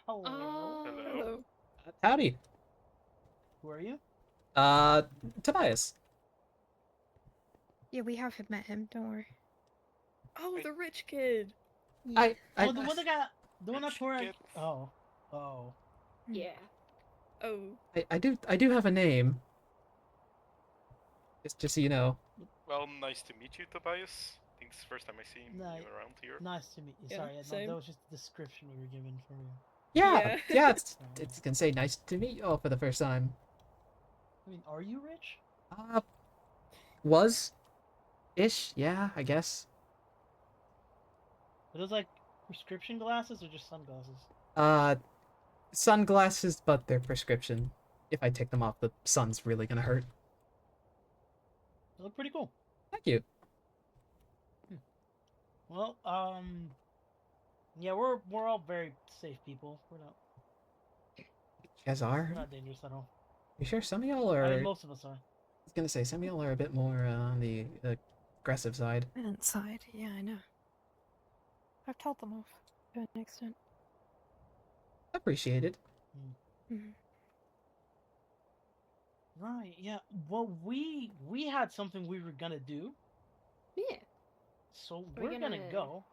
Hello. Hello. Howdy. Who are you? Tobias. Yeah, we have met him. Don't worry. Oh, the rich kid. Yeah. Oh, the one that got the one that Rich tore out. kid. Oh. Yeah. Oh. I do have a name. Just so you know. Well, nice to meet you, Tobias. I think it's the first time I see you Nice. around here. Nice to meet you. Yeah, Sorry, same. that was just the description we were given for you. Yeah, Yeah. it's gonna say nice to meet you all for the first time. I mean, are you rich? Was ish, yeah, I guess. Are those like prescription glasses or just sunglasses? Sunglasses, but they're prescription. If I take them off, the sun's really gonna hurt. They look pretty cool. Thank you. Well, yeah, we're all very safe people. You guys are? We're not dangerous at all. You sure some of y'all are? I mean, most of us are. I was gonna say some of y'all are a bit more on the aggressive side. Inside, yeah, I know. I've told them off to an extent. Appreciated. Right. Yeah. Well, we had something we were gonna do. Yeah. So Are we're we gonna gonna- go.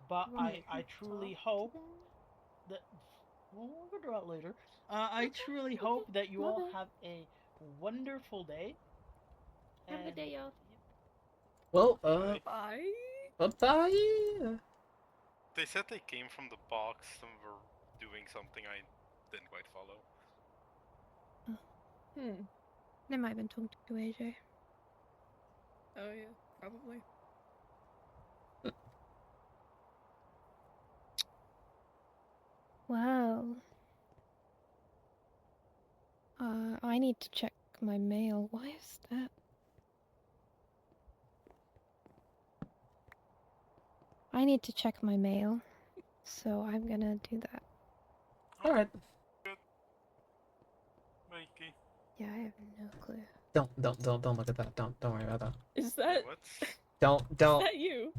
But Wanna I truly hope that well, we'll figure out later. I truly hope that you all have a wonderful day. Have a good day, y'all. Well, Bye. bye. They said they came from the box and were doing something I didn't quite follow. They might have been talking to AJ. Oh yeah, probably. Well. I need to check my mail. Why is that? I need to check my mail. So I'm gonna do that. Alright. Good. Mikey. Yeah, I have no clue. Don't look at that. Don't worry about that. Is that what? Don't. Is that you?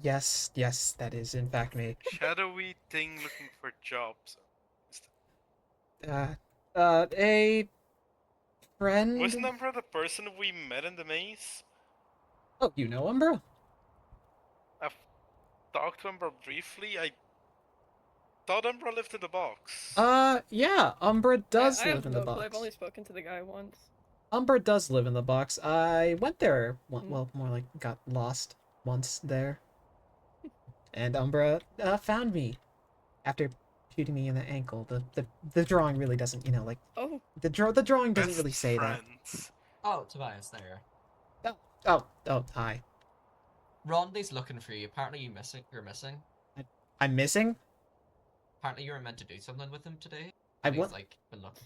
Yes, that is in fact me. Shadowy thing looking for jobs. A friend. Wasn't Umbra the person we met in the maze? Oh, you know Umbra? I've talked to Umbra briefly. I thought Umbra lived in the box. Yeah, Umbra does live in the I've box. only spoken to the guy once. Umbra does live in the box. I went there, well, more like got lost once there. And Umbra found me after shooting me in the ankle. The drawing really doesn't, like. Oh. The drawing doesn't really say that. Oh, Tobias, there. Oh, hi. Rondi's looking for you. Apparently you're missing. I'm missing? Apparently you were meant to do something with him today. I He's, was? like, been looking.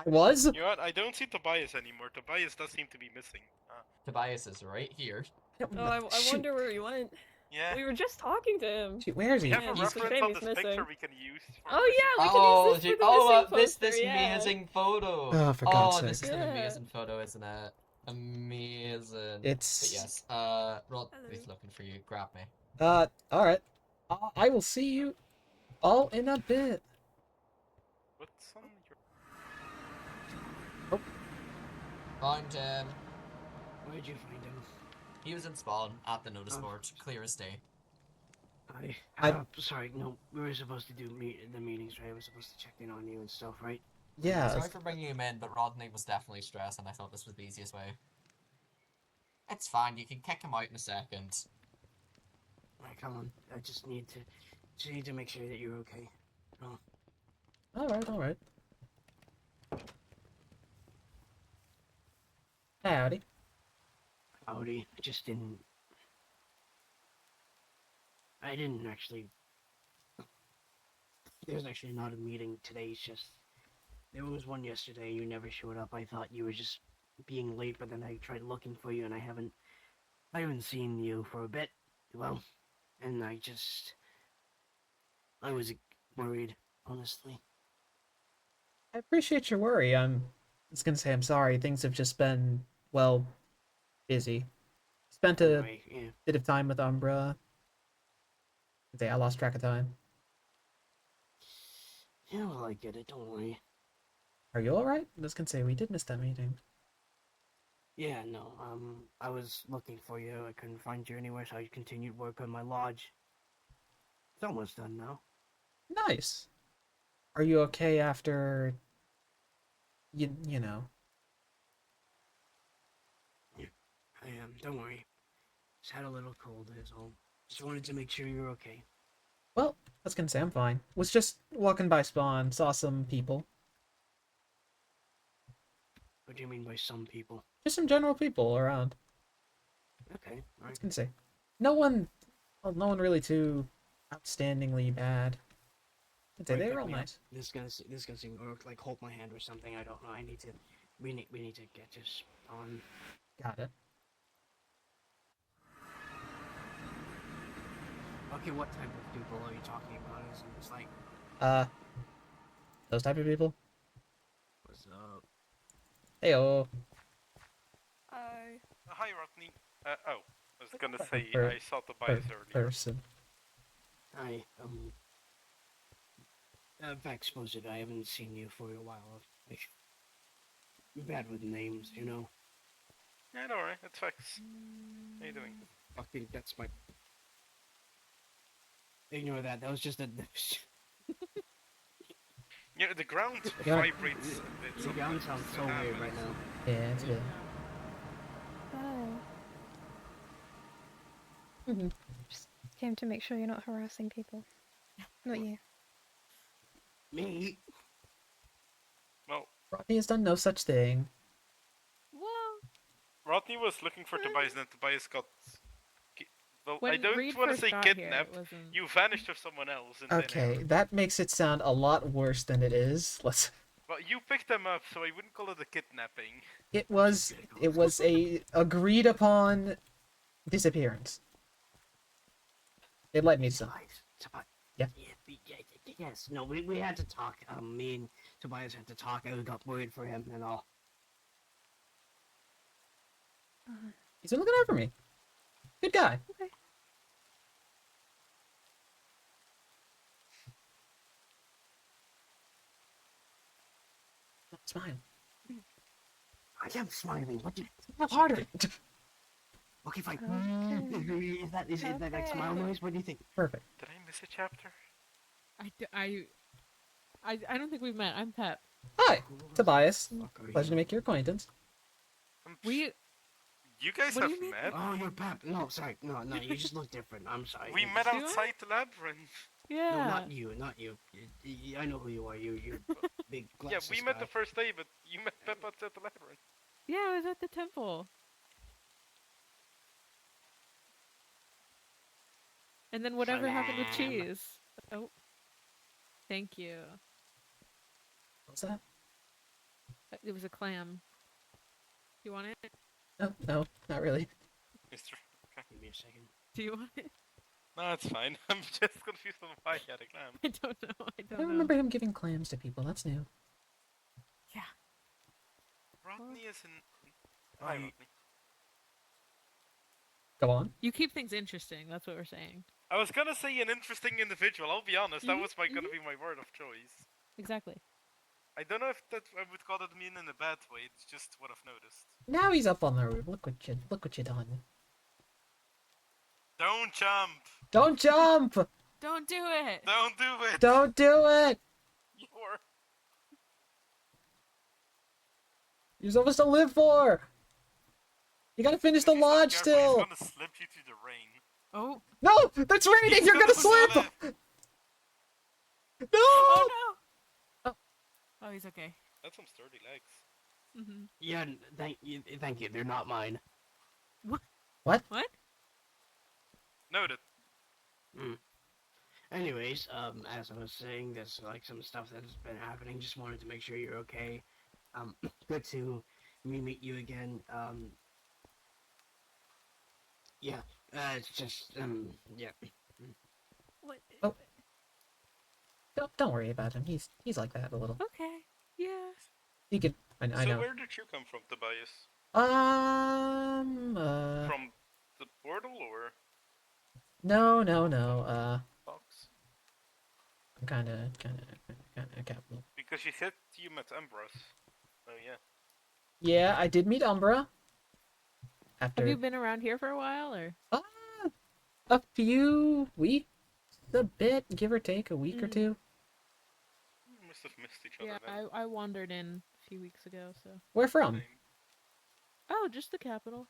I was? You know what? I don't see Tobias anymore. Tobias does seem to be missing. Tobias is right here. Oh, I wonder where he went. Yeah. We were just talking to him. Shoot, where is he? We have a Yeah, it's a reference shame on he's this missing. picture we can use. For Oh yeah, we can Oh, use this for the missing this poster, yeah. amazing photo. Oh, for God's this sake. is an Yeah. amazing photo, isn't it? Amazing. It's- But yes, Rondi's looking for you. Grab me. Alright. I will see you all in a bit. What's on your... Oh. Found him. Where'd you find him? He was in spawn at the notice board, clear as day. Sorry, no, we were supposed to do the meetings, right? I was supposed to check in on you and stuff, right? Yeah. Sorry for bringing him in, but Rodney was definitely stressed, and I thought this was the easiest way. It's fine, you can kick him out in a second. Alright, come on. I just need to make sure that you're okay. Oh. Alright. Howdy. Howdy. I didn't actually... There's actually not a meeting today, it's just... There was one yesterday, you never showed up. I thought you were just being late, but then I tried looking for you and I haven't seen you for a bit. Well, and I was worried, honestly. I appreciate your worry. I was gonna say I'm sorry. Things have just been, well, busy. Spent a Right, yeah. bit of time with Umbra. I lost track of time. Yeah, well, I get it. Don't worry. Are you alright? I was gonna say, we did miss that meeting. Yeah, no. I was looking for you. I couldn't find you anywhere, so I continued work on my lodge. It's almost done now. Nice. Are you okay after... You know... I am. Don't worry. Just had a little cold, is all. Just wanted to make sure you're okay. Well, I was gonna say, I'm fine. Was just walking by spawn, saw some people. What do you mean by some people? Just some general people around. Okay, I was alright. gonna say. No one... Well, no one really too outstandingly bad. I'd say Alright, they pick were all me up. nice. This is gonna seem or like hold my hand or something. I don't know. We need to get this on. Got it. Okay, what type of people are you talking about? It's like, Those type of people? what's up? Heyo. I. Hi, Rodney. Oh, I was gonna Per- say per- I saw Tobias earlier. Person. Hi. In fact, suppose it. I haven't seen you for a while. You're bad with names, you know. Yeah, don't worry, it's facts. How you doing? Fucking, that's my. Ignore that. That was just a. Yeah, the ground Yeah. vibrates a bit. The ground sounds so weird right now. Yeah, it's good. Oh, Mm-hmm. just came to make sure you're not harassing people. Not you. Me? Well, Rodney has done no such thing. Well, Rodney was looking for Tobias, and then Tobias got. Well, I when don't Reed want to first say got here, kidnapped. it wasn't. You vanished with someone else in thin Okay, air. that makes it sound a lot worse than it is. Let's. But you picked them up, so I wouldn't call it a kidnapping. It was a agreed upon disappearance. They let me some. Tobias. Yeah. Yes. No, we had to talk. Me and Tobias had to talk. I got worried for him and all. He's been looking out for me. Good guy. Okay. Smile. I am smiling. What? Smile harder. Okay, fine. Okay. Is that like smile Okay. noise? What do you think? Perfect. Did I miss a chapter? I don't think we've met. I'm Pep. Hi, Tobias. Fuck are you? Pleasure to make your acquaintance. We. You guys What do have you mean? met? Oh, you're Pep. No, sorry. No, you just look different. I'm sorry. We met Do I? outside the labyrinth. Yeah. No, not you. Not you. I know who you are. You big Yeah, glasses we met guy. the first day, but you met Pep outside the labyrinth. Yeah, I was at the temple. And then whatever happened with Salam. cheese? Oh. Thank you. What's that? It was a clam. You want it? No, not really. Mister. Give me a second. Do you want it? No, it's fine. I'm just confused on why he had a clam. I don't know. I I don't don't know. remember him giving clams to people. That's new. Yeah. Rodney is in. I- Hi, Rodney. Go on. You keep things interesting. That's what we're saying. I was gonna say an interesting individual. I'll be honest. That Mhm, was gonna be my word of choice. Exactly. I don't know if that I would call it mean in a bad way. It's just what I've noticed. Now he's up on the roof. Look what you done. Don't jump. Don't jump! Don't do it. Don't do it. Don't do it! You're... You're supposed to live for! You gotta finish the If he's not lodge careful, still! He's gonna slip you to the rain. Oh. No! That's raining! He's You're gonna gonna slip! live. No! Oh no. Oh. Oh, he's okay. That's some sturdy legs. Mm-hmm. Yeah, thank you. They're not mine. What? What? What? Noted. Anyways, as I was saying, there's like some stuff that's been happening. Just wanted to make sure you're okay. Good to meet you again. Yeah. It's just yeah. What? Oh. Don't worry about him. He's like that a little. Okay. Yeah. He could. I So know. where did you come from, Tobias? From the portal or No. box? I'm kind of capital. Because you said you met Empress. Oh yeah. Yeah, I did meet Umbra. Have After you been around here for a while, or? a few weeks, a bit, give or take, a week or two. We must have missed each other Yeah, then. I wandered in a few weeks ago, so. Where from? Same. Oh, just the capital.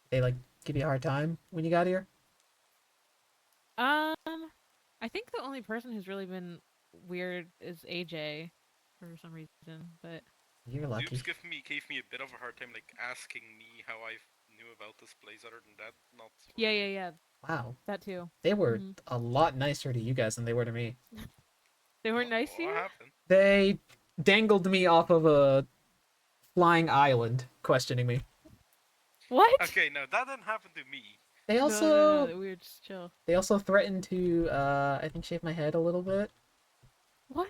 They like give you a hard time when you got here? Um, I think the only person who's really been weird is AJ, for some reason, but. You're lucky. Dupes gave me a bit of a hard time, like asking me how I knew about this place. Other than that, not. Yeah, really. yeah, yeah, Wow. that too. They were Mhm. a lot nicer to you guys than they were to me. They weren't nice to What you? happened? They dangled me off of a flying island, questioning me. What? Okay, no, that didn't happen to me. They No, also we were just chill. they also threatened to I think shave my head a little bit. What?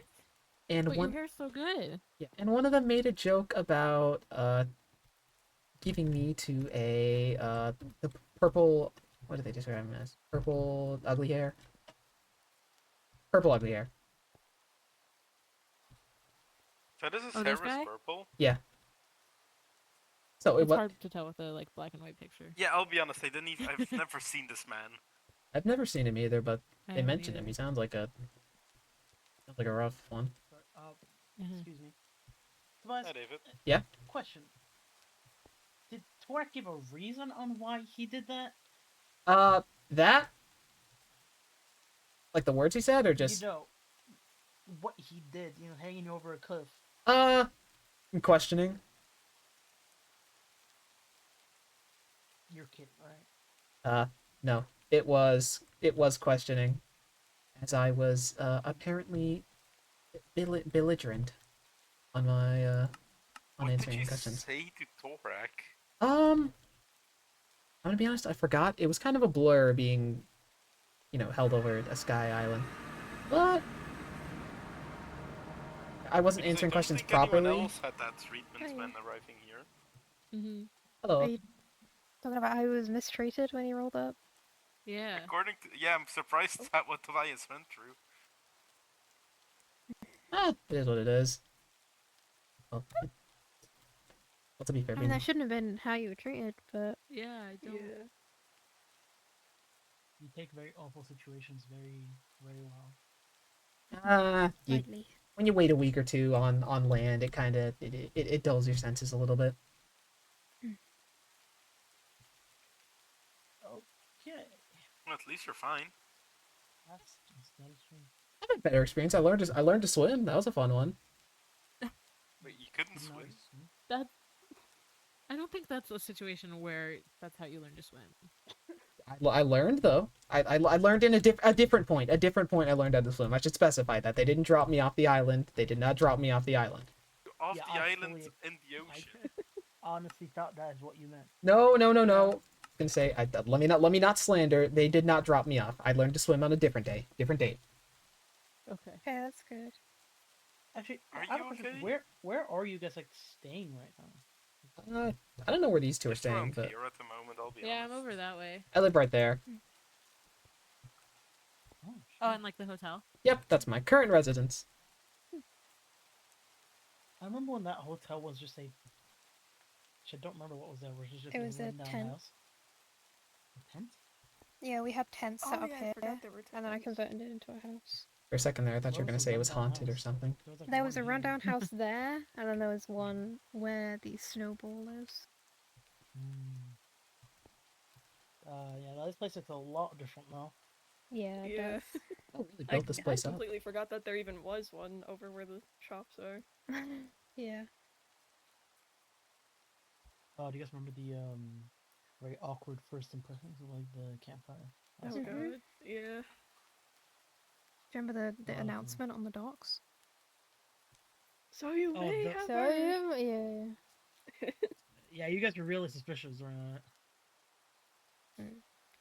And But your one hair's so good. yeah, and one of them made a joke about giving me to a the purple, what do they describe him as? Purple ugly hair. Purple ugly hair. So this is Oh, hair this guy? is purple. Yeah. So it It's was. hard to tell with the like black and white picture. Yeah, I'll be honest. I've never seen this man. I've never seen him either, but I they haven't mentioned him. either. He sounds like a rough one. Sorry, Mhm. excuse me. Tobias, Hi, David. Yeah. question. Did Torek give a reason on why he did that? That like the words he said, or just You know, what he did, hanging over a cliff. uh questioning. You're kidding, right? No, it was questioning, as I was apparently belligerent on my on What did answering you questions. say to Torak? I'm gonna be honest, I forgot. It was kind of a blur being, held over a sky island. But I wasn't Because I answering don't questions think anyone properly. else had that treatment Hi. when arriving here. Mhm. Hello. Are you talking about how he was mistreated when he rolled up? Yeah. According to I'm surprised at what Tobias went through. It is what it is. Well, to be fair, I mean, that shouldn't have been how you were treated, but Yeah, I don't. You take very awful situations very, very well. lightly. when you wait a week or two on land, it kind of it dulls your senses a little bit. Okay. Well, at least you're fine. That is true. I had a better experience. I learned to swim. That was a fun one. Wait, you couldn't Didn't know swim? this, hmm? That. I don't think that's a situation where that's how you learn to swim. I learned though. I learned in a different point. A different point. I learned how to swim. I should specify that they didn't drop me off the island. They did not drop me off the island. Off Yeah, the I island fully- in the ocean. Honestly thought that is what you meant. No. Yeah. I was gonna say, let me not slander. They did not drop me off. I learned to swim on a different day, different date. Okay. Okay, that's good. Actually, Are I have a you question. okay? Where are you guys like staying right now? I don't know where these two are Just staying, around but here at the moment, I'll be Yeah, I'm honest. over that way. I live right there. Oh, Oh, shit. in like the hotel. Yep, that's my current residence. I remember when that hotel was just a. I don't remember what was there. Was just It was a rundown tent. house. A tent? Yeah, we had tents set Oh up yeah, I here, forgot there were and then I tents. converted it into a house. For a second there, I thought you were What gonna was say the it was rundown haunted or house? something. There was, like, There was one a here. rundown house there, and then there was one where the snowball lives. Hmm. Yeah, this place looks a lot different now. Yeah, it Yeah. does. Oh, really I, built this place I up. completely forgot that there even was one over where the shops are. Yeah. Do you guys remember the very awkward first impressions of like the campfire? Oh Mhm. god. Yeah. Do you remember the Oh, announcement on the docks? So you Oh, may the- have So heard. yeah. Yeah, you guys were really suspicious during that.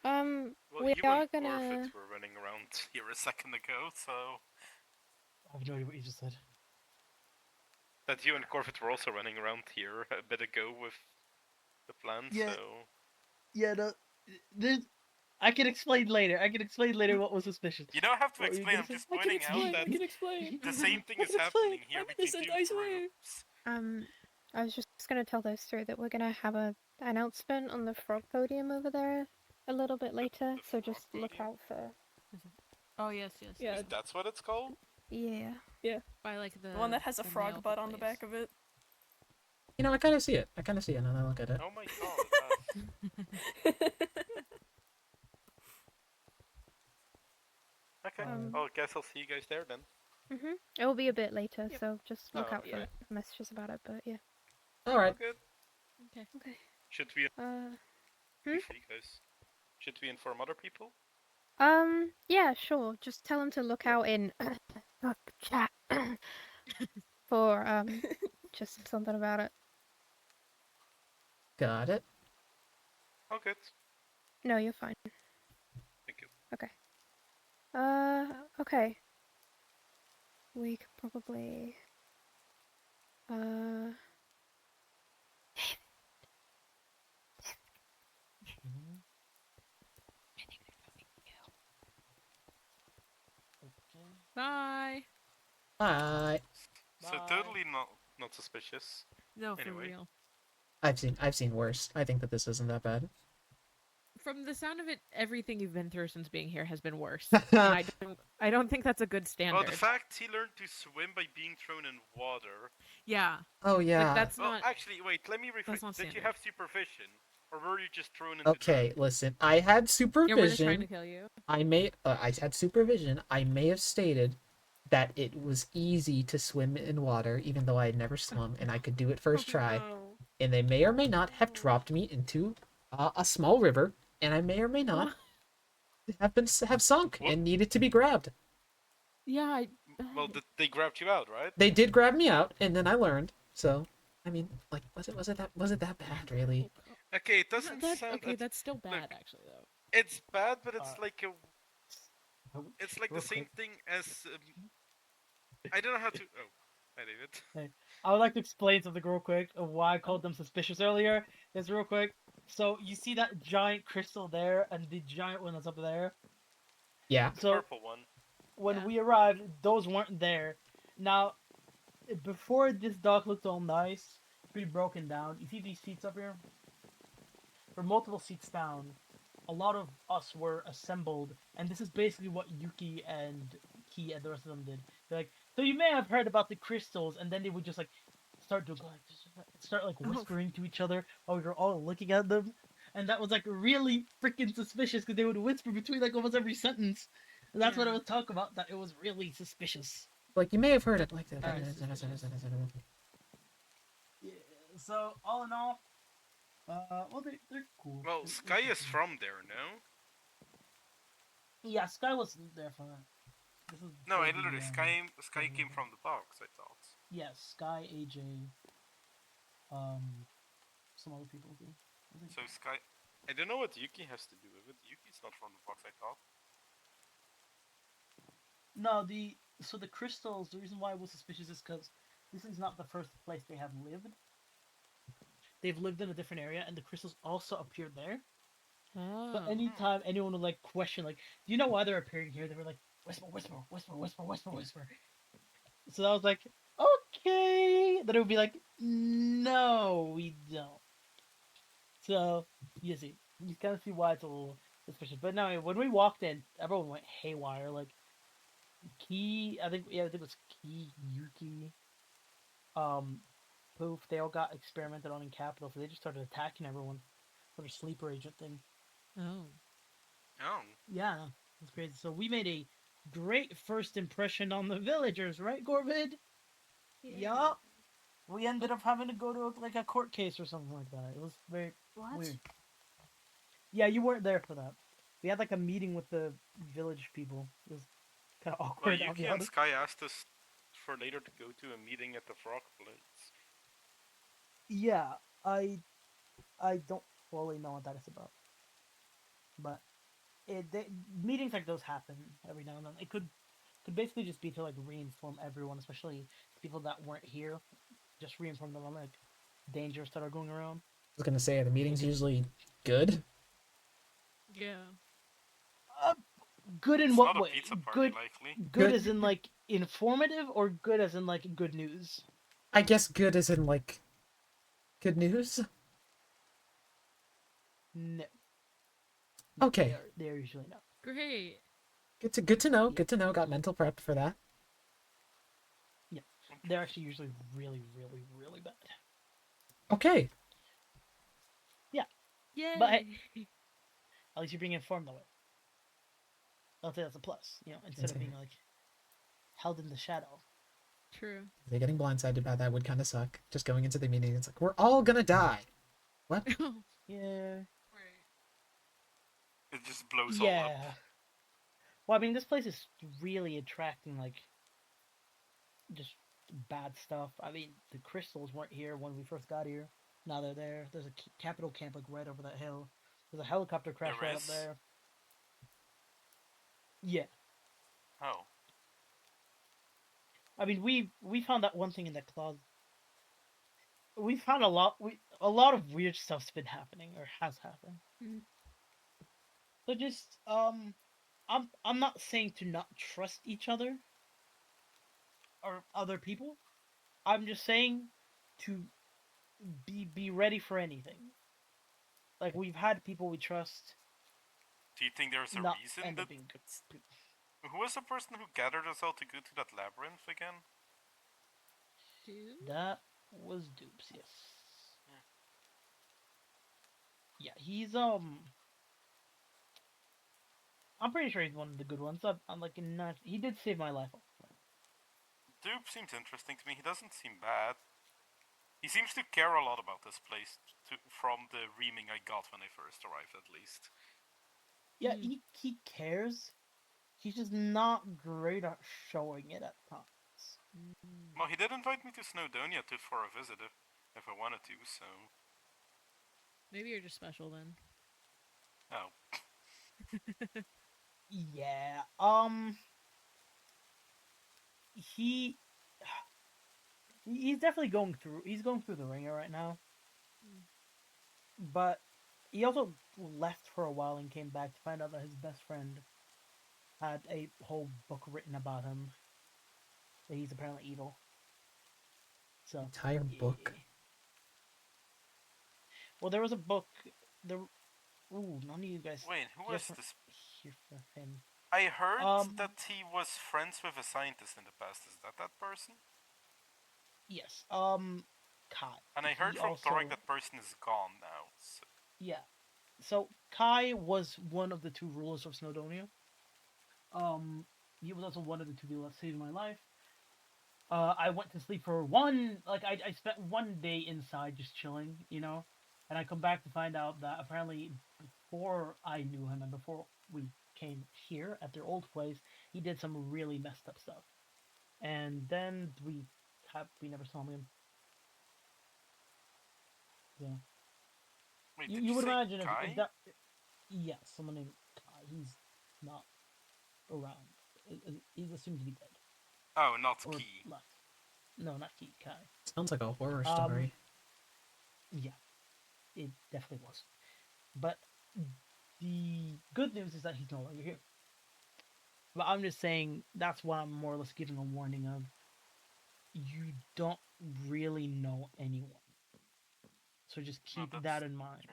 Well, We you are and gonna. Corfit were running around here a second ago, so I have no idea what you just said. that you and Corfit were also running around here a bit ago with the plan. Yeah. So Yeah, there's. I can explain later. I can explain later what was suspicious. You don't have to What were you explain. gonna I'm say? just I can pointing out explain. I that can explain. the same thing I is can happening explain. here I'm between innocent, two I swear. groups. I was just gonna tell those three that we're gonna have a announcement on the frog podium over there a little bit later, the so frog just look podium? out for. Oh yes, yes. Yeah. Is that's what it's called? Yeah. By like the The one that has a the frog nail butt on the place. back of it. You know, I kind of see it. I kind of see it now that I look at it. Oh my god, it does. Okay. Oh, guess I'll see you guys there then. It will be a bit later, Yep. so just look Oh, out okay. for messages about it. But yeah. All right. Good. Okay. Okay. Should we Hmm? before you guys? Should we inform other people? Yeah, sure. Just tell them to look out in chat for just something about it. Got it. Oh, good. No, you're fine. Thank you. Okay. Okay. We could probably Okay. Bye. Bye. So Bye. totally not suspicious. No, for Anyway. real. I've seen worse. I think that this isn't that bad. From the sound of it, everything you've been through since being here has been worse. And I don't think that's a good standard. Well, the fact he learned to swim by being thrown in water. Yeah. Oh yeah. Like that's Well, not. actually, wait. Let me rephrase. not Did you standard. have supervision, or were you just thrown into? Okay, listen. I had Yeah, were they trying to supervision. kill you? I had supervision. I may have stated that it was easy to swim in water, even though I had never swum, and I could do it first try. No. And they may or may not have dropped me into a small river, and I may or may not have sunk What? and needed to be grabbed. Yeah. Well, they grabbed you out, right? They did grab me out, and then I learned. So, I mean, like, was it that bad, really? Okay, it doesn't sound. Okay, that's still bad, actually, though. It's bad, but it's like a. Oh, It's like real the same quick. thing as. I don't know how to. Oh, hi, David. I would like to explain something real quick of why I called them suspicious earlier. Just real quick. So you see that giant crystal there and the giant one that's up there? Yeah. The So purple one. when Yeah. we arrived, those weren't there. Now, before this dock looked all nice, pretty broken down. You see these seats up here? For multiple seats down, a lot of us were assembled, and this is basically what Yuki and Ki and the rest of them did. They're like, so you may have heard about the crystals, and then they would just like start whispering to each other while we were all looking at them, and that was like really freaking suspicious because they would whisper between like almost every sentence. And that's what I Yeah. was talking about. That it was really suspicious. Like, you may have heard it like that. Alright, Yeah. So all in all, well they're cool. Well, Sky is from there, no? Yeah, Sky was there for that. This is No, for I the, literally Sky came from the box. I thought. Yeah, Sky, AJ, some other people too. I think. So Sky. I don't know what Yuki has to do with it. Yuki's not from the box. I thought. No, the crystals. The reason why I was suspicious is because this is not the first place they have lived. They've lived in a different area, and the crystals also appeared there. Oh. But anytime anyone would like question, like, do you know why they're appearing here? They were like, whisper, whisper, whisper, whisper, whisper, whisper. So I was like, okay. Then it would be like, no, we don't. So you see, you kind of see why it's a little suspicious. But no, when we walked in, everyone went haywire. Like, I think it was Key, Yuki, Poof. They all got experimented on in Capital, so they just started attacking everyone. Sort of sleeper agent thing. Oh. Oh. Yeah, that's crazy. So we made a great first impression on the villagers, right, Gorvid? Yeah. We ended up having to go to like a court case or something like that. It was very weird. Yeah, you weren't there for that. We had like a meeting with the village people. It was kind of Well, awkward. I'll Yuki be and honest. Sky asked us for later to go to a meeting at the Frog Blades. Yeah, I don't fully know what that is about, but meetings like those happen every now and then. It could basically just be to like reinform everyone, especially people that weren't here, just reinform them on like dangers that are going around. I was gonna say, the meeting's usually good. Yeah. Good in It's what not a way? pizza party, Good, likely. good Good- as in like informative, or good as in like good news? I guess good as in like good news. No. Okay, They are usually not. Great. good to know. Yeah. Good to know. Got mental prep for that. Yeah, they're actually usually really, really, really bad. Okay, Yay. But hey, at least you're being informed of it. I'll say that's a plus, you know, instead of being like held in the shadow. True. they're getting blindsided by that would kind of suck. Just going into the meeting, it's like we're all gonna die. What? Yeah. Right. It just blows all Yeah. up. Well, I mean, this place is really attracting like just bad stuff. I mean, the crystals weren't here when we first got here. Now they're there. There's a capital camp like right over that hill. There's a helicopter crash There right up is? there. Yeah. Oh. I mean, we found that one thing in the closet. We found a lot of weird stuff's been happening or has happened. Mm. So just I'm not saying to not trust each other or other people. I'm just saying to be ready for anything. Like we've had people we trust Do you think there's a not reason end that... up being good. Who was the person who gathered us all to go to that labyrinth again? Dude. That was Dupes, yes. Yeah, he's I'm pretty sure he's one of the good ones. I'm like not. He did save my life. Dupe seems interesting to me. He doesn't seem bad. He seems to care a lot about this place, from the reaming I got when I first arrived, at least. Yeah, he cares. He's just not great at showing it at times. Well, he did invite me to Snowdonia for a visit if I wanted to, so... Maybe you're just special then. Oh. Yeah. He he's definitely going through. He's going through the ringer right now. But he also left for a while and came back to find out that his best friend had a whole book written about him. That he's apparently evil. So Entire book. Well, there was a book. There. Ooh, none of you guys. Wait, who hear was from- this? Hear from him. I heard Um, that he was friends with a scientist in the past. Is that person? Yes. Kai. And I heard He from also- Thorek that person is gone now. So... Yeah. So Kai was one of the two rulers of Snowdonia. He was also one of the two people that saved my life. I went to sleep for I spent one day inside just chilling, you know, and I come back to find out that apparently before I knew him and before we came here at their old place, he did some really messed up stuff, and then we never saw him again. So Wait, you, did you would say imagine Kai? if that, yeah, someone named Kai. He's not around. He's assumed to be dead Oh, not or Key. left. No, not Kai. Sounds like a horror story. Yeah, it definitely was. But the good news is that he's no longer here. But I'm just saying that's why I'm more or less giving a warning of you don't really know anyone. So just keep that in mind.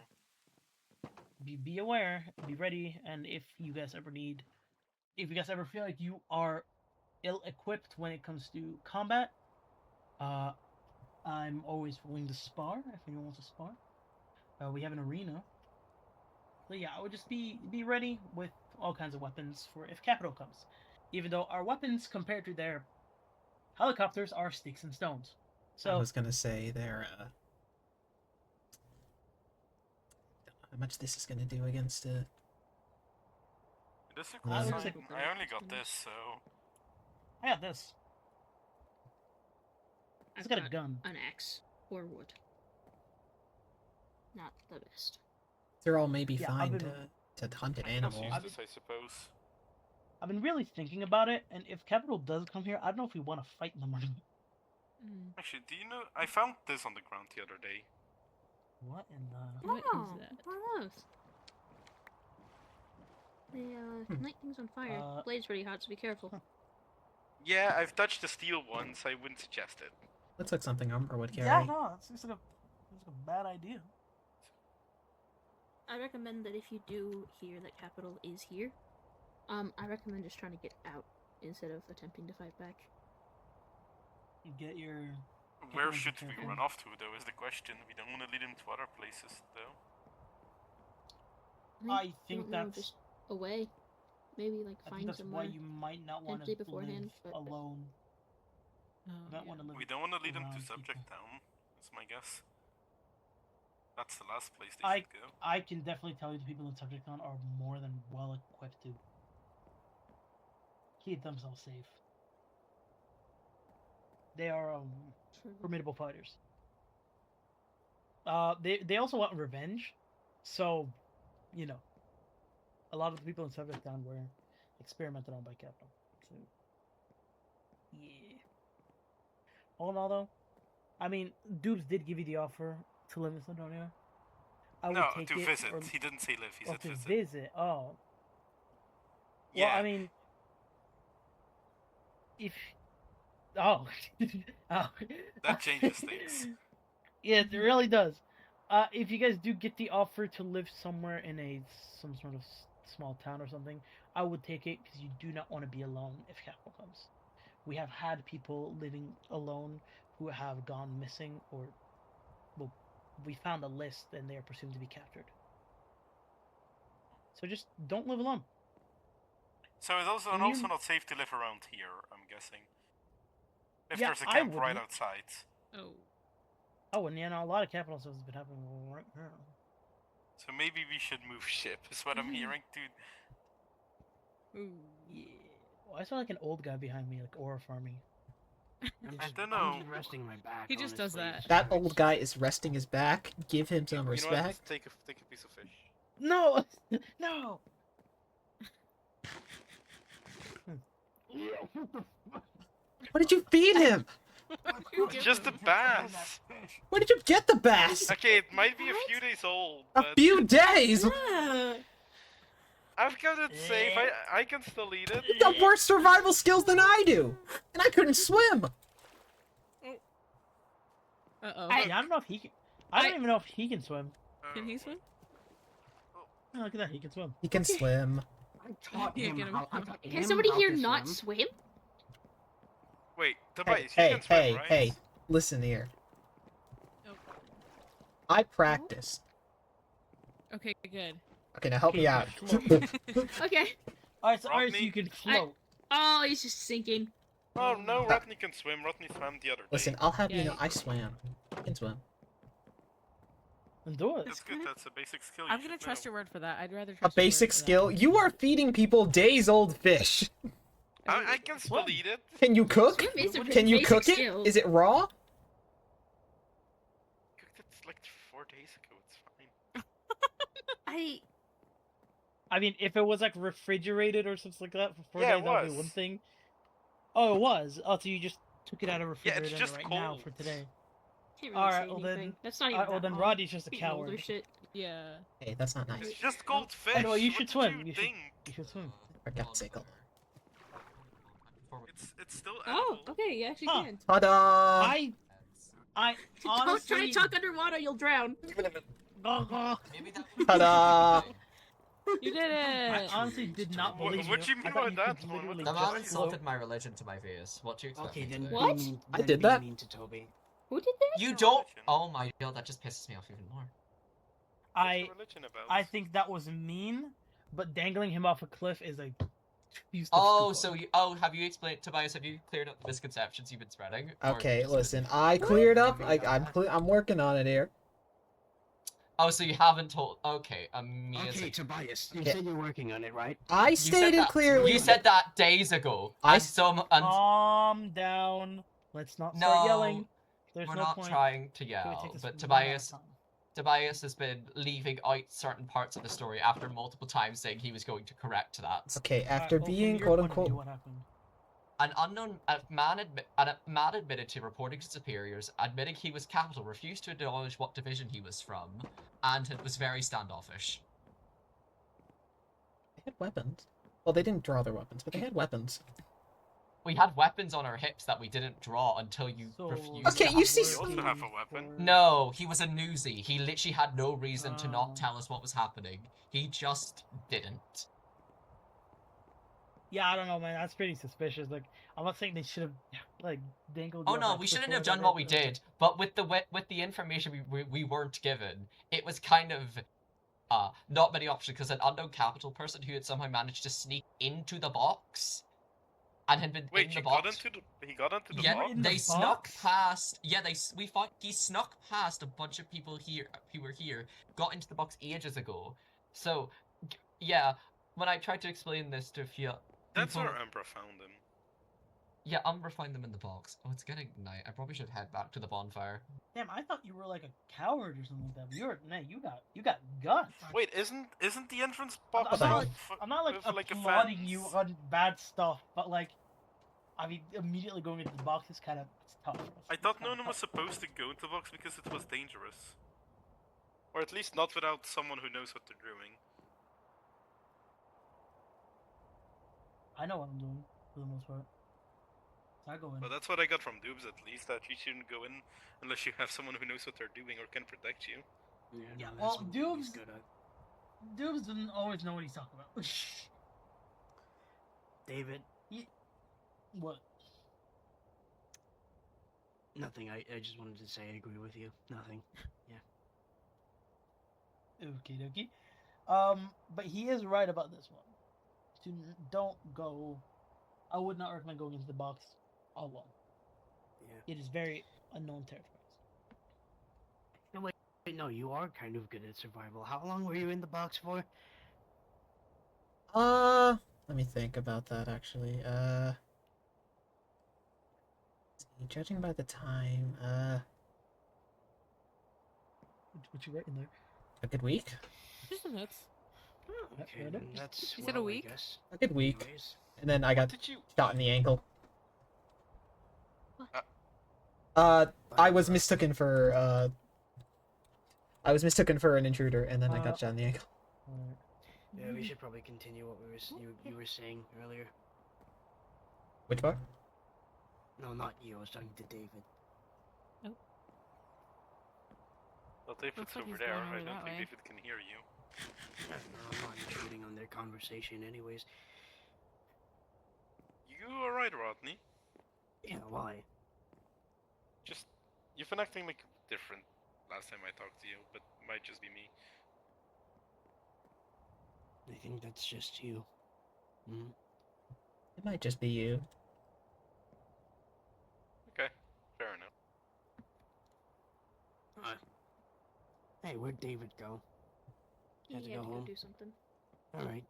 Be aware, be ready, and if you guys ever feel like you are ill-equipped when it comes to combat, I'm always willing to spar if anyone wants to spar. We have an arena. So yeah, I would just be ready with all kinds of weapons for if capital comes. Even though our weapons compared to their helicopters are sticks and stones. So I was gonna say they're how much this is gonna do against This is a I cool would sign. say- I only got this, so... I got this. It's got a gun. An axe or wood. Not the best. they're all maybe Yeah, fine I've been- to hunt an I can also animal. use this, I suppose. I've been really thinking about it, and if capital does come here, I don't know if we want to fight them or not. Actually, do you know... I found this on the ground the other day. What in the... What is Oh, that? one of those. They light things on fire. Uh, Blade's really hot, so be careful. Yeah, I've touched the steel once. I wouldn't suggest it. Looks like something Umbra would carry. Yeah, no, it's like a bad idea. I recommend that if you do hear that capital is here, I recommend just trying to get out instead of attempting to fight back. You get your. Where your should we careful. run off to, though, is the question. We don't want to lead him to other places, though. I think don't know, that's. just away. Maybe like I think find that's somewhere. why you might not want to empty beforehand, live but- alone. Oh, You might yeah. want to live. We don't want to lead him to around Subject people. Town, is my guess. That's the last place they I- should go. I can definitely tell you the people in Subject Town are more than well equipped to keep themselves safe. They are formidable fighters. They also want revenge, so, you know, a lot of the people in Subject Town were experimented on by Captain. So, yeah. All in all, though, I mean, Dubes did give you the offer to live in San Antonio. I would No, take to it, visit. or- He didn't say live, he or said to visit. visit. Oh. Well, Yeah. I mean, if oh, oh. That changes things. Yeah, it really does. If you guys do get the offer to live somewhere in some sort of small town or something, I would take it because you do not want to be alone if capital comes. We have had people living alone who have gone missing, or well, we found a list and they are presumed to be captured. So just don't live alone. So it's also, Can and also you- not safe to live around here, I'm guessing. If Yeah, there's a I camp right wouldn't. outside. Oh. Oh, and a lot of capital stuff has been happening right now. So maybe we should move ship, is what I'm hearing, dude. Ooh. Yeah. Well, I saw like an old guy behind me, like aura farming. don't know. I'm just resting my back. He just does honestly. that. That old guy is resting his back. Give him some You know what? respect. Take a piece of fish. No, no. What did you feed him? Just a bass. Where did you get the bass? Okay, it might be a few days old, A but few days. Yeah. I've got it safe. I can still eat it. You got worse survival skills than I do, and I couldn't swim. Uh-oh. I don't know if he can. I don't even know if he can swim. Can he swim? Oh, look at that, he can swim. He can swim. I taught Yeah, him get him how. I out. taught Can him somebody how here to not swim. swim? Wait, Hey, Tobias, you hey, can swim, hey, right? hey! Listen here. Oh. I practiced. Okay, good. Okay, now help me out. Okay. Alright, so Rodney? you can float. Oh, he's just sinking. Oh no, Rodney can swim. Rodney swam the other day. Listen, I'll have you Yeah, know, you- I swam. I can swim. And do it. That's good. That's a basic skill. I'm you gonna should trust know. your word for that. I'd rather trust A your word basic for that. skill. You are feeding people days-old fish. I can still Swim. eat it. Can you cook? Swim is a Can you basic cook skill. it? Is it raw? Cooked it like 4 days ago. It's fine. I mean, if it was like refrigerated or something like that for 4 Yeah, days, it that would be was. one thing. Oh, it was. Oh, so you just took it out of Yeah, it's refrigerator just right now cold. for today. Can't really Alright, say well then- anything. That's not even Alright, well that then long. Roddy's just a Eating older coward. shit. Yeah. Hey, that's not nice. It's just cold fish. Anyway, you what should did swim. You You should- think? You should swim. For God's sake. It's still Oh, edible. okay, you actually Huh. can. Ta-da! I Don't honestly... try to talk underwater, you'll drown. Maybe that Ta-da! You did I it! honestly did not What- believe what you. you I mean thought by you that could one? What literally The the man fuck? just insulted my religion to my face. What do you expect Okay, me to then do? What? be mean. I then did be that. Mean to Toby. Who did that? You your don't. religion? Oh my god, that just pisses me off even more. What's your religion about? I think that was mean, but dangling him off a cliff is a... Oh, so you. Oh, have you explained, Tobias? Have you cleared up the misconceptions you've been spreading? Or Okay, just- listen. I cleared up. I'm working on it here. Oh, so you haven't told. Okay, amazing. Okay, Tobias, you Okay. said you're working on it, right? I You said stated that- clearly. You said that days ago. I- As some. Calm down. Let's not start No, yelling. There's we're no not point. trying to Can we yell, take this but one at a Tobias. time? Tobias has been leaving out certain parts of the story after multiple times saying he was going to correct that. Okay, Alright, after well, from being your quote point of view, unquote. what happened? An unknown man admitted to reporting to superiors, admitting he was capital, refused to acknowledge what division he was from, and it was very standoffish. had weapons. Well, they didn't draw their weapons, but they had weapons. We had weapons on our hips that we didn't draw until you So, refused Okay, to you have see- You also have a weapon. No, he was a newsie. He literally had no reason to Oh. not tell us what was happening. He just didn't. Yeah, I don't know, man. That's pretty suspicious. Like, I'm not saying they should have like dangled. Oh you no, up we that shouldn't before have they done what we but- did. But with the information we weren't given, it was kind of not many options because an unknown capital person who had somehow managed to sneak into the box and had been Wait, in he the got box. into the he got into the Yeah, box? in the they snuck box? past. Yeah, we found he snuck past a bunch of people here who were here, got into the box ages ago. So, yeah, when I tried to explain this to a few That's people, where Umbra found him. yeah, Umbra found them in the box. Oh, it's getting night. I probably should head back to the bonfire. Damn, I thought you were like a coward or something like that. But you got guts. Wait, isn't the entrance I'm, box I'm not, with I'm not like with, like, a applauding you fence? on bad stuff, but like, I mean, immediately going into the box is kind of tough. I thought no one was supposed to go into the box because it was dangerous. Or at least not without someone who knows what they're doing. I know what I'm doing for the most part. So I go in. But that's what I got from Doobs at least, that you shouldn't go in unless you have someone who knows what they're doing or can protect you. Yeah, no, well, that's one thing he's Doobs- good at. Dubes doesn't always know what he's talking about. David, What? nothing. I just wanted to say I agree with you. Nothing. Okie dokie. But he is right about this one. Don't go. I would not recommend going into the box alone. Yeah. It is very unknown territories. Wait, no, you are kind of good at survival. How long were you in the box for? Let me think about that actually. Judging by the time, What you write in there? a good week? Just some notes. Oh, Yeah, okay, fair then enough. that's You said a well, I week? guess. A good week. Anyways. And then I What got did you... shot in the ankle. What? I was mistaken for an intruder, and then I got shot in the ankle. Alright. Yeah, we should probably continue what we were you were saying earlier. Which part? No, not you. I was talking to David. Well, David's Looks like over he's there. going I over don't that think way. David can hear you. No, I'm not intruding on their conversation, anyways. You are right, Rodney. Yeah, why? Just... You've been acting like different last time I talked to you, but might just be me. I think that's just you. Hmm? It might just be you. Okay, fair enough. Hey, where'd David go? Had to He had go to go home? do something. Alright.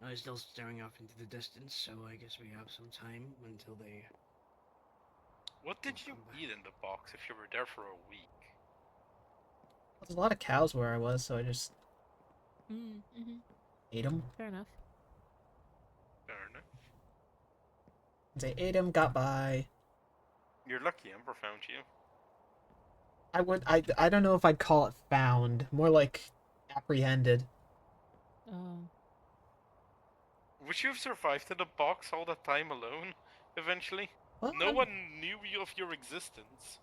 I was still staring off into the distance, so I guess we have some time until they... What did you Come back. eat in the box if you were there for a week? There's a lot of cows where I was, so I just Mm-hmm. ate them. Fair enough. Fair enough. They ate them, got by. You're lucky Ember found you. I don't know if I'd call it found. More like apprehended. Would you have survived in the box all that time alone, eventually? Well, No one knew of your existence.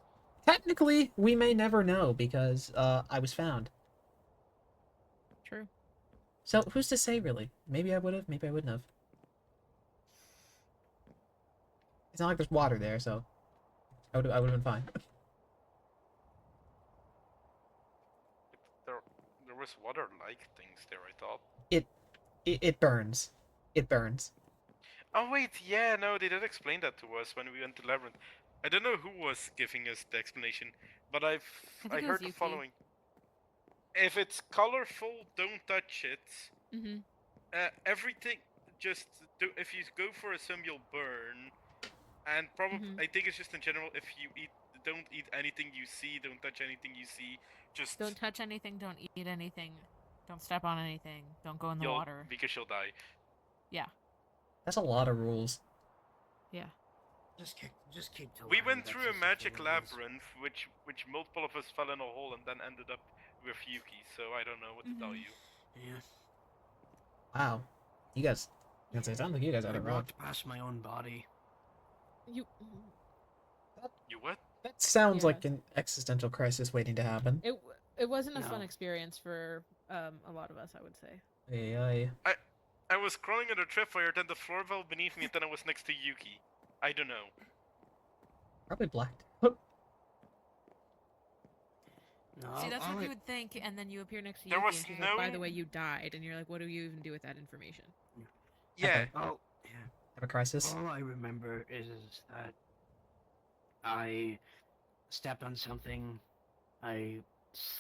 Technically, we may never know because I was found. True. So who's to say, really? Maybe I would have, maybe I wouldn't have. It's not like there's water there, so I would have been fine. There was water-like things there, I thought. It burns. It burns. Oh wait, yeah, no, they did explain that to us when we went to Labyrinth. I don't know who was giving us the explanation, but I think it heard was the Yuki. following. If it's colorful, don't touch it. Mm-hmm. Everything, just do, if you go for a sim, you'll burn. And probably, Mhm. I think it's just in general, if you don't eat anything you see, don't touch anything you see, just Don't touch anything. Don't eat anything. Don't step on anything. Don't go in the you'll, water. because you'll die. That's a lot of rules. Yeah. Just keep to We line, went that's through a just magic the way it is. labyrinth, which multiple of us fell in a hole and then ended up with Yuki. So I don't know what to tell Mhm. you. Yeah. Wow. You guys, I say, it sounds like you guys I had it rough. walked past my own body. You. You what? That sounds Yeah. like an existential crisis waiting to happen. It wasn't a fun No. experience for a lot of us, I would say. Ay. I was crawling on a tripwire, then the floor fell beneath me, and then I was next to Yuki. I don't know. Probably blacked. No, See, that's I'll what you let- would think, and then you appear next to There Yuki, was and she's like, by the no- way, you died, and you're like, what do you even do with that information? Yeah. Okay. Oh, yeah. Have a crisis. All I remember is that I stepped on something, I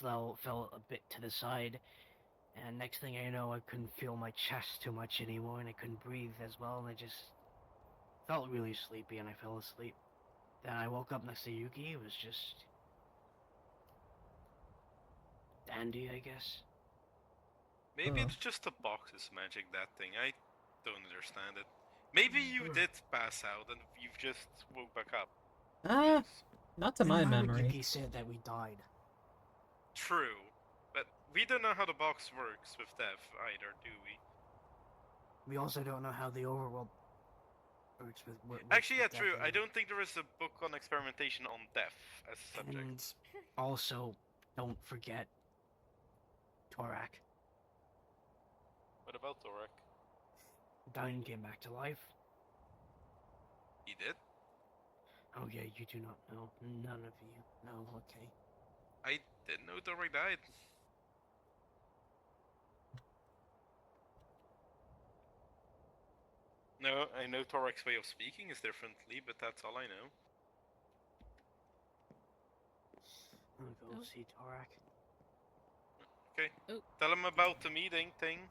fell a bit to the side, and next thing I know, I couldn't feel my chest too much anymore, and I couldn't breathe as well, and I just felt really sleepy, and I fell asleep. Then I woke up next to Yuki. It was just dandy, I guess. Maybe Oh. it's just the box's magic, that thing. I don't understand it. Maybe you did pass out and you've just woke back up. Ah, not to my And why would memory. Yuki said that we died. True. But we don't know how the box works with death either, do we? We also don't know how the overworld works with. Actually, yeah, with death true. I either. don't think there is a book on experimentation on death as a subject. And also, don't forget Torak. What about Torek? Died and came back to life. He did? Oh yeah, you do not know. None of you know. Okay. I didn't know Torek died. No, I know Torek's way of speaking is differently, but that's all I know. I'll go Oh. see Torak. Okay. Oh. Tell him about the meeting thing.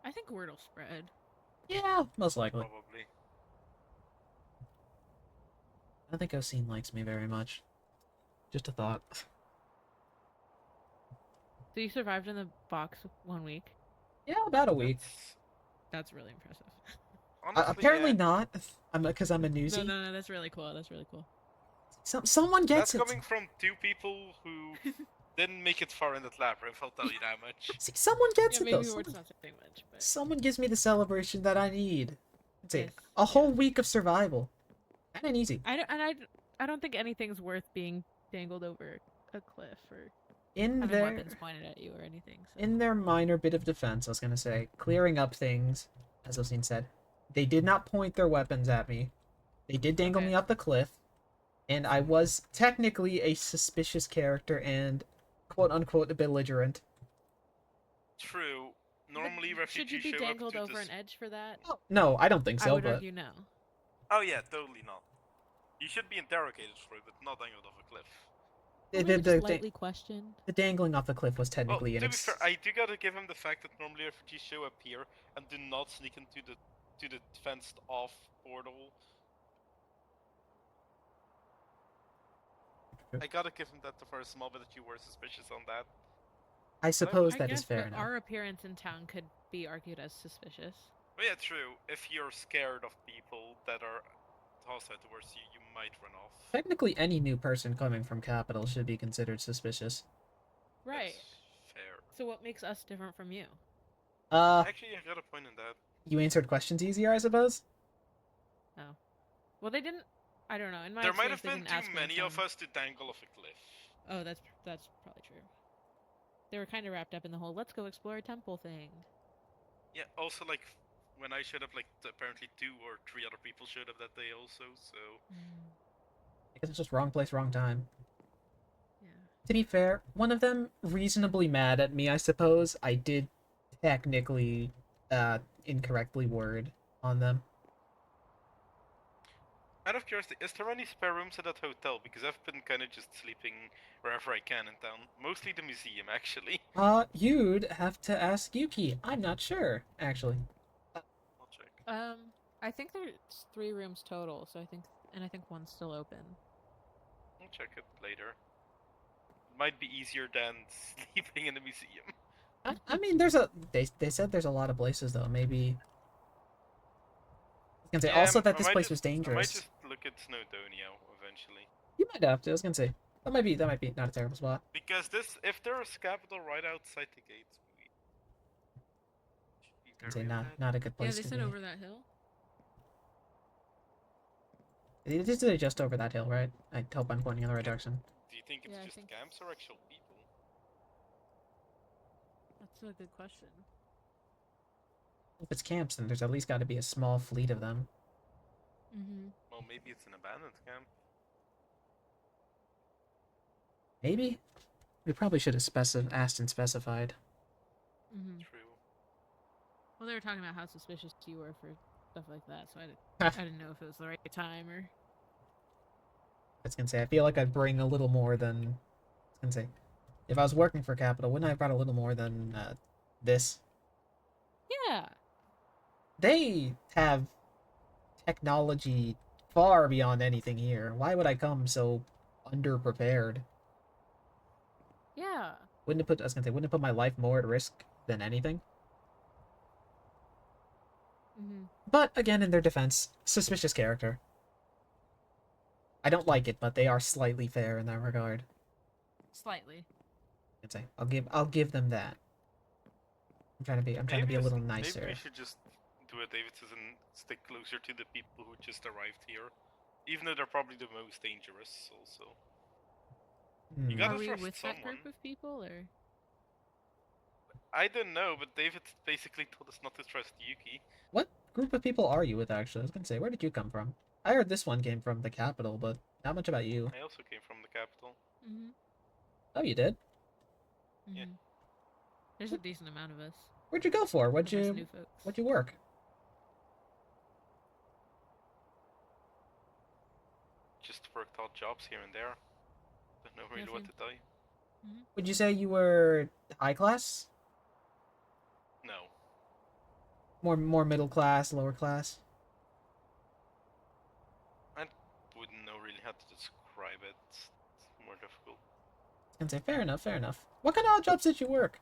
I think word will spread. Yeah, most likely. Probably. I don't think Oseen likes me very much. Just a thought. So you survived in the box 1 week? Yeah, about a week. That's That's really impressive. honestly, Apparently yeah, not. Because I'm a newsie. No, that's really cool. That's really cool. Someone gets that's it. coming from two people who didn't make it far in that labyrinth, I'll tell you that much. See, someone gets Yeah, it though. maybe we're Someone, not saying much, but someone gives me the celebration that I need. It's Yes, a whole yeah. week of survival. And an easy. I don't think anything's worth being dangled over a cliff or In having their weapons pointed at you or anything. So. in their minor bit of defense, I was gonna say, clearing up things, as Oseen said, they did not point their weapons at me. They did dangle Okay. me up the cliff, and I was technically a suspicious character and quote unquote belligerent. True. But Normally should you refugees be show up dangled to over this... an edge for that? Oh, no, I don't think I so, would but argue no. Oh yeah, totally not. You should be interrogated for it, but not dangled off a cliff. the, Or the, maybe the, just lightly questioned. the dangling off the cliff was Well, technically to an be fair, I do gotta give him the fact that normally refugees show up here and do not sneak into the fenced off portal. I gotta give him that for a small bit that you were suspicious on that. I suppose I that guess is fair that enough. our appearance in town could be argued as suspicious. But yeah, true. If you're scared of people that are hostile towards you, you might run off. Technically, any new person coming from Capital should be considered suspicious. Right. That's fair. So what makes us different from you? Actually, I got a point in that. You answered questions easier, I suppose? Oh. Well, they didn't. I don't know. In my There might experience, have been they didn't ask too me many of some- us to dangle off a cliff. Oh, that's probably true. They were kind of wrapped up in the whole "let's go explore a temple" thing. Yeah, also, like, when I showed up, like, apparently 2 or 3 other people showed up that day also, so... I guess it's just wrong place, wrong time. Yeah. To be fair, one of them reasonably mad at me, I suppose. I did technically incorrectly word on them. Out of curiosity, is there any spare rooms at that hotel? Because I've been kind of just sleeping wherever I can in town. Mostly the museum, actually. You'd have to ask Yuki. I'm not sure, actually. I'll check. I think there's 3 rooms total, so I think one's still open. I'll check it later. Might be easier than sleeping in the museum. I mean, they said there's a lot of places, though. Maybe... I was gonna say, also that I this might place was I might dangerous. just look at Snowdonia eventually. You might have to, I was gonna say. That might be not a terrible spot. Because if there's capital right outside the gates, we should be I'd say very not a good Yeah, place they to said be. over that hill. It is just over that hill, right? I hope I'm pointing in the right direction. Do you think it's Yeah, I just think- camps or actual people? That's a good question. If it's camps, then there's at least got to be a small fleet of them. Mm-hmm. Well, maybe it's an abandoned camp. Maybe? We probably should have asked and specified. Mm-hmm. True. Well, they were talking about how suspicious you were for stuff like that, so I didn't know if it was the right time or. I was gonna say, I feel like I'd bring a little more than. I was gonna say, if I was working for Capital, wouldn't I have brought a little more than this? Yeah. They have technology far beyond anything here. Why would I come so underprepared? Yeah. Wouldn't it put? I was gonna say, wouldn't it put my life more at risk than anything? Mm-hmm. But again, in their defense, suspicious character. I don't like it, but they are slightly fair in that regard. Slightly. I'd say I'll give them that. I'm trying to be a little nicer. Maybe we should just do a Davidson and stick closer to the people who just arrived here, even though they're probably the most dangerous. Also, you Hmm. gotta Are we trust with someone. that group of people, or? I don't know, but David basically told us not to trust Yuki. What group of people are you with, actually? I was gonna say, where did you come from? I heard this one came from the capital, but not much about you. I also came from the capital. Mm-hmm. Oh, you did? Yeah. Mm-hmm. There's a decent amount of us. Where'd you go for? But there's new folks. What'd you work? Just worked odd jobs here and there. Don't know really what to tell you. Mm-hmm. Would you say you were high class? No. More middle class, lower class? I wouldn't know really how to describe it. It's more difficult. I was gonna say, fair enough, fair enough. What kind of odd jobs did you work?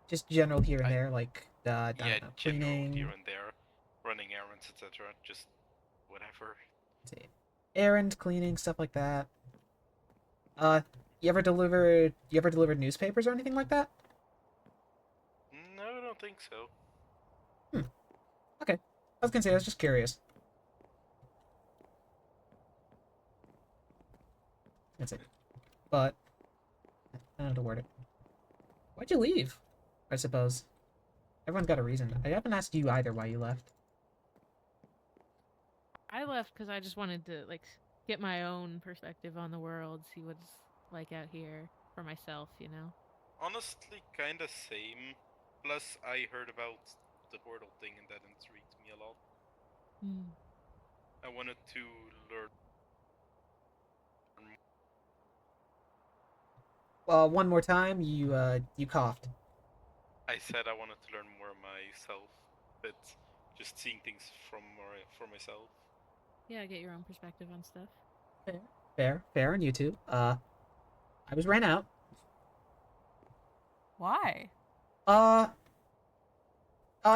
Just general here and there, like I don't know, general cleaning, here and there, running errands, etc. Just whatever. let's see, errand cleaning, stuff like that. You ever delivered newspapers or anything like that? No, I don't think so. Okay. I was gonna say, I was just curious. That's it. But I don't know how to word it. Why'd you leave? I suppose. Everyone's got a reason. I haven't asked you either why you left. I left because I just wanted to get my own perspective on the world, see what it's like out here for myself, you know. Honestly, kinda same. Plus, I heard about the portal thing and that intrigued me a lot. Mm. I wanted to learn. One more time, you coughed. I said I wanted to learn more myself, but just seeing things for myself. Yeah, get your own perspective on stuff. Fair on YouTube. I was ran out. Why?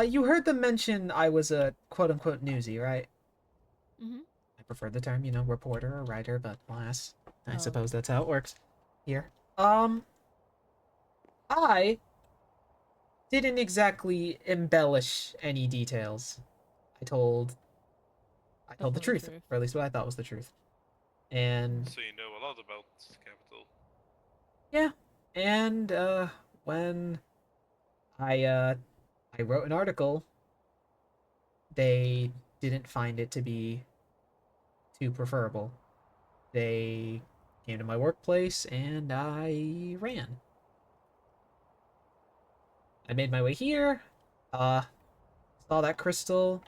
You heard them mention I was a quote-unquote newsie, right? Mm-hmm. I prefer the term, reporter or writer, but alas, I Oh. suppose that's how it works here. I didn't exactly embellish any details. I told the truth, or at least what I thought was the truth. And So you know a lot about Capital. yeah, and when I wrote an article, they didn't find it to be too preferable. They came to my workplace and I ran. I made my way here, saw that crystal,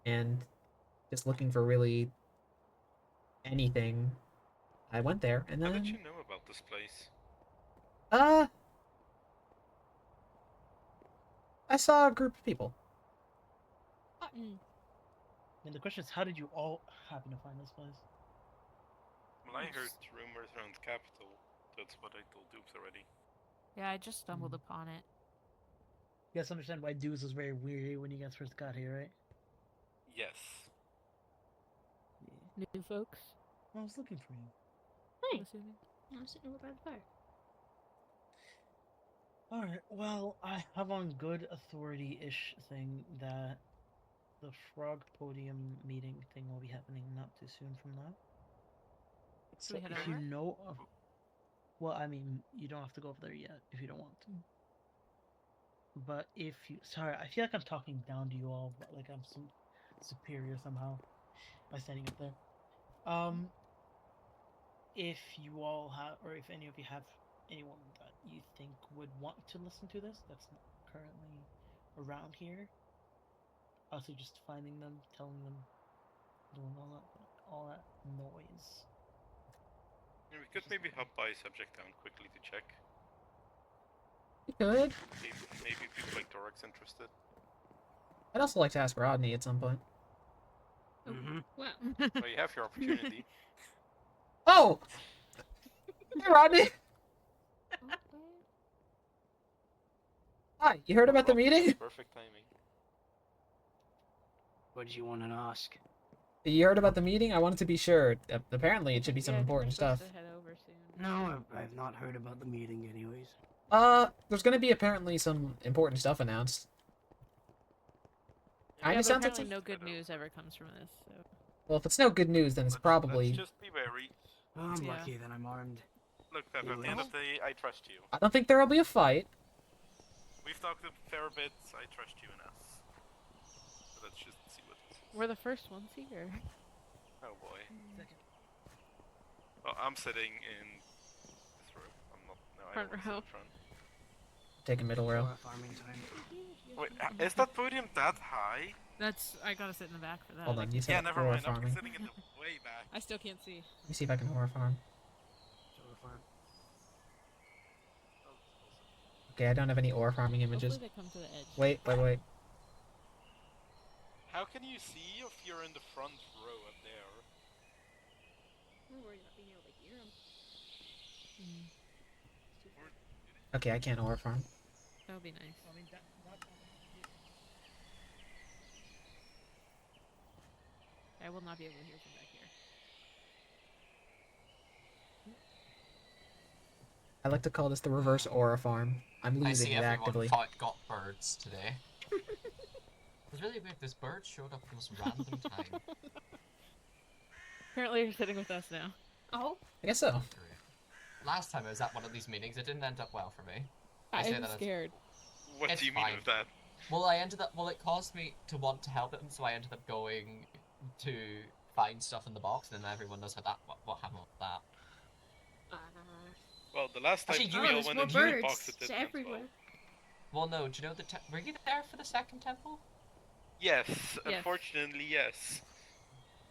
and just looking for really anything, I went there, and How did then you know about this place? I saw a group of people. And the question is, how did you all happen to find this place? Well, I heard rumors around Capital. That's what I told Dupes already. Yeah, I just stumbled upon it. You guys understand why Deuce was very weary when you guys first got here, right? Yes. New folks. I was looking for you. Hey. I'm assuming. I'm sitting over by the fire. Alright, well, I have on good authority-ish thing that the frog podium meeting thing will be happening not too soon from now. Should we head If you over? know of... Well, I mean, you don't have to go over there yet if you don't want to. But if you... Sorry, I feel like I'm talking down to you all, but like I'm some superior somehow by standing up there. If you all have, or if any of you have anyone that you think would want to listen to this that's not currently around here, also just finding them, telling them, doing all that noise. Yeah, we could maybe hop by subject down quickly to check. You could. Maybe people like Doric's interested. I'd also like to ask Rodney at some point. Mm-hmm. Wow. Well, you have your opportunity. Oh! Hey, Rodney! Okay. Hi, you heard about the meeting? Perfect timing. What did you want to ask? You heard about the meeting? I wanted to be sure. Apparently, it should be some Yeah, I think we're important supposed stuff. to head over soon. No, I've not heard about the meeting anyways. There's gonna be apparently some important stuff announced. Yeah, Kinda but sounds like apparently some... no good news ever comes from this. So Well, if it's no good news, then it's probably... Let's just be wary. Oh, I'm Yeah. lucky that I'm armed. Look, Pep, at the end of the day, I trust you. I don't think there'll be a fight. We've talked a fair bit, I trust you and us. So let's just see what... we're the first ones here. Oh boy. Well, I'm sitting in this row. I'm not... No, I Front don't wanna row. sit in front. Taking middle row. Farming time. Wait, is that podium that high? That's I gotta sit in the back for that. Hold on, you Yeah, said never aura mind, I'm farming. sitting in the way back. I still can't see. Let me see if I can aura farm. Solar farm. Okay, I don't have any ore farming images. Hopefully they come to the edge. Wait. How can you see if you're in the front row up there? I'm worried about being able to hear him. Mm, It's too far. Okay, I can't ore farm. that would be nice. I mean, that I will not be able to hear from back here. I like to call this the reverse aura farm. I'm I losing see it everyone actively. got birds today. It was really weird. This bird showed up at the most random time. Apparently you're sitting with us now. Oh, I guess so. Great. Last time I was at one of these meetings, it didn't end up well for me. I say I'm that as- scared. What It's do you mean fine. with that? Well, it caused me to want to help him, so I ended up going to find stuff in the box, and then everyone knows how what happened with that. Well, the last time Actually, we you- all there's went more into the birds. box, it It's didn't end everywhere. well. Well, no, do you know were you there for the second temple? Yes, Yes. unfortunately, yes.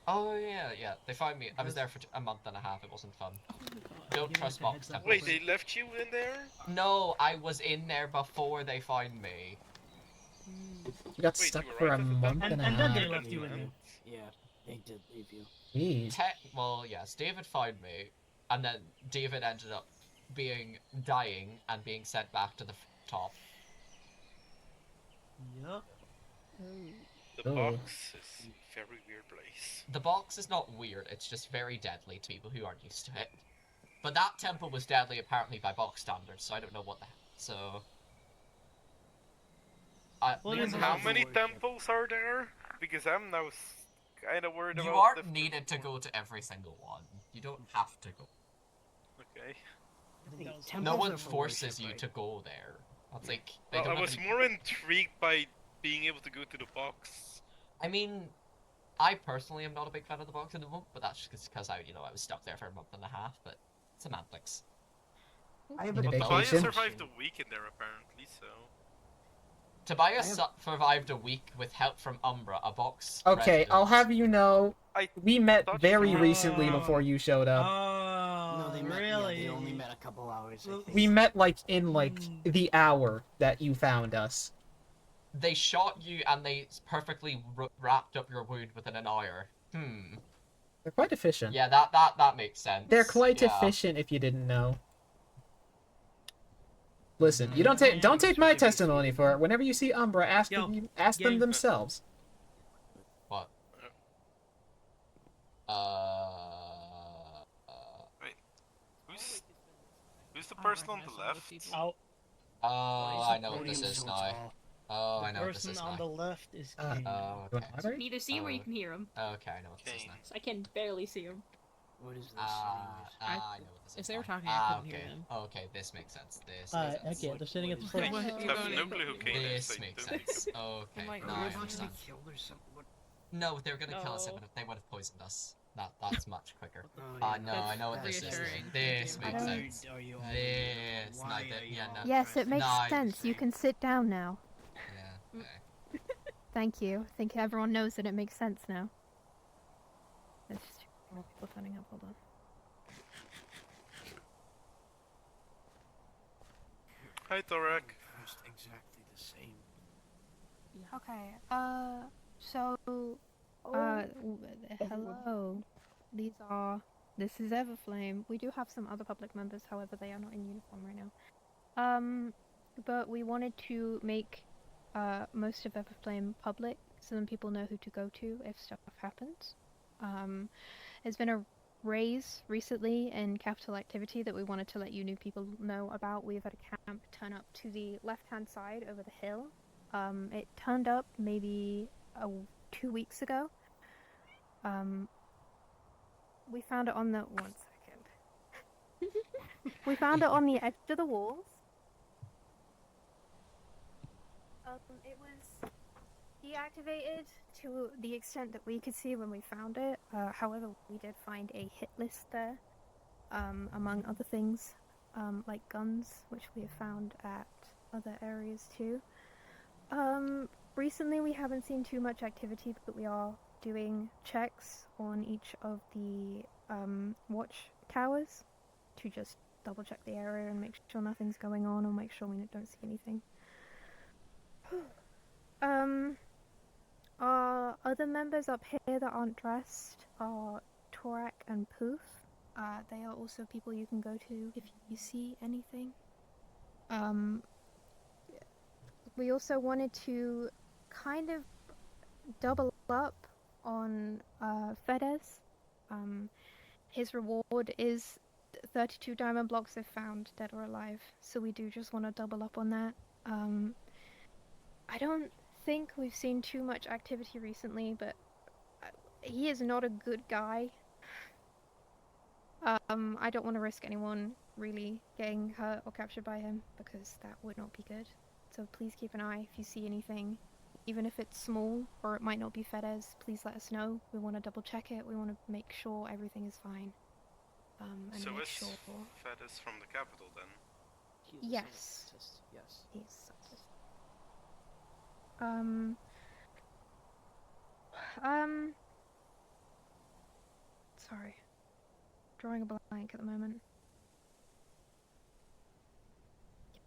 Oh yeah. They found me. I was there for a month and a half. It wasn't fun. Oh my god. Don't Give trust it a box heads up. temples. Wait, they left you in there? No, I was in there before they found me. You got Wait, stuck you were for right a at the month temple? and a And then half. they left you in there. Yeah, they did leave you. Jeez. Well, yes, David found me, and then David ended up dying and being sent back to the top. Yup. The Oh. box is a very weird place. The box is not weird, it's just very deadly to people who aren't used to it. But that temple was deadly apparently by box standards, so I don't know what the heck. So. Well, There's it's a How lot of many worship. temples are there? Because I'm now kind of worried You about aren't the... needed to go to every single one. You don't have to go. Okay. I think that was- Temples No are one for forces worship, you right? to go there. That's like. They Well, don't I have was any- more intrigued by being able to go to the box. I mean, I personally am not a big fan of the box at the moment, but that's just because I was stuck there for a month and a half. But semantics. I have Need a a vacation? Tobias Vacation? survived a week in there, apparently, so... Tobias I have- survived a week with help from Umbra, a box. Okay, resident. I'll have you know, I we met thought you very said- recently Oh. before you showed up. Oh, No, they met. really? Yeah, they only met a couple hours. I Well, think. We met like in like Hmm. the hour that you found us. They shot you and they perfectly wrapped up your wound within an hour. They're quite efficient. Yeah, that makes sense. They're quite Yeah. efficient if you didn't know. Listen, you don't Yeah, take yeah, my especially testimony if for it. Whenever you see Umbra, ask Yo, them gang. themselves. What? the I don't person on the recognize some of those left? people. Out. Oh, Why I the know what this podium is so now. tall? Oh, The I know what this person is on now. the left is Uh, Kane. Oh, You You okay. want can library? neither see him or you Oh. can hear him. Okay, I know what this is Kane. now. So I can barely see him. What is this? I know what this is If they were now. talking, I couldn't hear Okay. them. Okay, this makes sense. This makes sense. Okay, they're sitting at the What front. What I if you have don't no even clue who put- Kane is. This I makes don't sense. think Okay, Like, now Are we I about to be understand. killed or something? What? No, they were gonna kill us No. if they would have poisoned us. That's much quicker. Oh, No, I know what That's this is. reassuring. This Thank makes you. sense. Are you all This, Why no, are you yeah, all no. Yes, it makes No, sense. You can sit down now. Yeah, okay. Thank you. I think everyone knows that it makes sense now. There's just more people turning up. Hold on. Hi, Torek. Dressed exactly the same. Okay. So, hello. This is Everflame. We do have some other public members, however, they are not in uniform right now. But we wanted to make, most of Everflame public, so then people know who to go to if stuff happens. There's been a raise recently in capital activity that we wanted to let you new people know about. We've had a camp turn up to the left-hand side over the hill. It turned up maybe 2 weeks ago. We found it on the 1 second. We found it on the edge of the walls. It was deactivated to the extent that we could see when we found it. However, we did find a hit list there, among other things, like guns, which we have found at other areas too. Recently we haven't seen too much activity, but we are doing checks on each of the watch towers to just double check the area and make sure nothing's going on, or make sure we don't see anything. Our other members up here that aren't dressed are Torak and Poof. They are also people you can go to if you see anything. We also wanted to kind of double up on Fedez. His reward is 32 diamond blocks if found dead or alive, so we do just want to double up on that. I don't think we've seen too much activity recently, but he is not a good guy. I don't want to risk anyone really getting hurt or captured by him, because that would not be good. So please keep an eye if you see anything. Even if it's small, or it might not be Fedez, please let us know. We want to double check it. We want to make sure everything is fine. And So make is sure... Fedez from the capital then? Yes. Yes. He's scientist. Sorry. Drawing a blank at the moment.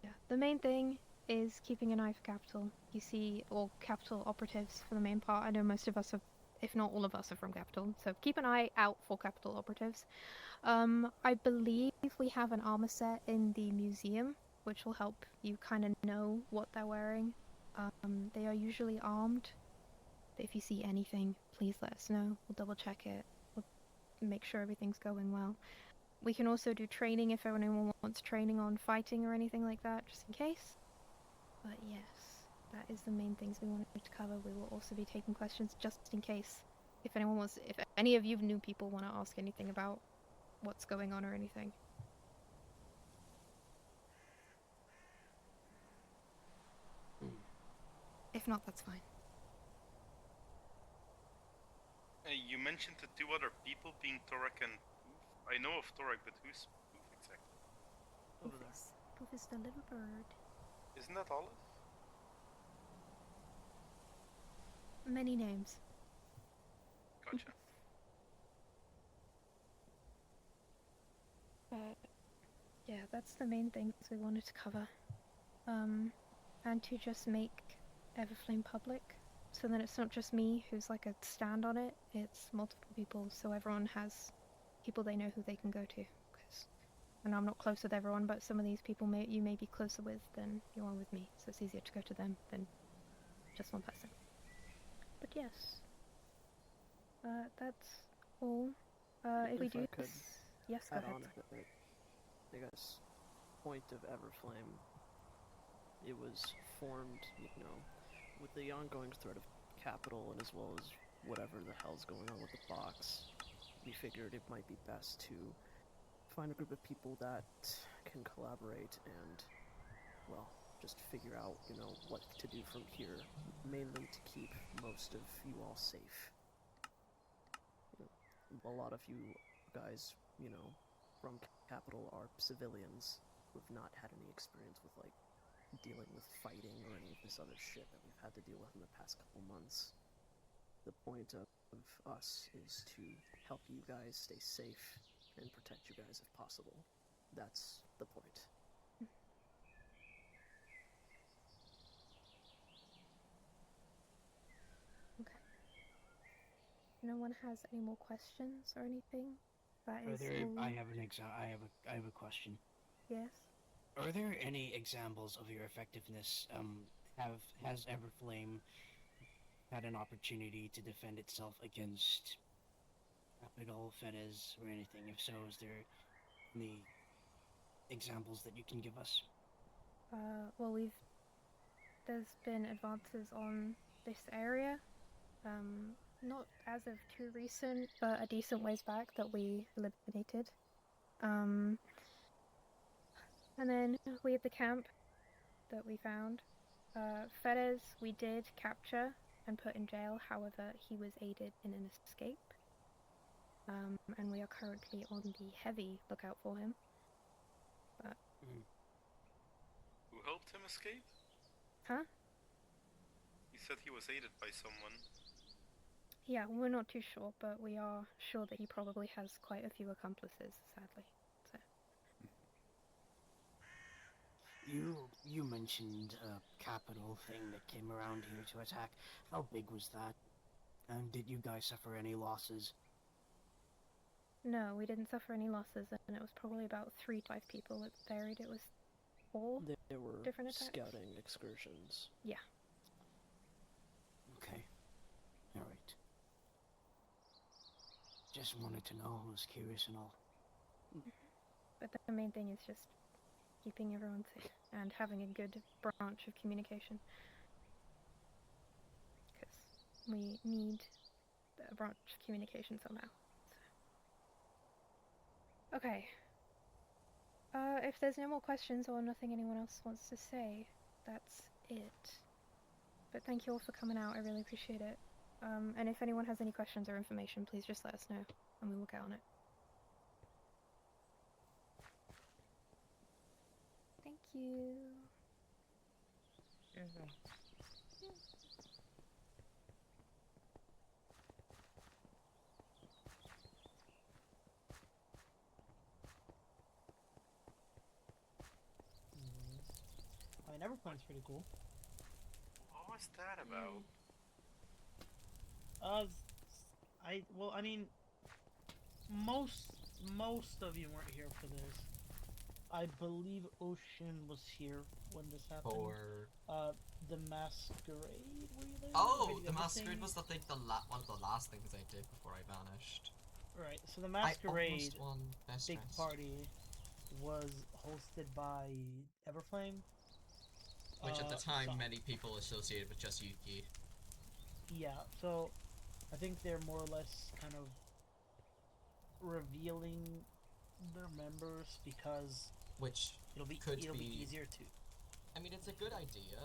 Yeah, the main thing is keeping an eye for capital. You see, or capital operatives for the main part. I know most of us have, if not all of us, are from capital, so keep an eye out for capital operatives. I believe we have an armor set in the museum, which will help you kind of know what they're wearing. They are usually armed, but if you see anything, please let us know. We'll double check it. We'll make sure everything's going well. We can also do training if anyone wants training on fighting or anything like that, just in case. But yes, that is the main things we wanted to cover. We will also be taking questions just in case. If any of you new people want to ask anything about what's going on or anything. If not, that's fine. You mentioned the two other people being Torek and Poof. I know of Torek, but who's Poof exactly? Over there. Poof is the little bird. Isn't that Olive? Many names. Gotcha. But yeah, that's the main things we wanted to cover. And to just make Everflame public, so then it's not just me who's like a stand on it, it's multiple people, so everyone has people they know who they can go to. And I'm not close with everyone, but some of these people you may be closer with than you are with me, so it's easier to go to them than just one person. But yes, that's all. If we If I do could this, yes, go add ahead. on a bit, I guess point of Everflame, it was formed, with the ongoing threat of capital and as well as whatever the hell's going on with the box. We figured it might be best to find a group of people that can collaborate and, well, just figure out, what to do from here, mainly to keep most of you all safe. A lot of you guys, from Capital are civilians who have not had any experience with, dealing with fighting or any of this other shit that we've had to deal with in the past couple months. The point of us is to help you guys stay safe and protect you guys if possible. That's the point. Okay. No one has any more questions or anything? That is all... I have a question. Yes? Are there any examples of your effectiveness? Has Everflame had an opportunity to defend itself against Capital, Fez, or anything? If so, is there any examples that you can give us? Well, there's been advances on this area. Not as of too recent, but a decent ways back that we eliminated. And then we had the camp that we found. Fez we did capture and put in jail, however, he was aided in an escape. And we are currently on the heavy lookout for him. But... Who helped him escape? Huh? He said he was aided by someone. Yeah, we're not too sure, but we are sure that he probably has quite a few accomplices, sadly. So. You mentioned a capital thing that came around here to attack. How big was that? And did you guys suffer any losses? No, we didn't suffer any losses, and it was probably about 3 to 5 people that buried. It was 4 There were different attacks. Scouting excursions. Yeah. Okay. Alright. Just wanted to know, I was curious and all. But the main thing is just keeping everyone safe and having a good branch of communication. Because we need a branch of communication somehow. So. Okay. If there's no more questions or nothing anyone else wants to say, that's it. But thank you all for coming out, I really appreciate it. And if anyone has any questions or information, please just let us know, and we will get on it. Thank you. I never play's pretty cool. What was that about? I mean, most of you weren't here for this. I believe Ocean was here when this happened. For the Masquerade. Were you there? oh, the Masquerade was one of the last things I did before I vanished. Right. So the Masquerade I almost won Best big Dressed. party was hosted by Everflame. Which at the time, so- many people associated with just Yuki. Yeah, so I think they're more or less kind of revealing their members because Which it'll be easier to. I mean, it's a good idea,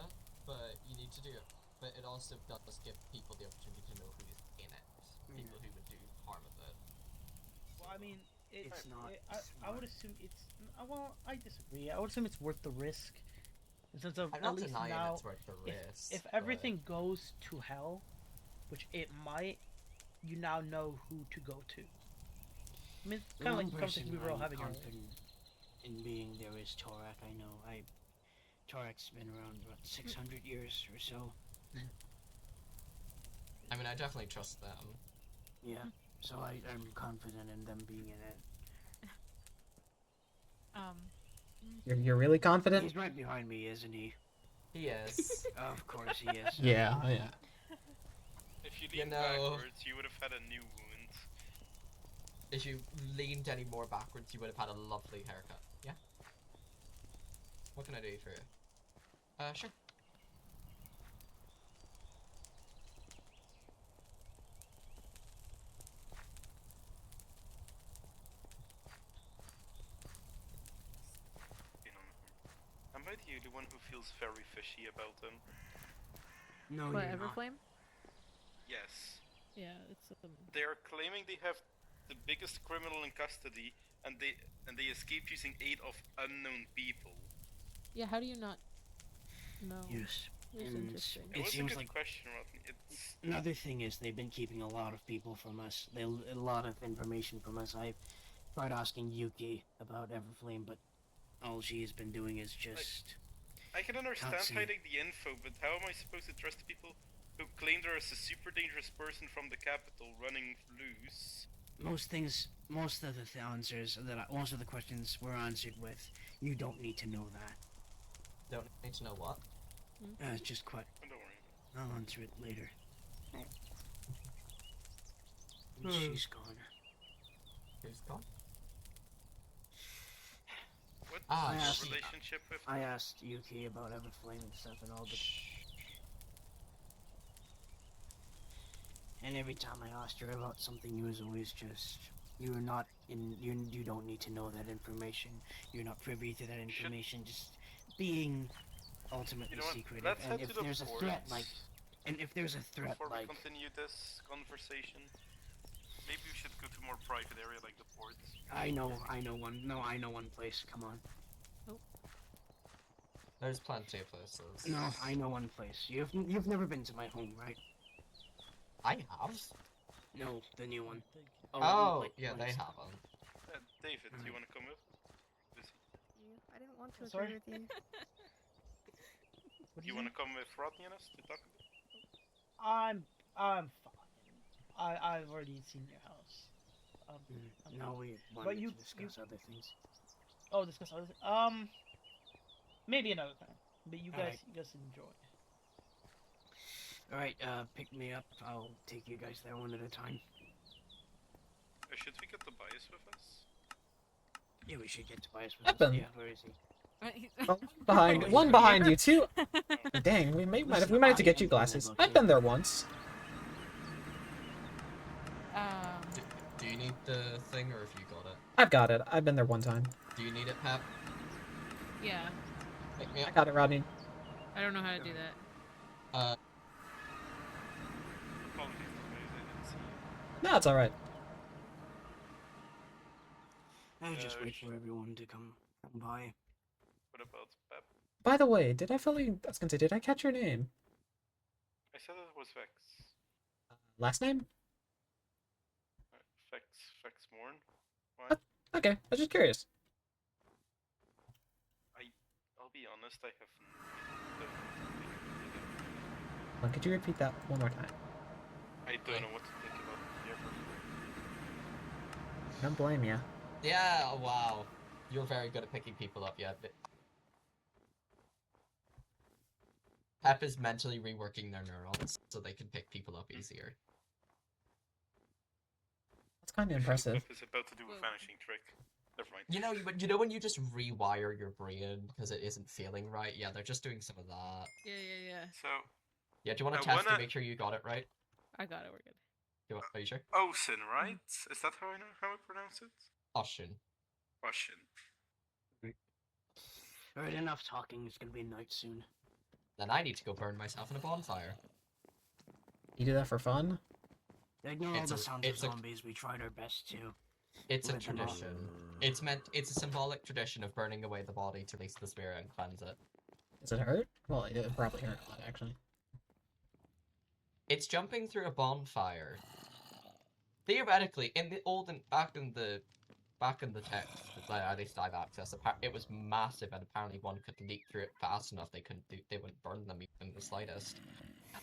but you need to do it. But it also does give people the opportunity to know who's in it. People who would do harm with it. Well, I mean, It's not I would assume it's. Well, I disagree. I would assume it's worth the risk. In sense of I'm at not least denying now, it's worth the risk. if everything goes to hell, which it might, you now know who to go to. I mean, it's kind of like the conversation we were all having earlier. confident in being there is Torak. I know. Torak's been around about 600 years or so. I mean, I definitely trust them. Yeah. So I'm confident in them being in it. You're really confident? He's right behind me, isn't he? He is. Of course he is. Yeah, yeah. If you You leaned know- backwards, you would have had a new wound. If you leaned any more backwards, you would have had a lovely haircut. Yeah? What can I do for you? Sure. Am I the only one who feels very fishy about them? No, What, you're not. Everflame? Yes. Yeah, it's They are claiming they have the biggest criminal in custody, and they escaped using aid of unknown people. Yeah, how do you not know? Yes. It's And interesting. It it was a seems good like question, Rodney. It's another thing is they've been keeping a lot of people from us. A lot of information from us. I tried asking Yuki about Everflame, but all she's been doing is just. I can understand see. hiding the info, but how am I supposed to trust people who claim there is a super dangerous person from the capital running loose? Most of the answers most of the questions were answered with, "You don't need to know that." Don't need to know what. It's just quite. Oh, don't worry. I'll answer it later. And she's gone. Who's gone? What's Ah, your she- relationship with I asked Yuki about Everflame and stuff and all, but and every time I asked her about something, it was always just, "You're not in. You don't need to know that information. You're not privy to that information. Just being ultimately You know what? secretive. Let's And head if to the there's a ports threat like, and if there's a threat before like, we continue this conversation. Maybe we should go to a more private area like the ports. I know one. No, I know one place. Come on. There's plenty of places. No, I know one place. You've never been to my home, right? I have. No, the new one. Oh, like, yeah, when they it's- haven't. David, do you want to come with? Lucy, I didn't want to Sorry? agree with you. What do you want to come with Rodney and us to talk a bit? I'm fine. I've already seen your house. No, we But wanted you- to discuss other things. Oh, discuss other. Maybe another time. But you guys, Alright. you guys enjoy. All right, pick me up. I'll take you guys there one at a time. Should we get Tobias with us? Yeah, we should get Tobias with Weapon. us. Yeah, where is he? Oh, one behind you, two. Dang, we might have to get you glasses. I've been there once. Do you need the thing, or have you got it? I've got it. I've been there one time. Do you need it, Pep? Yeah, Pick me I up. got it, Rodney. I don't know how to do that. Apologies, Tobias, I didn't see you. No, it's all right. I'll just wait for everyone to come by. What about Pep? By the way, did I catch your name? I said it was Vex. Last name? Vex Morn. Why? Okay, I was just curious. I'll be honest, I have Well, could you repeat that one more time? I don't know what to think about the airport. Don't blame ya. Yeah, wow. You're very good at picking people up, yeah. Pep is mentally reworking their neurons so they can pick people up easier. That's kind of impressive. Pep is about to do a vanishing trick. Never mind. You know when you just rewire your brain because it isn't feeling right? Yeah, they're just doing some of that. Yeah. So, Yeah, do you want I to test to wanna- make sure you got it right? I got it. We're good. Are you sure? Ocean, right? Is that how I pronounce it? Ocean. Ocean. Alright, enough talking. It's gonna be night soon. Then I need to go burn myself in a bonfire. You do that for fun? Ignore all It's the a- sounds of it's a- zombies. We tried our best to. It's a Let them off. tradition. It's a symbolic tradition of burning away the body to release the spirit and cleanse it. Does it hurt? Well, it probably hurt a lot, actually. It's jumping through a bonfire. Theoretically, in the olden back in the text, at least I've accessed, it was massive, and apparently one could leap through it fast enough. They wouldn't burn them even in the slightest.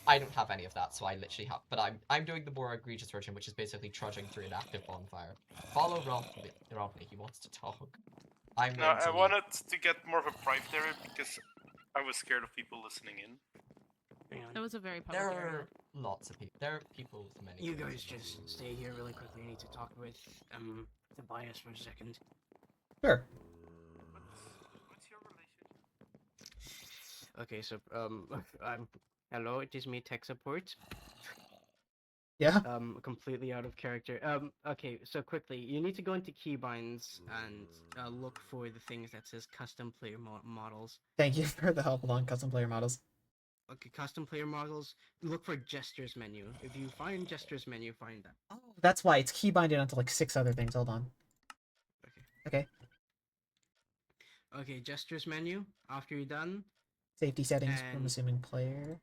I don't have any of that, so I literally have. But I'm doing the more egregious version, which is basically trudging through an active bonfire. Follow Rodney. He wants to talk. I'm No, I mentally- wanted to get more of a private area because I was scared of people listening in. Hang on. That was a very public There area. are lots of people. There are people with many. You classes guys of just people. stay here really quickly. I need to talk with Tobias for a second. Sure. What's your relationship? Okay, so hello, it is me, tech support. Yeah. Completely out of character. Okay, so quickly, you need to go into keybinds and look for the things that says custom player models. Thank you for the help along custom player models. Okay, custom player models. Look for gestures menu. If you find gestures menu, find that. Oh, that's why it's keybinded onto like 6 other things. Hold on. Okay. Okay. Okay, gestures menu. After you're done. Safety settings. I'm And assuming player.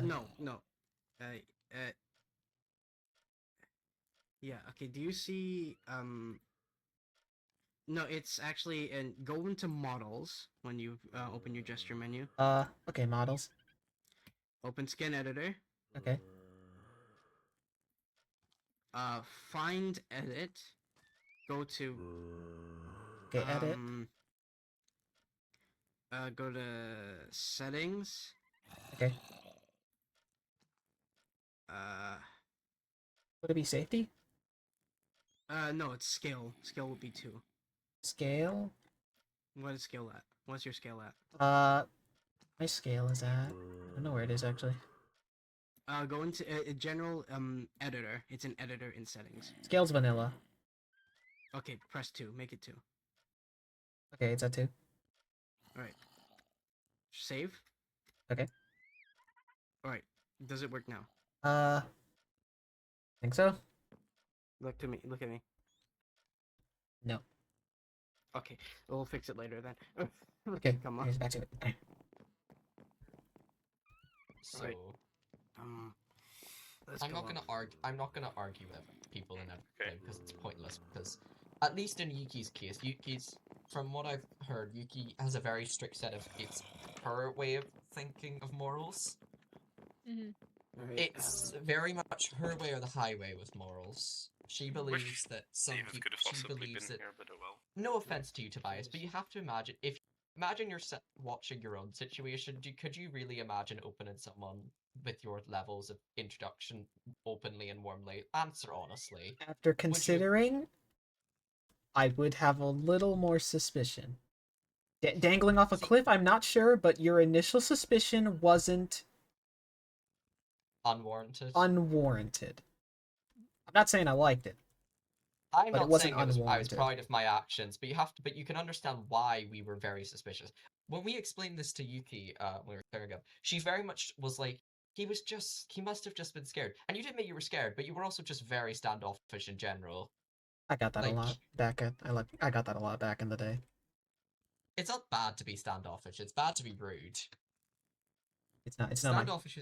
no. Uh, yeah. Okay. Do you see No, it's actually go into models when you open your gesture menu. Okay, models. Open skin editor. Okay. Find edit. Go to Okay, edit. go to settings. Okay. Uh Would it be safety? no, it's scale. Scale would be 2. Scale? What is scale at? What's your scale at? My scale is at... I don't know where it is, actually. Go into general editor. It's an editor in settings. Scale's vanilla. Okay, press 2. Make it 2. Okay, it's at 2. Alright. Save. Okay. Alright. Does it work now? Think so? Look to me. Look at me. No. Okay, we'll fix it later then. Okay, come on. here's back to it. So Right. Let's I'm go not on. gonna argue. I'm not gonna argue with people in everything because it's pointless. Because at least in Yuki's case, from what I've heard, Yuki has a very strict set of it's her way of thinking of morals. Mm-hmm. Right. It's very much her way or the highway with morals. She believes that some David people. could have She possibly believes been that. here, but oh well. No offense to you, Tobias, but you have to imagine imagine you're watching your own situation. Could you really imagine opening someone with your levels of introduction openly and warmly? Answer honestly. After considering, I would have a little more suspicion. Dangling off a cliff, I'm not sure, but your initial suspicion wasn't... unwarranted. Unwarranted. I'm not saying I liked it. I'm but not it wasn't saying I was unwarranted. proud of my actions, but you can understand why we were very suspicious. When we explained this to Yuki, when we were clearing up, she very much was like, he must have just been scared. And you did admit you were scared, but you were also just very standoffish in general. I got that a lot back at I got that a lot back in the day. It's not bad to be standoffish, it's bad to be rude. It's not standoffish.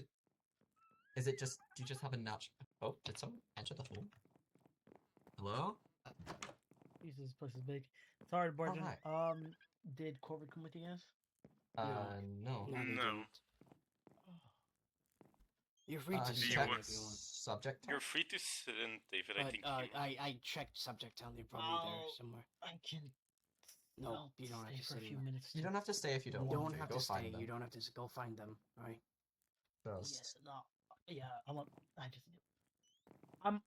Is it just do you just have a natural Oh, did someone enter the home? Hello? Jesus, this place is big. Sorry, Barton. hi. Did Corvid come with you guys? No. No. You're free to sit check in if you want. Subject You're free to sit in, David. I think I checked subject town. They're probably there somewhere. I can. No, you don't have to for sit a few anywhere. minutes. You don't have to stay if you don't You want don't have Go to stay. find them. You don't have to go find them. All right. Just... Yeah, no, yeah. I just need.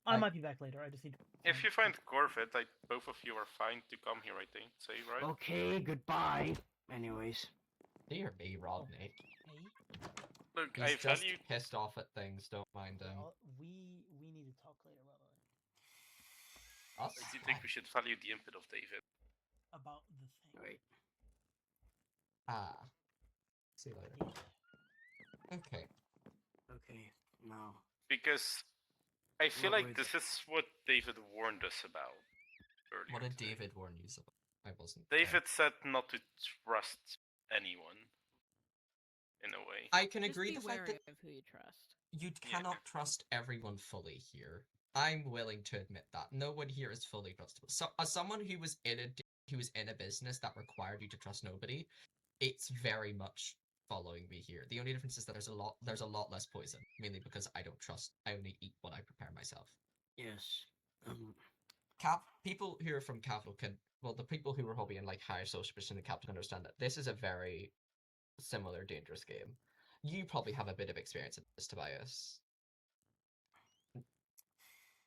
I might be back later. I just need. If you find Corvid, both of you are fine to come here. I think. Say right. Okay. Goodbye. Anyways. Dear me, Rodney. Look, He's I just value. pissed off at things. Don't mind him. We need to talk later about I do think we should value the input of David. About the thing. Right. See you later. Okay. Okay. Now. Because I feel like this is what David warned us about earlier. What did today. David warn you about? I wasn't. David said not to trust anyone. In a way. I can Just agree be the fact wary that of who you trust. you cannot trust everyone fully here. I'm willing to admit that no one here is fully trustable. So, as someone who was in a business that required you to trust nobody, it's very much following me here. The only difference is that there's a lot less poison, mainly because I don't trust. I only eat what I prepare myself. Yes. People who are from Capital the people who are hobby in like higher social position in Capital understand that this is a very similar dangerous game. You probably have a bit of experience in this, Tobias.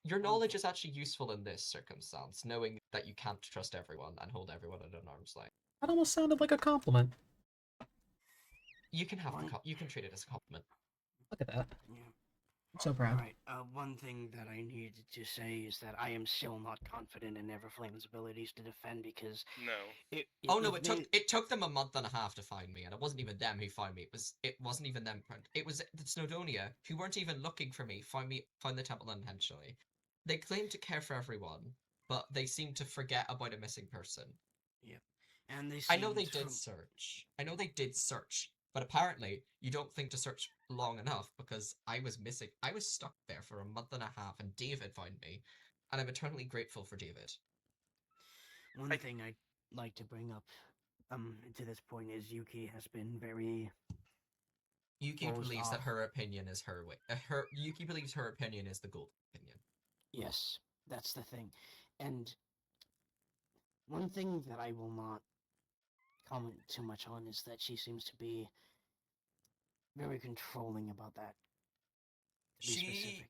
Your knowledge is actually useful in this circumstance, knowing that you can't trust everyone and hold everyone at an arm's length. That almost sounded like a compliment. You can have you can treat it as a compliment. Look at that. Yeah. I'm so proud. Alright, one thing that I needed to say is that I am still not confident in Everflame's abilities to defend because No. Oh no, it took them a month and a half to find me, and it wasn't even them who found me. It wasn't even them. It was the Snowdonia, who weren't even looking for me, found the temple unintentionally. They claim to care for everyone, but they seem to forget about a missing person. Yeah. And they I know they seemed did search. I know they did search, but apparently you don't think to search long enough because I was missing. I was stuck there for a month and a half, and David found me, and I'm eternally grateful for David. One thing I'd like to bring up to this point is Yuki has been very Yuki believes that her opinion is her way. Yuki believes her opinion is the gold opinion. Yes, that's the thing. And one thing that I will not comment too much on is that she seems to be very controlling about that. To be specific.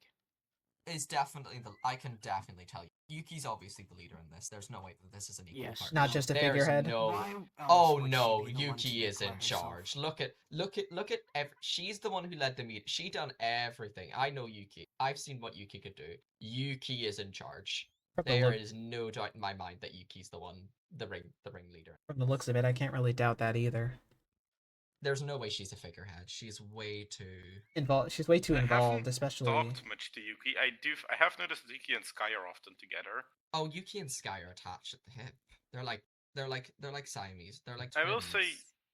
Is definitely I can definitely tell you. Yuki's obviously the leader in this. There's no way that this is an equal partnership. Not just a figurehead. Oh no, Yuki is in charge. Look at she's the one who led the meet. She done everything. I know Yuki. I've seen what Yuki could do. Yuki is in charge. There is no doubt in my mind that Yuki's the ringleader. From the looks of it, I can't really doubt that either. There's no way she's a figurehead. She's way too involved. She's way too involved, especially. I haven't talked much to Yuki. I have noticed that Yuki and Sky are often together. Oh, Yuki and Sky are attached at the hip. They're like Siamese. They're like twins. I will say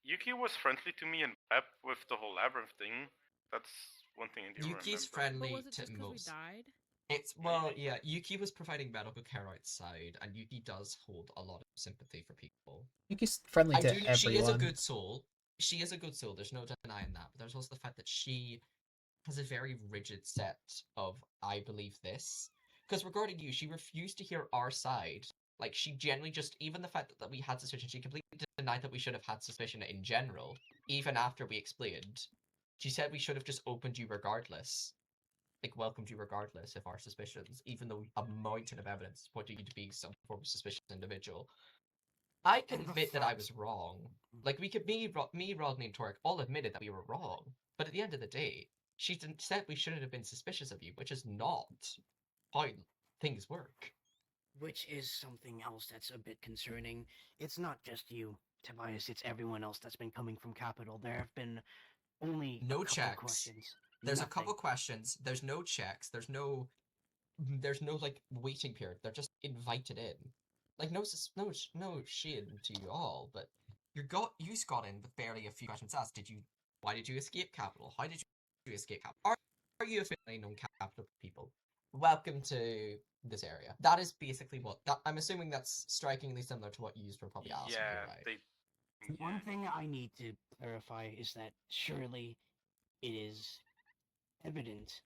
Yuki was friendly to me in Lab with the whole labyrinth thing. That's one thing I do remember. Yuki's friendly was it to just 'cause most. we died? It's yeah. Yuki was providing medical care outside, and Yuki does hold a lot of sympathy for people. Yuki's friendly to everyone. She is a good soul. She is a good soul. There's no denying that. But there's also the fact that she has a very rigid set of I believe this. Because regarding you, she refused to hear our side. Like she generally just even the fact that we had suspicion, she completely denied that we should have had suspicion in general. Even after we explained, she said we should have just opened you regardless. Like welcomed you regardless of our suspicions, even though a mountain of evidence pointed you to be some form of suspicious individual. I can admit that I was wrong. Like me, Rodney, and Torek all admitted that we were wrong. But at the end of the day, she said we shouldn't have been suspicious of you, which is not how things work. Which is something else that's a bit concerning. It's not just you, Tobias. It's everyone else that's been coming from Capital. There have been only no a couple checks. Questions. There's a couple questions. There's no checks. There's no like waiting period. They're just invited in. Like no shade to you all, but you got in with barely a few questions asked. Why did you escape Capital? How did you escape Capital? Are you officially known Capital people? Welcome to this area. That is basically I'm assuming that's strikingly similar to what you were probably asking. Yeah, right? One thing I need to clarify is that surely it is evident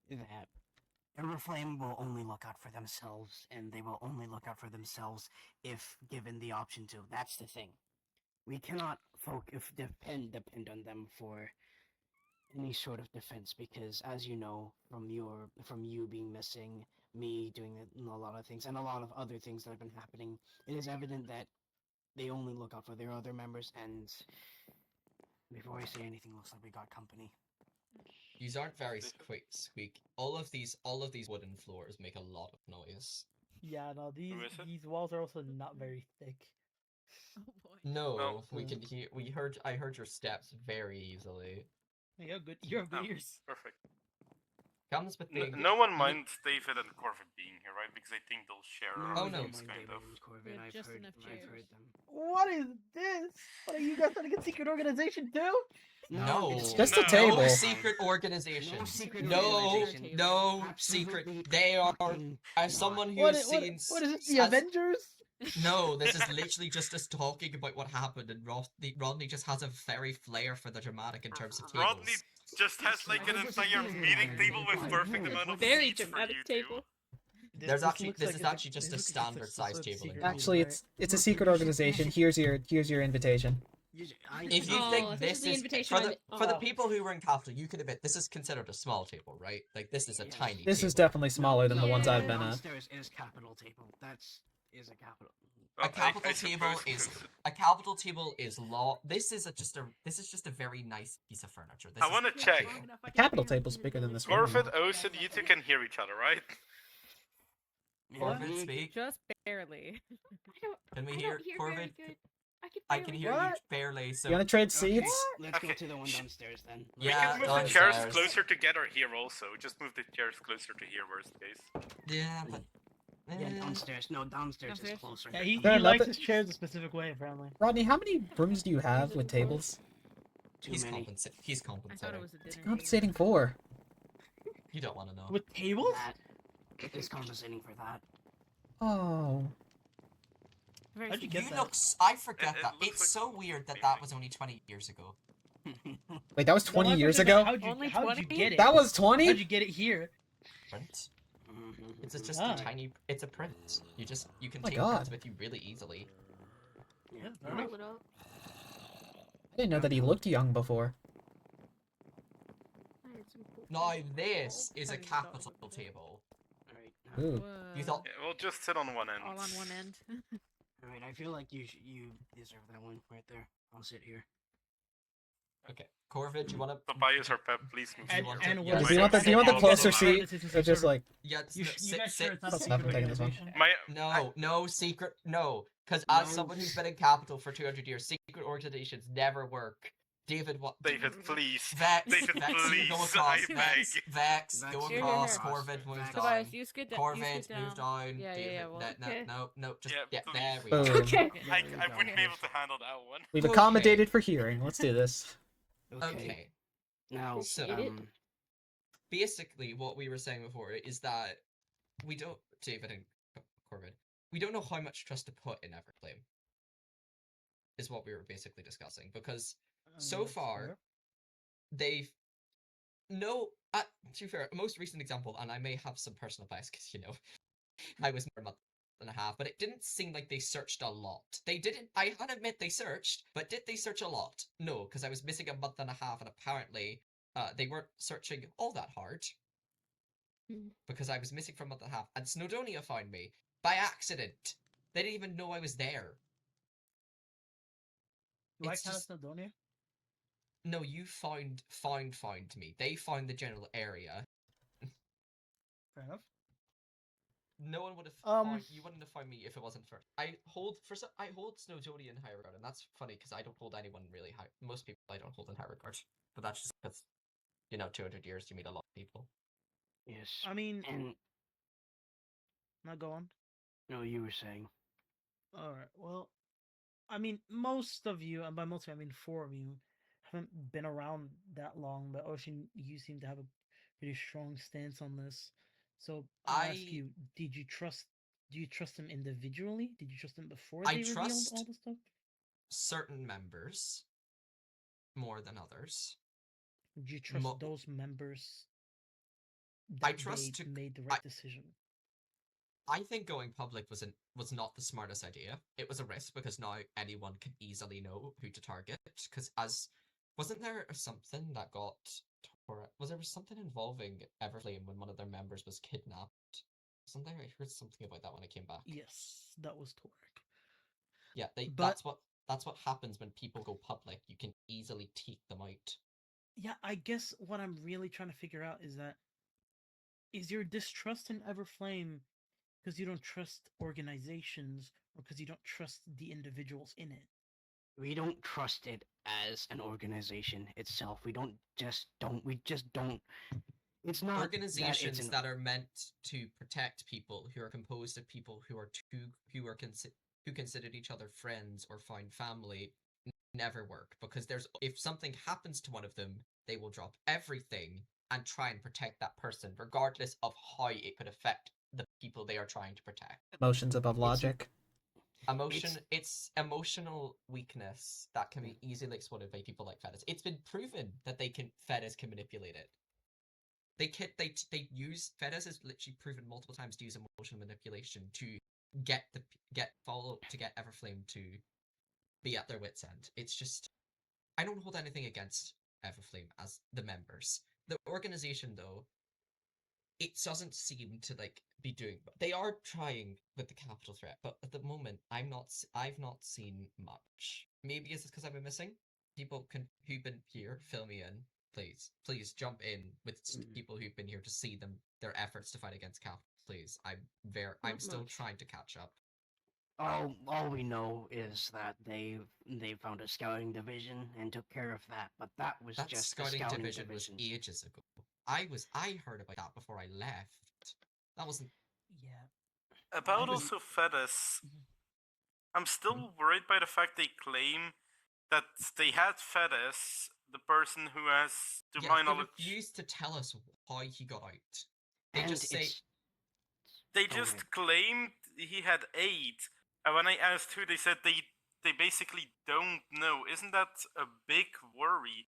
that Everflame will only look out for themselves, and they will only look out for themselves if given the option to. That's the thing. We cannot depend on them for any sort of defense, because as you know, from you being missing, me doing a lot of things, and a lot of other things that have been happening, it is evident that they only look out for their other members, and before I say anything, looks like we got company. These aren't very squeak. All of these wooden floors make a lot of noise. Yeah, no, these walls are also not very thick. Oh boy. No, we can hear. I heard your steps very easily. You have good ears. Perfect. Comes with being. No one minds David and Corvin being here, right? Because I think they'll share. Oh no, kind of. Corvin, I've heard them. What is this? What are you guys trying to get secret organization too? No, it's just a table. No secret organization. No secret. They are. As someone who has seen. What is it? The Avengers? No, this is literally just us talking about what happened, and Rodney just has a very flair for the dramatic in terms of tables. Rodney just has like an entire meeting table with perfect amount of very seats dramatic for you table. This is actually just a standard size table. Actually, it's a secret organization. Here's your invitation. If you think this is for the people who were in Capital, you could admit this is considered a small table, right? Like this is a tiny. This table. is definitely smaller than the ones I've been at. Downstairs is Capital table. Is a Capital. A capital table is law. This is just a very nice piece of furniture. I want to check. The capital table's bigger than this room. Corvid, Osid, you two can hear each other, right? Corvid, speak. Just barely. Can we I hear don't hear Corvid? very good. I can hear you What? barely. So You wanna trade Okay, seats? let's go Okay, to the one downstairs then. We Yeah, can move the chairs downstairs. closer together here also. Just move the chairs closer to here, worst case. yeah, but Yeah, downstairs. No, downstairs is Downstairs? closer. Yeah, he Fair enough, likes but- his chairs a specific way, apparently. Rodney, how many rooms do you have with tables? Too he's many. He's I thought compensating. it was a dinner. table. Compensating for? You don't want to know. With tables? That is compensating for that. Oh. Very How'd you small. get that? I forget It that. looks It's like so something weird that maybe. that was only 20 years ago. Wait, that was No, 20 my years question is, ago? How'd you, Only how'd you 20? get it? That was 20? How'd you get it here? Print. Mhm. It's just Ah. a tiny. It's a print. You can My take God. prints with you really easily. Yeah, fair Roll enough. it up. I didn't know that he looked young before. I had some cool Now things. this is a Funny thought capital about that. table. Alright, Ooh. Whoa. You thought Yeah, we'll just sit on one end. all on one end. alright, I feel like you deserve that one right there. I'll sit here. okay, Corvid, you want to? Tobias or Pep, please move And, want here. to- and yeah, what- Do you want the and- closer and- seat? this is Or just sort of- like Yeah, You, you guys sure it's not a sit- secret I'm taking this one. organization? My no secret. No, because as No. someone who's been in capital for 200 years, secret organizations never work. David, what? David, please. Vex, David, Vex, please, go I across. beg. Vex, Vex, go here, across. here. Corvid, move Vex. down. Tobias, you scoot down. Corvid, move down. Yeah, David, yeah, well, no, no, no, just Yeah, yeah, please. there we Boom. go. Okay. I There we wouldn't go. be able to handle that one. We've Okay. accommodated for hearing. Let's do this. Okay, Now, So- basically, what we were saying before is that we don't, David and Corvid, we don't know how much trust to put in Everflame. Is what we were basically discussing because so That's far fair. they've to be fair, a most recent example, and I may have some personal bias because I was there a month and a half, but it didn't seem like they searched a lot. They didn't. I had to admit they searched, but did they search a lot? No, because I was missing a month and a half, and apparently they weren't searching all that hard Hmm. because I was missing for a month and a half, and Snowdonia found me by accident. They didn't even know I was there. Do I It's count just- Snowdonia? No, you found me. They found the general area. Fair enough. No one would have you wouldn't have found me if it wasn't for I hold Snowdonia in high regard, and that's funny because I don't hold anyone really high. Most people I don't hold in high regard, but that's just because 200 years you meet a lot of people. yes. I mean, And not go on. no, you were saying. Alright, well, I mean, most of you, and by most of you, I mean 4 of you, haven't been around that long, but Ocean, you seem to have a pretty strong stance on this. So I'll ask you, do you trust them individually? Did you trust them before I they revealed trust all the stuff? certain members more than others. Did you trust Mo- those members I that trust they to- made the right decision? I think going public was not the smartest idea. It was a risk because now anyone can easily know who to target. Because wasn't there something that got was there something involving Everflame when one of their members was kidnapped? Wasn't there? I heard something about that when I came back. Yes, that was Torek. Yeah, But- that's what happens when people go public. You can easily take them out. Yeah, I guess what I'm really trying to figure out is your distrust in Everflame because you don't trust organizations or because you don't trust the individuals in it? We don't trust it as an organization itself. We just don't. It's not Organizations that that are meant to protect people who are composed of people who considered each other friends or find family never work because if something happens to one of them, they will drop everything and try and protect that person, regardless of how it could affect the people they are trying to protect. Emotions above logic. It's emotional weakness that can be easily exploited by people like Fedis. It's been proven that Fedis can manipulate it. They use Fedis has literally proven multiple times to use emotional manipulation to get Everflame to be at their wits' end. It's just I don't hold anything against Everflame as the members. The organization though, it doesn't seem to be doing. They are trying with the capital threat, but at the moment, I've not seen much. Maybe it's because I've been missing. People who've been here, fill me in, please. Please jump in with people who've been here to see their efforts to fight against capital. Please, I'm still much. trying to catch up. All we know is that they found a scouting division and took care of that, but that was That just scouting the scouting division was ages ago. I heard about that before I left. That wasn't. Yeah. About I- also Fedis, Mhm. I'm still worried by the fact they claim that they had Fedis, the person who has, to Yes, my they knowledge, refused to tell us how he got out. They and just say it's they Go just ahead. claimed he had AIDS. And when I asked who, they said they basically don't know. Isn't that a big worry?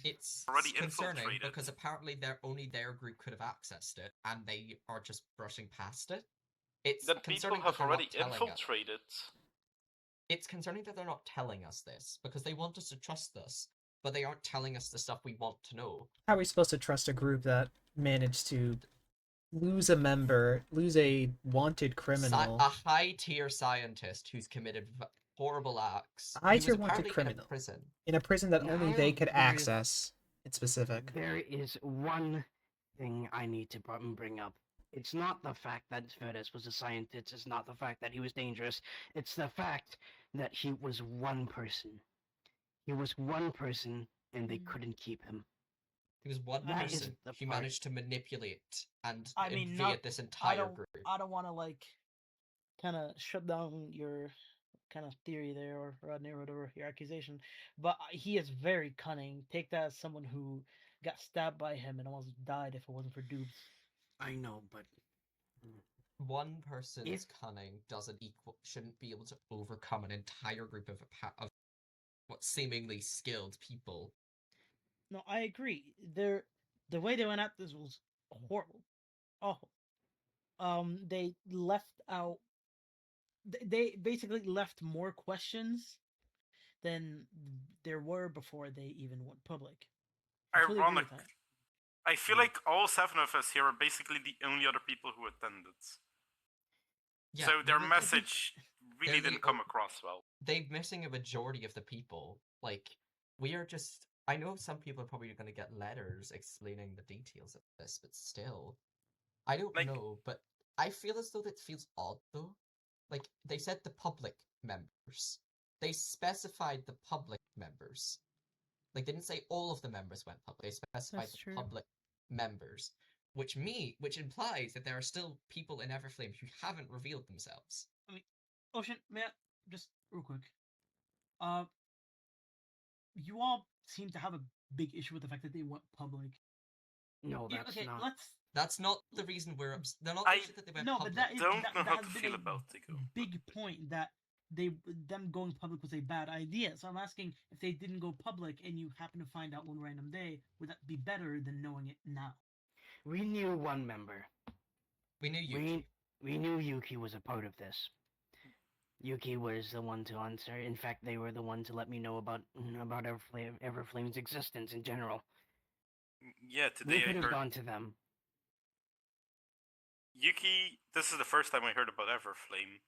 it's Already concerning infiltrated. because apparently only their group could have accessed it, and they are just brushing past it. It's That people concerning that have they're already not telling us. infiltrated. It's concerning that they're not telling us this because they want us to trust us, but they aren't telling us the stuff we want to know. How are we supposed to trust a group that managed to lose a member, lose a wanted criminal? A high-tier scientist who's committed horrible acts. A high-tier He was wanted apparently criminal. in In a prison that only Now, they could there is- access. It's specific. There is one thing I need to bring up. It's not the fact that Fedis was a scientist, it's not the fact that he was dangerous, it's the fact that he was one person. He was one person, and they couldn't keep him. He was one That is person the who part. managed to manipulate and I mean, invade not. this I entire don't. group. I don't want to like, kind of shut down your kind of theory there, or Rodney, or whatever your accusation. But he is very cunning. Take that as someone who got stabbed by him and almost died if it wasn't for dupes. I know, but One person's If- cunning shouldn't be able to overcome an entire group of what seemingly skilled people. No, I agree. The way they went at this was horrible, awful. They left out. They basically left more questions than there were before they even went public. I fully agree Ironic. with that. I feel like all 7 of us here are basically the only other people who attended. Yeah, So their we're the- message really they're the didn't come across well. They're missing a majority of the people. Like, we are just. I know some people are probably going to get letters explaining the details of this, but still. I don't Like- know, but I feel as though that feels odd, though. Like, they said the public members. They specified the public members. Like, they didn't say all of the members went public. They specified That's the true. public members. Which implies that there are still people in Everflame who haven't revealed themselves. Ocean, man, just real quick. You all seem to have a big issue with the fact that they went public. no, Yeah, that's okay, not. That's not the reason we're They're not I upset that they went No, public. but that is Don't that, know that how has to been feel a about the go big point that them going public was a bad idea. So I'm asking, if they didn't go public and you happen to find out one random day, would that be better than knowing it now? We knew one member. We knew Yuki. We knew Yuki was a part of this. Yuki was the one to answer. In fact, they were the one to let me know about Everflame's existence in general. Yeah, We today I could have heard gone to them. Yuki. This is the first time I heard about Everflame.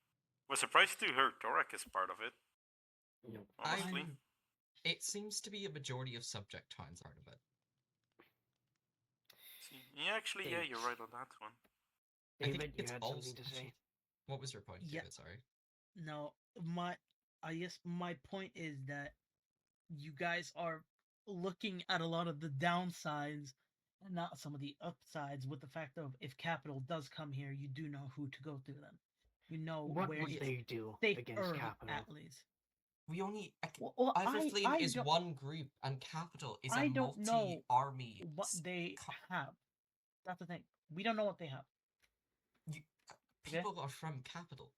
Was surprised to hear Torak is part of it. No. Honestly, It seems to be a majority of subject towns part of it. yeah, actually, yeah, you're right on that one. I think David, you it's had also. something to say? What was your point, Yeah. David? Sorry. No, I guess my point is that you guys are looking at a lot of the downsides and not some of the upsides, with the fact of, if Capital does come here, you do know who to go through them. You know What where would it's they do safer, against Capital? at least. We only. Well, Everflame I is don't- one group, and Capital is I a don't know multi-army. what they have. That's the thing. We don't know what they have. People are from Capital.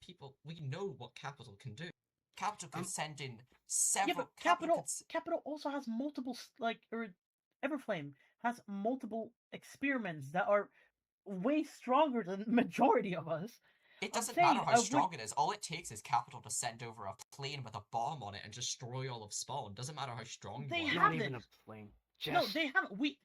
We know what Capital can do. Capital can send in several. Yeah, but Capital also has multiple, Everflame has multiple experiments that are way stronger than the majority of us. It I'm doesn't matter saying, how strong it is. All it takes is Capital to send over a plane with a bomb on it and destroy all of Spawn. Doesn't matter how strong They you are. have Not it. even a plane. No, Just they have. We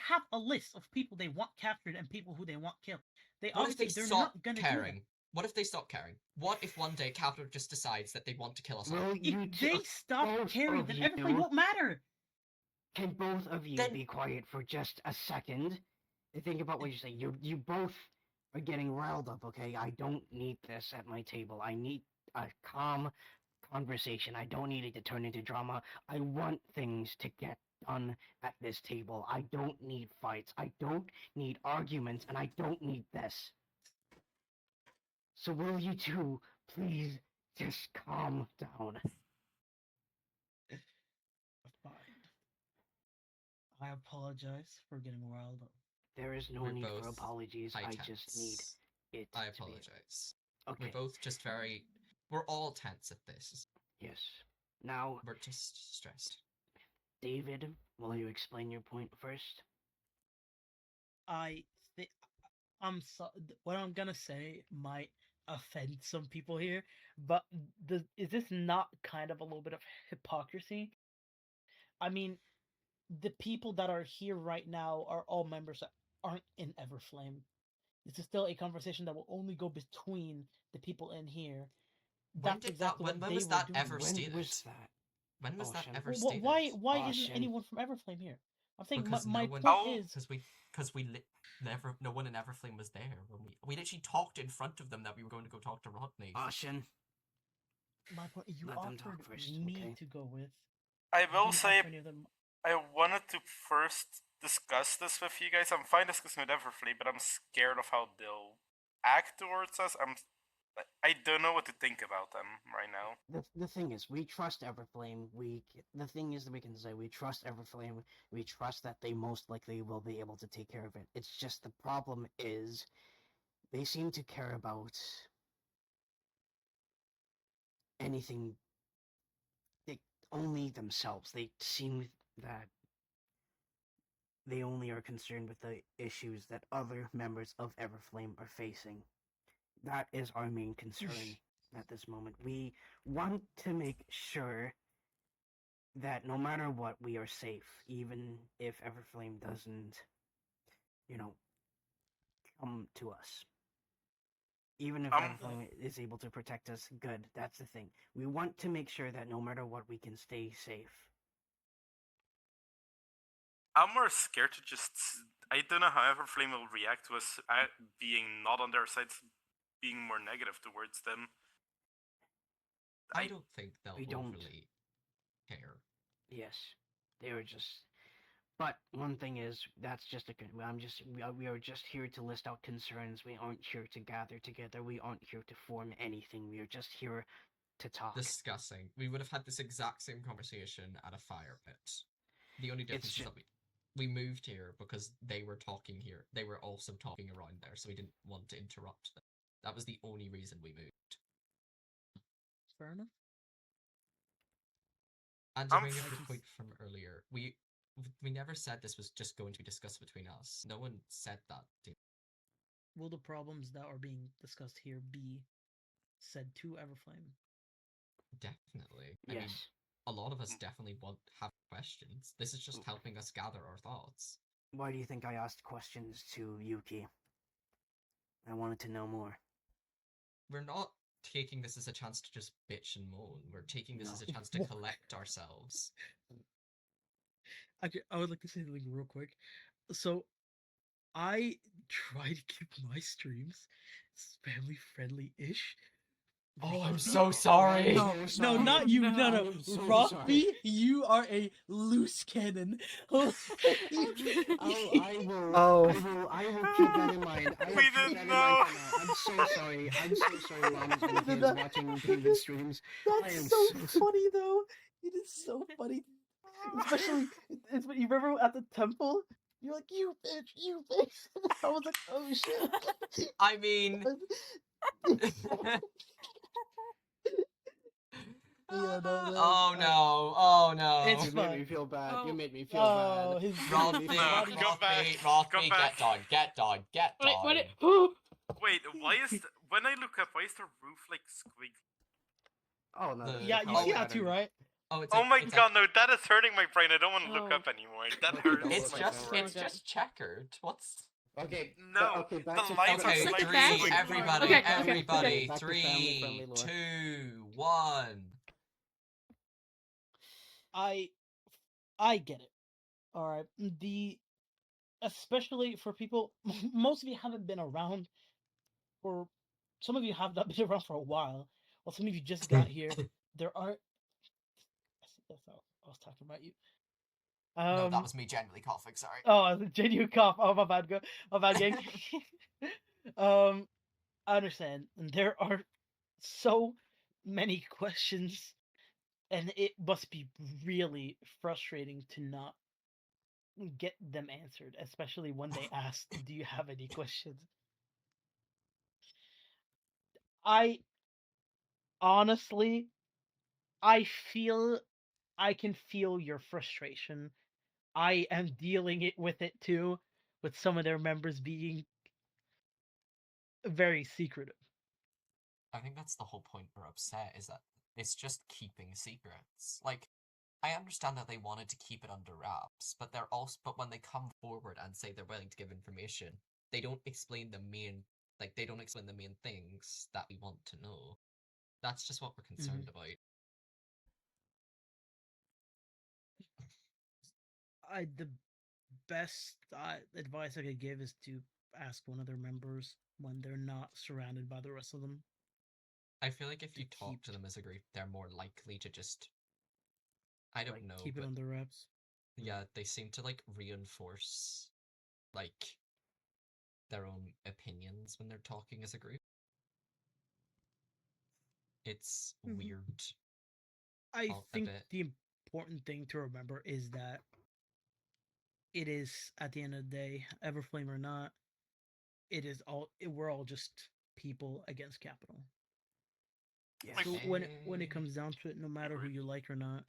have a list of people they want captured and people who they want killed. They What if they obviously they're stop not gonna caring? do What if they stop caring? What if one day Capital just decides that they want to kill us all? Well, that. you If they stop both caring, of then you everything won't matter. Can both of you Then- be quiet for just a second? And think about what you're saying. You both are getting riled up, okay? I don't need this at my table. I need a calm conversation. I don't need it to turn into drama. I want things to get done at this table. I don't need fights. I don't need arguments, and I don't need this. So will you two please just calm down? Fine. I apologize for getting riled up. There is no We're need for both apologies. high I just need tense. it. I to be- apologize. Okay. We're both just very. We're all tense at this. Yes. Now, We're just stressed. David, will you explain your point first? I think what I'm gonna say might offend some people here, but is this not kind of a little bit of hypocrisy? I mean, the people that are here right now are all members that aren't in Everflame. This is still a conversation that will only go between the people in here. That's exactly what when they was were that doing. ever When stated? was that? When was that Ocean. ever Well, stated? why isn't Ocean. anyone from Everflame here? I'm saying Because my no one, point is never, no one in Everflame was there when we literally talked in front of them that we were going to go talk to Rodney. Ocean. my point. You Let them talk offered first, me okay? to go with. I You will didn't say offer any of them. I wanted to first discuss this with you guys. I'm fine discussing with Everflame, but I'm scared of how they'll act towards us. I don't know what to think about them right now. The thing is, we trust Everflame. The thing is that we can say we trust Everflame. We trust that they most likely will be able to take care of it. It's just the problem is, they seem to care about anything. They only themselves. They seem that they only are concerned with the issues that other members of Everflame are facing. That is our main concern at this moment. We want to make sure that no matter what, we are safe, even if Everflame doesn't, come to us. Even if Everflame is able to protect us, good. That's the thing. We want to make sure that no matter what, we can stay safe. I'm more scared to just. I don't know how Everflame will react to us being not on their side, being more negative towards them. I don't think they'll We don't. overly care. Yes, they were just. But one thing is, that's just we are just here to list out concerns. We aren't here to gather together. We aren't here to form anything. We are just here to talk. Discussing. We would have had this exact same conversation at a fire pit. The only difference is that we moved here because they were talking here. They were also talking around there, so we didn't want to interrupt them. That was the only reason we moved. Fair enough. And to bring up the point from earlier, we never said this was just going to be discussed between us. No one said that. Will the problems that are being discussed here be said to Everflame? Definitely. Yes. I mean, a lot of us definitely have questions. This is just helping us gather our thoughts. Why do you think I asked questions to Yuki? I wanted to know more. We're not taking this as a chance to just bitch and moan. We're taking this as a chance to collect ourselves. Actually, I would like to say something real quick. So, I try to keep my streams family friendly-ish. Oh, I'm so sorry. No, not you. No, no. I'm so Rothby, sorry. you are a loose cannon. I will keep that in mind. I will We keep didn't that in know. mind for now. I'm so sorry. I'm so sorry, Moms and kids watching David streams. I am That's so so funny, though. It is so funny. Especially, it's when you remember at the temple, you're like, you bitch, you bitch. I was like, oh shit. I mean... Yeah, oh no! Oh no! It's You fine. made me feel bad. You Oh. made me feel Oh, bad. his Rodney, his No, body. go back. Rodney, Go back. get down. What? Wait, why is when I look up, why is the roof like squiggly? Oh no. The- Yeah, you Oh, see that too, right? Oh, it's Oh like, my it's god, no, that is hurting my brain. I don't want to look Oh. up anymore. That Okay, hurts. don't It's look just like it's that. just checkered. What's Okay. No, Okay. Back the to lines are Okay, Click the slightly back. three, going everybody, Okay, okay, everybody, Back to family-friendly 3, lore. 2, 1. I get it. All right. Especially for people, most of you haven't been around for. Some of you have not been around for a while. Well, some of you just got here. There are. That's how I was talking about you. No, that was me generally coughing, sorry. Oh, the genuine cough. Oh, my bad. My bad, gang. I understand. There are so many questions, and it must be really frustrating to not get them answered, especially when they ask, "Do you have any questions?" I honestly, I feel, I can feel your frustration. I am dealing with it too, with some of their members being very secretive. I think that's the whole point we're upset, is that it's just keeping secrets. Like, I understand that they wanted to keep it under wraps, but but when they come forward and say they're willing to give information, they don't explain the main things that we want to know. That's just what we're concerned about. The best advice I could give is to ask one of their members when they're not surrounded by the rest of them. I feel like if To you talk keep- to them as a group, they're more likely to just, I don't know, keep it but under wraps. yeah, they seem to like reinforce like their own opinions when they're talking as a group. It's weird. I a think bit. the important thing to remember is that it is, at the end of the day, Everflame or not, we're all just people against capital. Yes. So when it comes down to it, no matter who you like or not,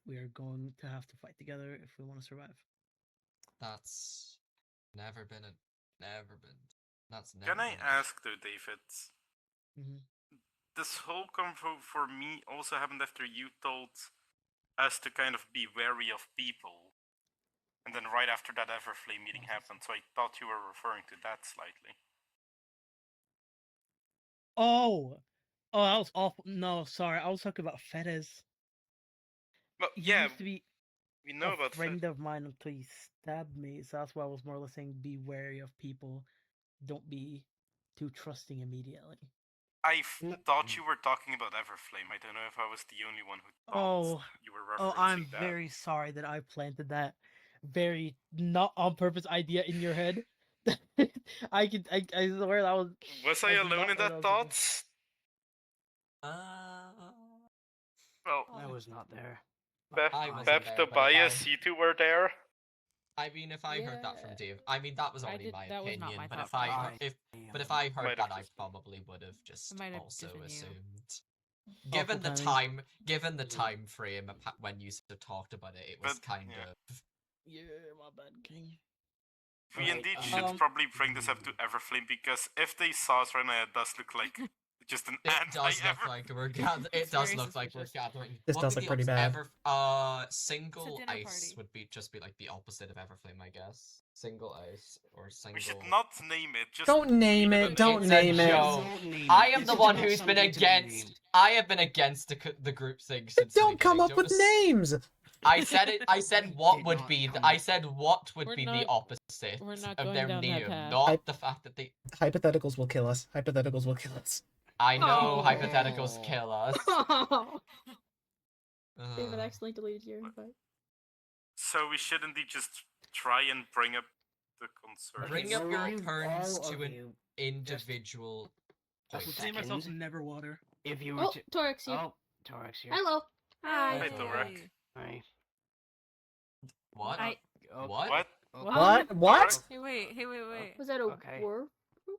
we are going to have to fight together if we want to survive. That's never been. That's never. Can I been ask though, David? Mhm. This whole convo for me also happened after you told us to kind of be wary of people. And then right after that Everflame meeting happened, so I thought you were referring to that slightly. Oh, that was awful. No, sorry, I was talking about Fedez. Well, He yeah, used to be we know a about friend of mine until he stabbed me. So that's why I was more or less saying be wary of people. Don't be too trusting immediately. I thought you were talking about Everflame. I don't know if I was the only one who thought Oh, you were referencing oh, I'm that. very sorry that I planted that very not on purpose idea in your head. I swear that was. Was I alone not in what I that was thought? Well, I was not there. I wasn't Beth, there, but if Tobias, you two were there. I mean, if I heard that from Dave, I mean that was only my that was not opinion. my But thought if I process. if I heard Might that, have I just- probably would have just might have also given you- assumed. Awful timing. Given the time frame when you sort of talked about it, it was But, kind yeah. of. Yeah, my bad, King. We Right, indeed should probably bring this up to Everflame because if they saw us right now, it does look like just an It anti does look like we're gathering. It It's does very look like we're suspicious. gathering. This What does would look the pretty opposite- bad. Single dinner ice party. would just be like the opposite of Everflame, I guess. Single ice or single. We should not name it. Just Don't name leave it. at Don't It's name a it. joke. I am the one who's been against. I have been against the group thing since the Don't come beginning. up with Don't names. I said it. I said what did would not be. come I up said what would We're be the not- opposite we're not of going their down that name, path. not the fact that they. Hypotheticals will kill us. Hypotheticals will kill us. I know Oh. hypotheticals kill us. David Uh, accidentally deleted your invite. So we should indeed just try and bring up the concern. Bring Okay, up where your are you- concerns all to of an you, individual a point. Say myself second. Neverwater. If you were Oh, to... Torx here. Oh, Torex here. Hello. Hi. Hi, Torek. Hi. What? I. Oh, What? What? What? What? Hey, wait. Was that a Okay. war?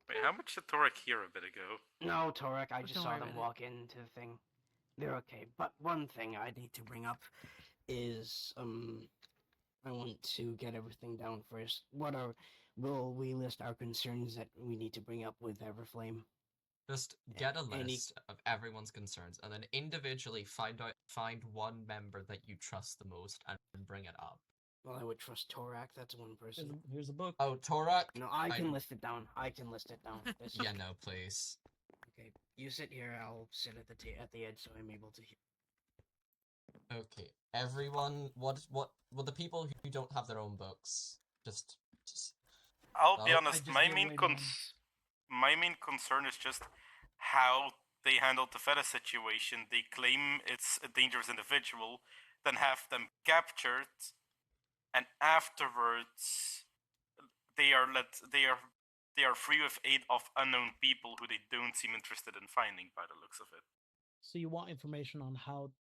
Wait, how much did Torek hear a bit ago? No, Torek, I just Don't saw worry them about it. walk into the thing. They're okay. But one thing I need to bring up is, I want to get everything down first. Will we list our concerns that we need to bring up with Everflame? Just get a Any- list of everyone's concerns, and then individually find one member that you trust the most and bring it up. Well, I would trust Torak. That's one person. Here's a book. Oh, Torak. No, I can list it down. I can list it down. This is- Yeah, no, please. Okay, you sit here. I'll sit at the edge so I'm able to hear. Okay, everyone. What? Well, the people who don't have their own books, just. I'll be Oh. honest. just My gave main away mine. my main concern is just how they handled the Feta situation. They claim it's a dangerous individual, then have them captured, and afterwards they are free with aid of unknown people who they don't seem interested in finding by the looks of it. So you want information on how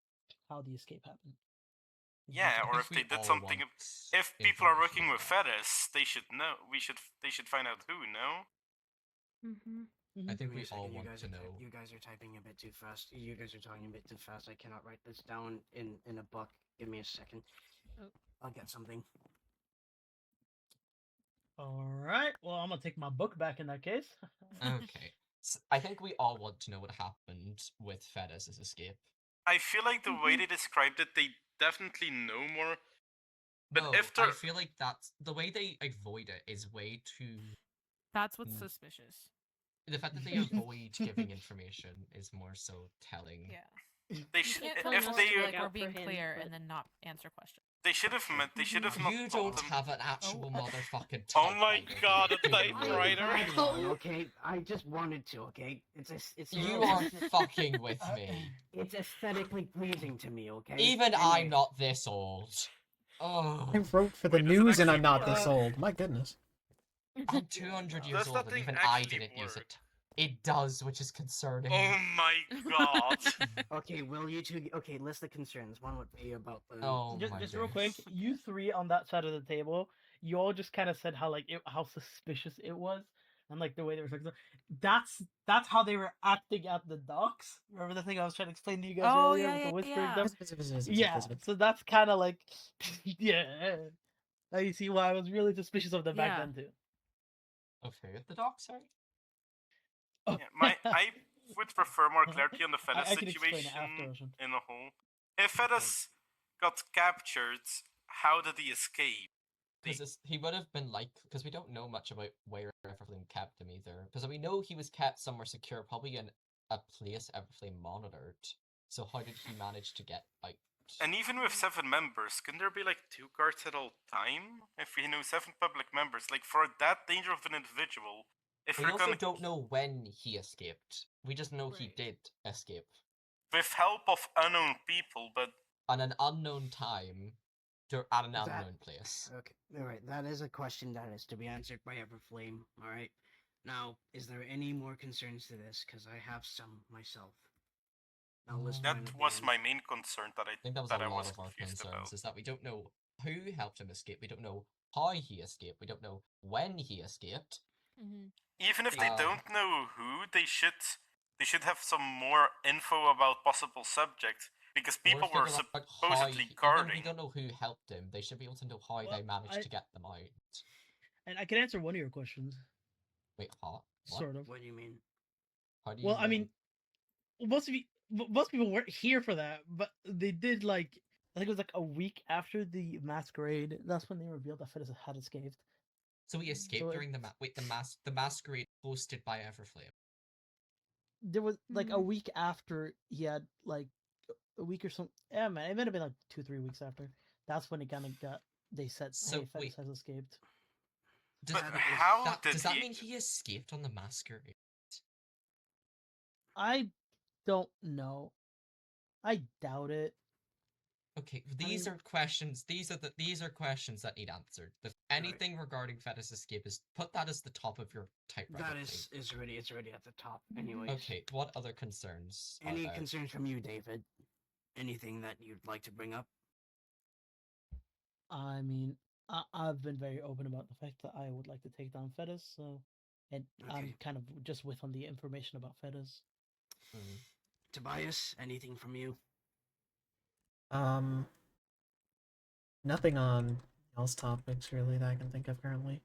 the escape happened? Yeah, I or think if they we did all something. want If people are information working with about that. Fetis, they should know. They should find out who. No. Mm-hmm. I Give think me we a second. all You want guys to are know. you guys are typing a bit too fast. You guys are talking a bit too fast. I cannot write this down in a book. Give me a second. Oh. I'll get something. All right. Well, I'm gonna take my book back in that case. Okay. I think we all want to know what happened with Fedez's escape. I feel like the way Mhm. they described it, they definitely know more. But No, if I they're feel like that's the way they avoid it is way too. That's what's Mm. suspicious. The fact that they avoid giving information is more so telling. Yeah. they You should, can't if tell they us they- to like out we're for being him, clear but- and then not answer questions. they should have met. They should have not You told don't them. have an actual motherfucking Oh my typewriter god, here, a do you? typewriter! I had one, okay, I just wanted to. Okay, it's You are fucking with me. It's aesthetically pleasing to me. Okay. Even Anyway, I'm not this old. Oh, I wrote for the Wait, does it news and I'm actually not this work? old. My goodness. I'm 200 years Does old that and thing even I actually didn't use work? it. It does, which is concerning. Oh my god! Okay, will you two? Okay, list the concerns. One would be about the. Oh just my just real quick, days. you three on that side of the table, you all just kind of said how how suspicious it was, and like the way they were talking. That's how they were acting at the docks. Remember the thing I was trying to explain to you guys Oh, earlier yeah, with the yeah, whispering yeah. them? Yeah, so that's kind of like, yeah. Now you see why I was really suspicious of them back Yeah. then too. Okay, at the dock, sorry? Oh, Yeah, I would prefer more clarity on the I Fetis can explain it situation after, Ocean. in a whole. If Fetis got captured, how did he escape? Because he would have been like, because we don't know much about where Everflame kept him either. Because we know he was kept somewhere secure, probably in a place Everflame monitored. So how did he manage to get out? And even with 7 members, can there be like 2 guards at all time? If we know 7 public members, like for that danger of an individual, if We we're also gonna don't know when he escaped. We just know he Right. did escape. with help of unknown people, but On an unknown time, at an That- unknown place. Okay, all right. That is a question that is to be answered by Everflame. All right. Now, is there any more concerns to this? Because I have some myself. I'll list mine that at the was end. my main concern that I think that was that a I lot was of our confused concerns, about. is that we don't know who helped him escape, we don't know how he escaped, we don't know when he escaped. Mm-hmm. Even if they Uh, don't know who, they should have some more info about possible subjects because or people were figure out how supposedly even if we guarding. don't know who helped him, they should be able to know how Well, they managed I- to get them out. And I can answer one of your questions, Wait, how? What? sort of. What do you mean? How do you Well, I know? mean, most people weren't here for that, but they did like I think it was like a week after the masquerade. That's when they revealed that Fedis had escaped. So he escaped so during the masquerade hosted by Everflame. There was like a Mhm. week after he had like a week or something. Yeah, man, it might have been like 2-3 weeks after. That's when it kind of got. They said, So, "Hey, Fedis wait. has escaped." Does But that, how did does that he- mean he escaped on the masquerade? I don't know. I doubt it. Okay, these mean- are questions. These are questions that need answered. If anything regarding Fetish escape is put that as the top of your typewriter. That please. is already it's already at the top. Mhm. Anyways. Okay. What other concerns? Any are there? concerns from you, David? Anything that you'd like to bring up? I mean, I've been very open about the fact that I would like to take down Fedis, so, and I'm Okay. kind of just with on the information about Fedis. Mm. Tobias, anything from you? Nothing on else topics really that I can think of currently.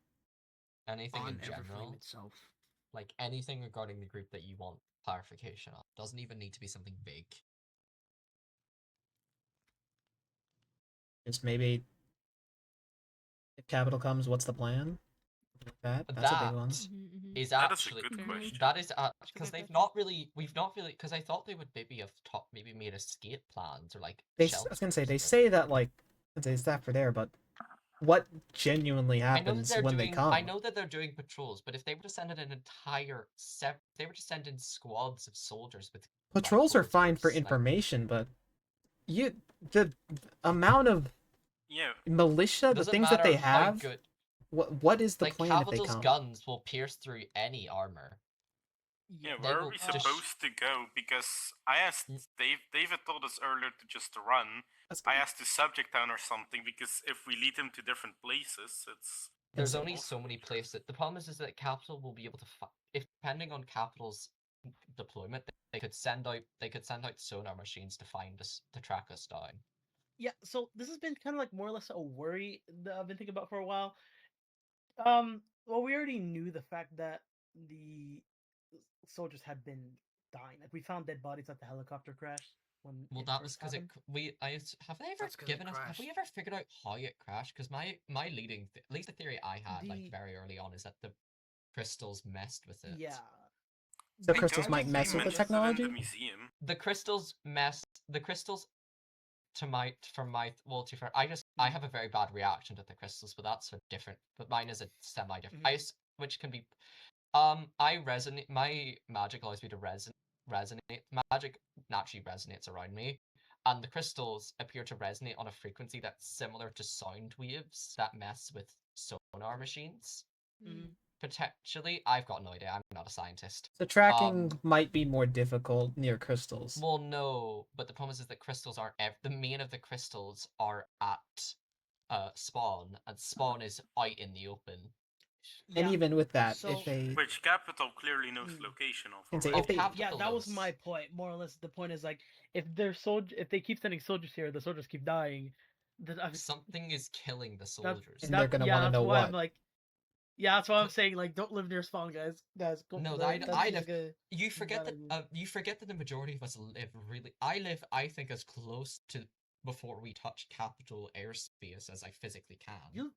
Anything On in Everflame general, itself. like anything regarding the group that you want clarification on. Doesn't even need to be something big. Just maybe If capital comes, what's the plan? That's a big one. Is That is actually a good Fair question. that is a because good we've question. not really because I thought they would maybe have maybe made escape plans or like I was gonna say they shelters, say that like they staff are there, but what genuinely I know that happens they're when they doing. come? I know that they're doing patrols, but if they were to send in an entire they were to send in squads of soldiers with Patrols are fine for rifles, like, information, but the amount of Yeah, militia, the doesn't things that matter they how have. good. What is the Like plan if they Capital's come? guns will pierce through any armor. yeah. They Where are will we just- supposed to go? Because I asked Dave. David told us earlier to just run. That's- I asked to subject town or something because if we lead him to different places, it's There's Insane. only so many places. The problem is that Capital will be able to, if depending on Capital's deployment, they could send out sonar machines to find us to track us down. Yeah, so this has been kind of like more or less a worry that I've been thinking about for a while. Well, we already knew the fact that the soldiers had been dying. Like we found dead bodies at the helicopter crash when Well, it that was first because happened. have they ever That's 'cause it given us? Have we crashed. ever figured out how it crashed? Because my leading, at least the theory I had like The- very early on is that the crystals messed with it. Yeah. So I crystals don't might think mess they with the mentioned it technology? in the museum. The crystals to my well to fair, I have a very bad reaction to the crystals, but that's a different, but mine is a semi different which can be I resonate, my magic allows me to resonate, magic naturally resonates around me, and the crystals appear to resonate on a frequency that's similar to sound waves that mess with sonar machines. Potentially, I've got no idea, I'm not a scientist. So tracking might be more difficult near crystals. Well, no, but the problem is that crystals aren't the main of the crystals are at spawn, and spawn is out in the open. And even with that, So- if they Which Capital clearly knows the location of. Can say, already. if they- Capital Yeah, that was knows. my point. More or less, the point is like if if they keep sending soldiers here, the soldiers keep dying. Something is killing the That's, soldiers. And they're gonna yeah, wanna that's know why what. I'm like, yeah, that's why I'm saying like don't live near spawn, guys. Guys, go, No, that's I'd just have. a- You forget bad that idea. you forget that the majority of us live really. I live, I think, as close to before we touch capital airspace as I physically can. You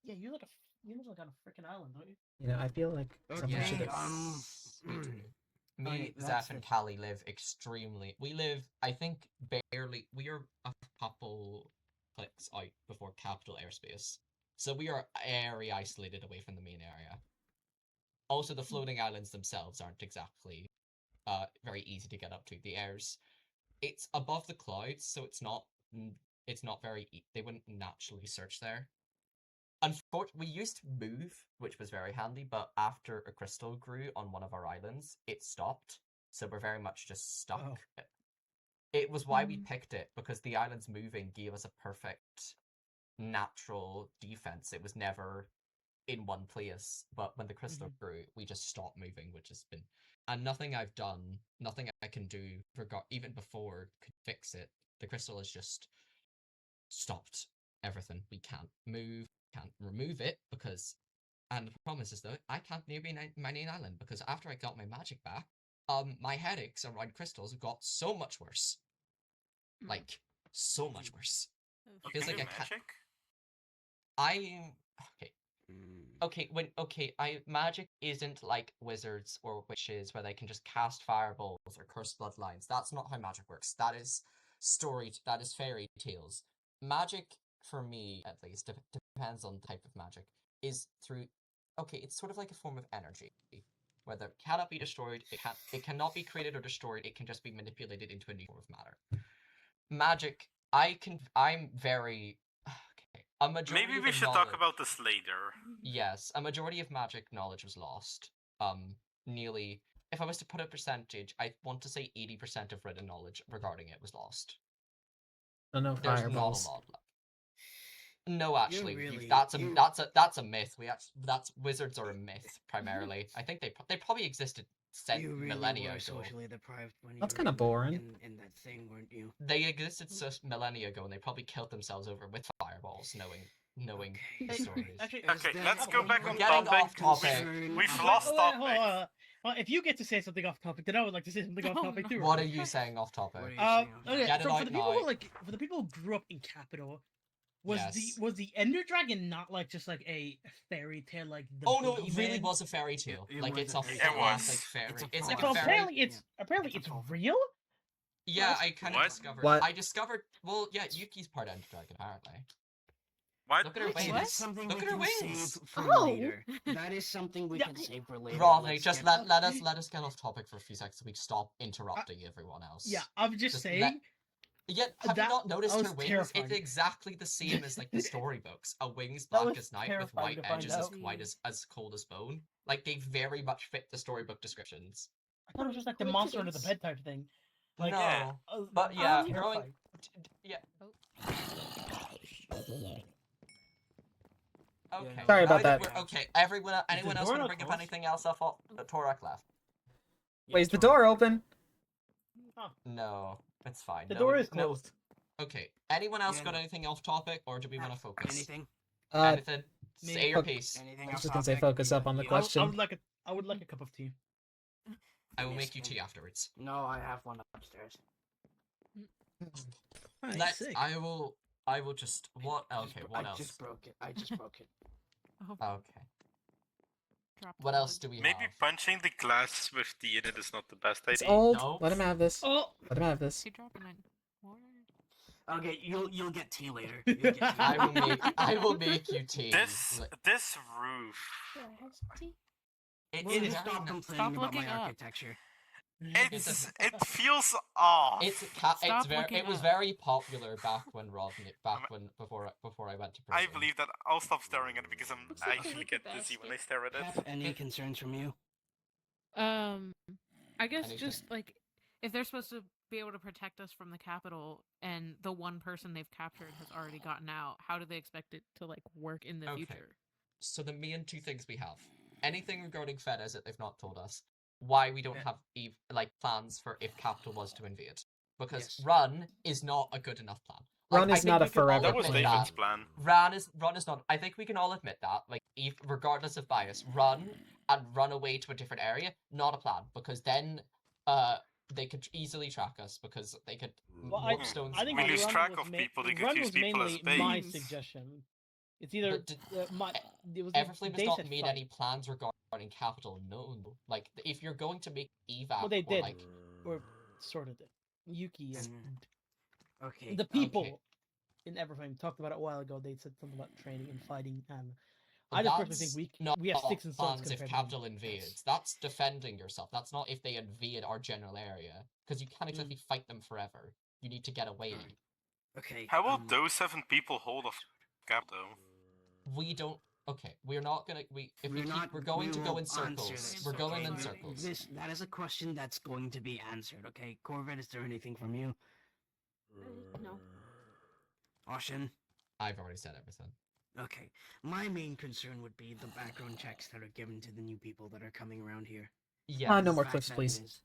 live on a freaking island, don't you? You know, I feel like someone should Okay, have. Me, okay, Zeph, that's and the- Callie live extremely. We live, I think, barely. We are a couple clicks out before capital airspace, so we are very isolated away from the main area. Also, the floating islands themselves aren't exactly very easy to get up to. The airs, it's above the clouds, so it's not very. They wouldn't naturally search there. Unfortunately, we used to move, which was very handy, but after a crystal grew on one of our islands, it stopped. So we're very much just stuck. Oh. It was why we picked it, because the islands moving gave us a perfect natural defense. It was never in one place, but when the crystal grew, we just stopped moving, which has been, and nothing I've done, nothing I can do, even before, could fix it. The crystal has just stopped everything. We can't move, can't remove it, because, and the problem is though, I can't near my main island, because after I got my magic back, my headaches around crystals got so much worse. Like, so much worse. You Feels can like do I can't. magic? Magic isn't like wizards or witches where they can just cast fireballs or curse bloodlines. That's not how magic works. That is fairy tales. Magic, for me at least, depends on the type of magic, is through, it's sort of like a form of energy. Whether it cannot be destroyed, it cannot be created or destroyed, it can just be manipulated into a new form of matter. Magic, I'm very, a majority Maybe of we the should knowledge, talk about this later. Yes, a majority of magic knowledge was lost. Nearly, if I was to put a percentage, I want to say 80% of written knowledge regarding it was lost. Oh no, There's fireballs. not a lot left. No, actually, really- that's a you- that's a myth. That's wizards are a myth primarily. I think they probably existed You really millennia were ago. socially deprived when That's you kinda were boring. in that thing, weren't you? They existed millennia ago, and they probably killed themselves over with fireballs, knowing the Okay. stories. Actually, Okay, that let's go back We're on getting topic. off topic. concern We've of- lost hold topic. on. Well, if you get to say something off topic, then I would like to say something off topic too. What are you saying off topic? What are you saying? Okay, Get it so out for the people now. who for the people who grew up in Capital, Yes. was the Ender Dragon not like just like a fairy tale like the Oh no, it really boogeyman? was a fairy tale. It like was it's a a fairy tale. It was. classic fairy. It's a It's full like So a fairy- fairy. apparently It's it's a full- real. Yeah, What? I kind of What? discovered. What? I discovered. Well, yeah, Yuki's part Ender Dragon, apparently. What? Look at her What? wings. What? That's something Look we at her can wings. save for Oh. later. That is something we Yeah. can save for later. Rodney, Let's just get- let us get off topic for a few seconds so we stop interrupting everyone else. Yeah, I'm just Just saying. let- Yet, have you That- not noticed that her was wings? terrifying. It's exactly the same as like the storybooks. A wings That black was as night with terrifying white to find edges as out. white as cold as bone. Like they very much fit the storybook descriptions. I thought it was just like the monster under the Coincidence. bed type thing. Like, no, Yeah. but yeah, terrifying. growing. Yeah. Okay. Sorry about now that. we're- Okay, everyone. Anyone else door want to not bring up closed? anything else off Torak left? Wait, is the door open? No, it's fine. The No door one- is closed. Okay. Anyone else Yeah, got no. anything off topic, or do we want to focus? Anything? Anything? me. Say your Fuck. piece. Anything I was else just gonna say topic? focus up on the You- question. I would like a cup of tea. I will make Yes, you thank tea you. afterwards. No, I have one upstairs. I will just what okay, what I else? just broke it. I just broke it. Okay. Dropped What the else lid. do we Maybe have? punching the glass with tea in it is not the best It's idea. old. No. Let him have this. Oh, Let him have this. Is he dropping my water? Okay, you'll get tea later. You'll get tea I will make you tea. This Like, this roof. Yeah, I have some tea. it's We'll very stop ni- complaining Stop about my looking up. architecture. It feels off. it's Stop very looking it was up. very popular before I went to prison. I believe that I'll stop staring at it because Looks I like actually a get dizzy when I basket. stare at Cap, it. any concerns from you? I guess Anything. just like if they're supposed to be able to protect us from the capital, and the one person they've captured has already gotten out, how do they expect it to like work in the Okay. future? So the main two things we have. Anything regarding Fedez that they've not told us. Why we don't Yeah. have like plans for if Capital was to invade. Because Yes. Run is not a good enough plan. Run I is think not a we can all forever That was admit plan. David's that. plan. Run is not. I think we can all admit that. Like, regardless of bias, run and run away to a different area, not a plan. Because then, they could easily track us because they could Well, warp stones. I think We lose Run track was of ma- people, they could Run use was people as mainly my bait. suggestion. It's either But did- my. It was Everflame has they not said made fight. any plans regarding Capital. No, like if you're going to make evac, Well, they or did, like or sort of did. Yuki and Okay. the people Okay. in Everflame talked about it a while ago. They said something about training and fighting, and But I just personally that's think not we have sticks and stones plans if compared Capital to them. invades. That's defending yourself. That's not if they invade our general area. Because you can't exactly fight them forever. You need to get away. Okay. How will those 7 people hold off Cap though? We don't. Okay, we're not gonna. If we We're keep, not. we're going we to go will in answer circles. this, We're going okay? in circles. That is a question that's going to be answered. Okay, Corvette, is there anything from you? No. Oshin? I've already said everything. Okay. My main concern would be the background checks that are given to the new people that are coming around here. Yeah. No The more fact clips, that it please. is-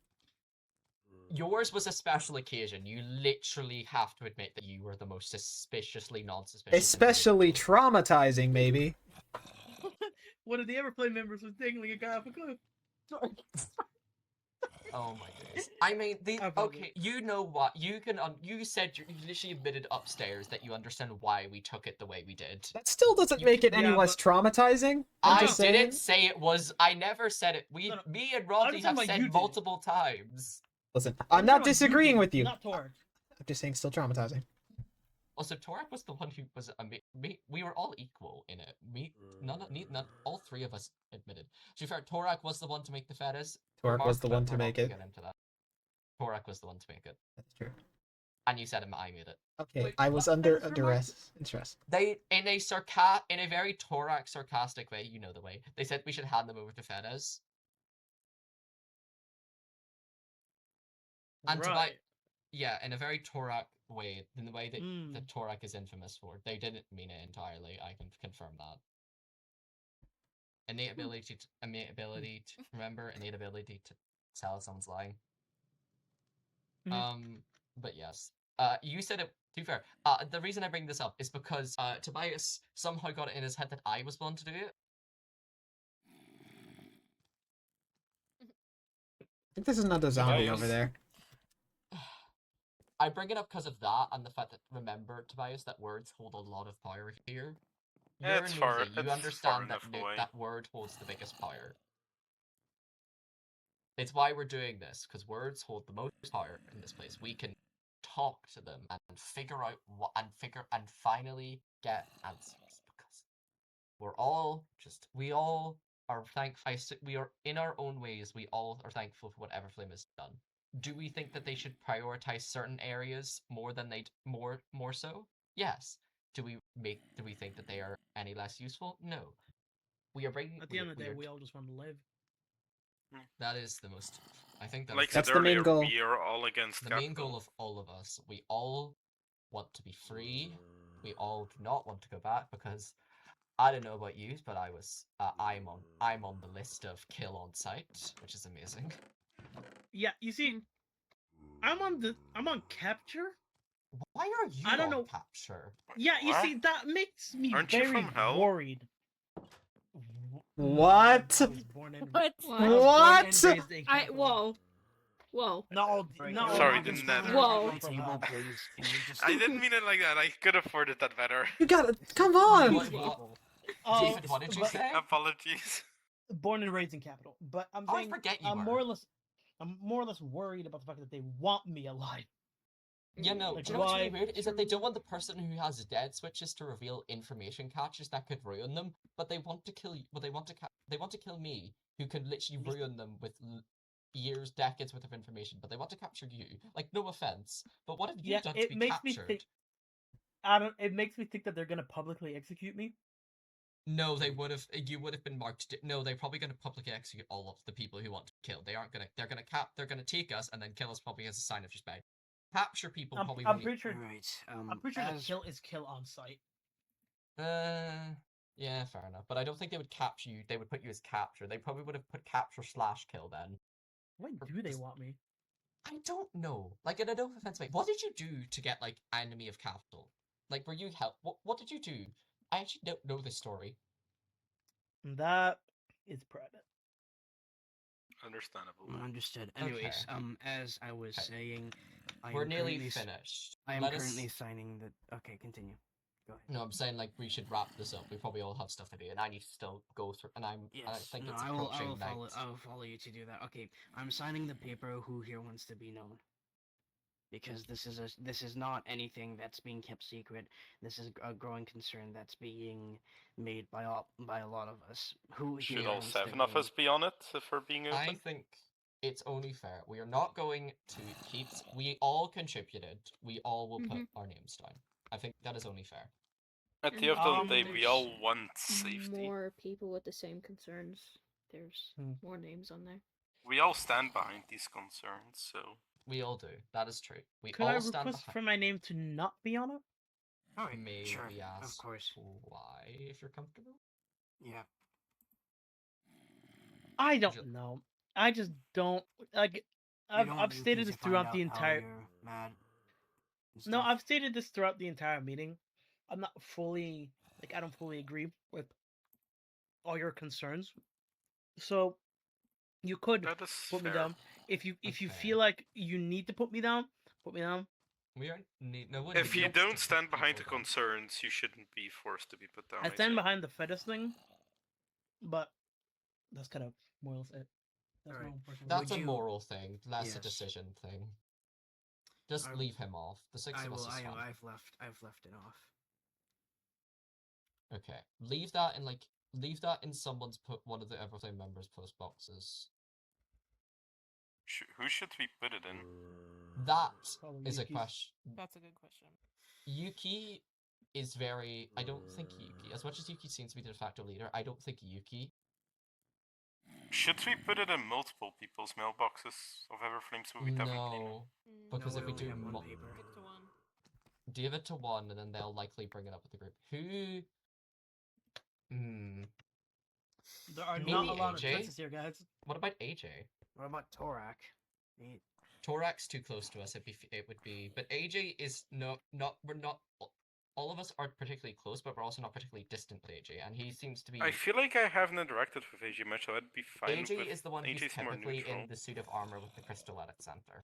Yours was a special occasion. You literally have to admit that you were the most suspiciously non-suspicious. Especially traumatizing, maybe. One of the Everflame members was dangling a guy off a cliff. Sorry. Oh my goodness. I mean, I apologize. okay, you know what? You can. You said you literally admitted upstairs that you understand why we took it the way we did. That still doesn't make it any Yeah, less but- traumatizing. I'm I just saying. didn't say it was. I never said it. No, no. Me and I'm Rodney just have talking about you said did. multiple times. Listen, I'm talking not about disagreeing did, with you. Not Torek. I'm just saying, still traumatizing. Also, Torak was the one who was. We were all equal in it. None, all three of us admitted. To be fair, Torak was the one to make the Fedez. Torak was the but one to we're not make gonna it. Get into that. Torak was the one to make it, That's true. and you said I made it. Okay, Wait, I was what? under That was duress and stress. They in a very Torak sarcastic way, you know the way. They said we should hand them over to Fedez. And Right. yeah, in a very Torak way, in the way that Mm. that Torak is infamous for. They didn't mean it entirely. I can confirm that. Innate ability to remember, innate ability to tell if someone's lying. But yes. You said it. To be fair, the reason I bring this up is because Tobias somehow got it in his head that I was one to do it. I think there's another zombie Nice. over there. I bring it up because of that and the fact that, remember, Tobias, that words hold a lot of power here. Yeah, You're it's a far- newbie. You it's far understand that enough away. that word holds the biggest power. It's why we're doing this, because words hold the most power in this place. We can talk to them and figure out what and finally get answers, because we all are we are in our own ways, we all are thankful for what Everflame has done. Do we think that they should prioritize certain areas more than more so? Yes. Do we think that they are any less useful? No. We are bringing. At the end of the day, we all just want to live. That is the most. I think that Like is said That's the main earlier, goal. we are all against the main capital. goal of all of us. We all want to be free. We all do not want to go back because I don't know about you, but I'm on the list of kill on sight, which is amazing. Yeah, you see, I'm on capture. Why are you I don't on know. capture? Yeah, you What? see, that makes me Aren't you very from hell? worried. What? I was born and What? I was born and raised in I capital. whoa. Not all. Right, Not all Sorry, demons the from nether. Earth Whoa. come from table, hell. please. Can you just... I didn't mean it like that. I could have worded that better. You gotta come on. David, what did you but- say? Apologies. Born and raised in capital, but I'm Oh, I saying forget you I'm were. more or less worried about the fact that they want me alive. Yeah, no. Like, Do you know what's really why- weird? Is that they don't want the person who has dead switches to reveal information catches that could ruin them, but they want to kill you. But they want to kill me, who could literally ruin them with years, decades worth of information. But they want to capture you. Like, no offense, but what have you done to it be makes captured? me think. It makes me think that they're gonna publicly execute me. No, they would have. You would have been marked. No, they're probably going to publicly execute all of the people who want to kill. They aren't going to. They're going to They're going to take us and then kill us probably as a sign of respect. Capture people probably. I'm pretty sure. Alright, I'm pretty sure the kill is kill on sight. Yeah, fair enough. But I don't think they would capture you. They would put you as capture. They probably would have put capture/kill then. Why do they want me? I don't know. Like, in a no offense, mate. What did you do to get like enemy of capital? Like, were you help? What did you do? I actually don't know this story. That is private. Understandable. Understood. Anyways, Okay. As I was saying, We're nearly currently finished. I am Let us- currently signing the... Okay, continue. Go ahead. No, I'm saying like we should wrap this up. We probably all have stuff to do, and I need to still go through. And I Yes, think no, it's I will approaching night. I will follow you to do that. Okay, I'm signing the paper. Who here wants to be known? Because this is not anything that's being kept secret. This is a growing concern that's being made by a lot of us. Who Should here all wants to 7 of go? us be on it if we're being open? I think it's only fair. We are not going to keep. We all contributed. We all will put our names down. I think that is only fair. At the end of the day, we there's all want safety. More people with the same concerns. There's Hmm. more names on there. We all stand behind these concerns, so... We all do. That is true. We Could all I stand request behind. for my name to not be on it? Alright, May sure, we ask of course. why, if you're comfortable? Yeah. I Ju- don't know. I just don't like. You I've don't I've need stated to this find throughout out the how entire. you're mad and No, stuff. I've stated this throughout the entire meeting. I'm not fully I don't fully agree with all your concerns. So you could That is put me fair. down if you Okay. feel like you need to put me down. Put me down. We aren't. No one. If you needs to don't put stand behind the people down. concerns, you shouldn't be forced to be put down. I stand say. behind the fetish thing, but that's kind of more or less it. That's my Alright. own personal. That's Would a you- moral thing, less a Yes. decision thing. Just I- leave him off. The six I of us will. is fine. I've left it off. Okay, leave that in someone's one of the Everything members' post boxes. Who should we put it in? That Probably is a Yuki's. question. That's a good question. Yuki is very. I don't think Yuki, as much as Yuki seems to be the de facto leader, I don't think Yuki. Should we put it in multiple people's mailboxes of Everflame so we definitely No, because No, if we only do have one mo- paper. Stick to one. give it to one, and then they'll likely bring it up with the group. Who? There are Maybe not a lot of AJ? choices here, guys. What about AJ? What about Torak? Torak's too close to us. It would be, but AJ is not. We're not. All of us aren't particularly close, but we're also not particularly distant with AJ, and he seems to be. I feel like I haven't interacted with AJ much, so I'd be fine AJ with is the one who's AJ's more typically neutral. in the suit of armor with the crystal at its center.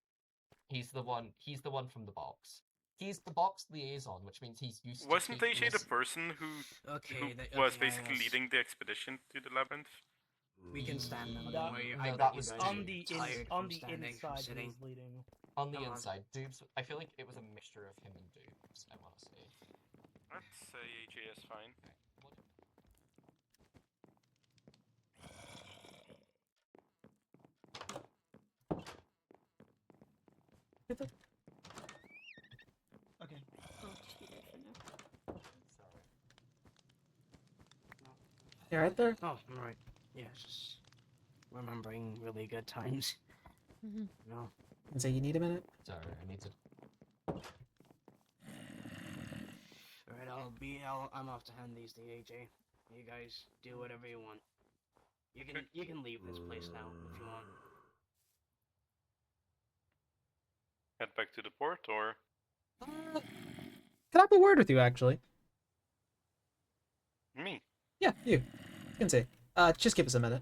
He's the one from the box. He's the box liaison, which means he's used to Wasn't taking AJ the us- person who Okay, was okay, basically Alice. leading the expedition to the labyrinth? We can stand now. That- Don't worry. No, I that bet you was guys on are the tired on from the standing, from inside, sitting. he's leading. on the Come on. inside. Dubes, I feel like it was a mixture of him and Dubes, I want to say. I'd say AJ is fine. What- Okay. I'll just be there for now. Sorry. You right there? Oh, alright. Yeah, just remembering really good times. Mhm. No. And say you need a minute? Sorry, I need to. Alright, I'm off to hand these to AJ. You guys do whatever you want. You can leave this place now if you want. Head back to the port, or Can I have a word with you, actually? me? Yeah, you. You can say. Just give us a minute.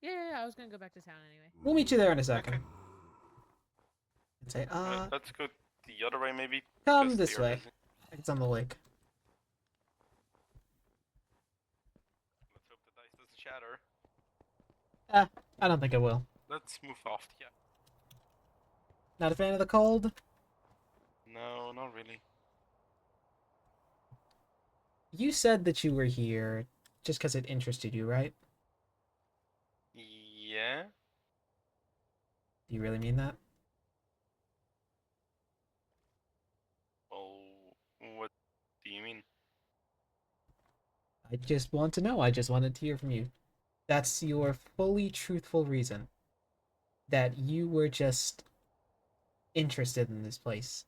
Yeah, I was gonna go back to town anyway. We'll meet you there in a second. Okay. And say, Let's go the other way, maybe. come because this they are way. busy. It's on the lake. Let's hope the dice doesn't shatter. I don't think it will. Let's move off. Yeah. Not a fan of the cold? No, not really. You said that you were here just because it interested you, right? Yeah. Do you really mean that? Well, what do you mean? I just want to know. I just wanted to hear from you. That's your fully truthful reason. That you were just interested in this place.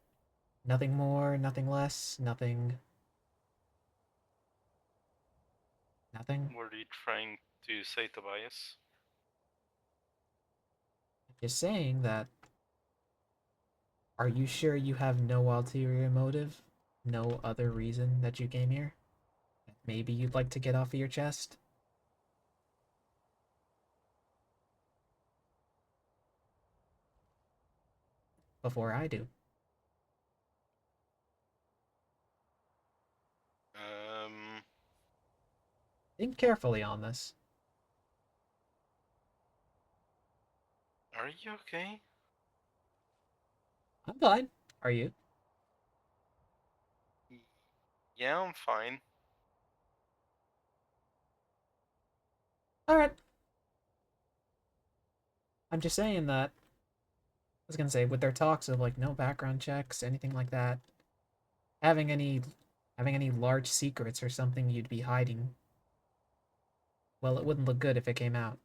Nothing more, nothing less, nothing. Nothing? What are you trying to say, Tobias? Just saying that. Are you sure you have no ulterior motive? No other reason that you came here? That maybe you'd like to get off of your chest? Before I do. Think carefully on this. Are you okay? I'm fine. Are you? Yeah, I'm fine. Alright. I'm just saying that. I was gonna say, with their talks of like no background checks, anything like that, having any large secrets or something you'd be hiding, well, it wouldn't look good if it came out.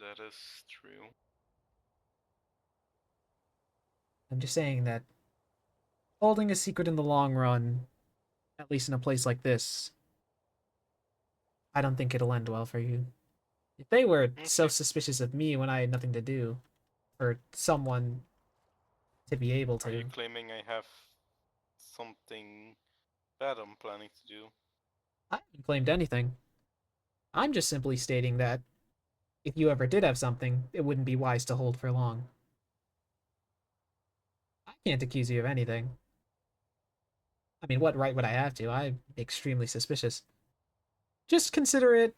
That is true. I'm just saying that holding a secret in the long run, at least in a place like this, I don't think it'll end well for you. If they were so Okay. suspicious of me when I had nothing to do, for someone to be able Are you to, claiming I have something bad I'm planning to do? I haven't claimed anything. I'm just simply stating that if you ever did have something, it wouldn't be wise to hold for long. I can't accuse you of anything. I mean, what right would I have to? I'm extremely suspicious. Just consider it.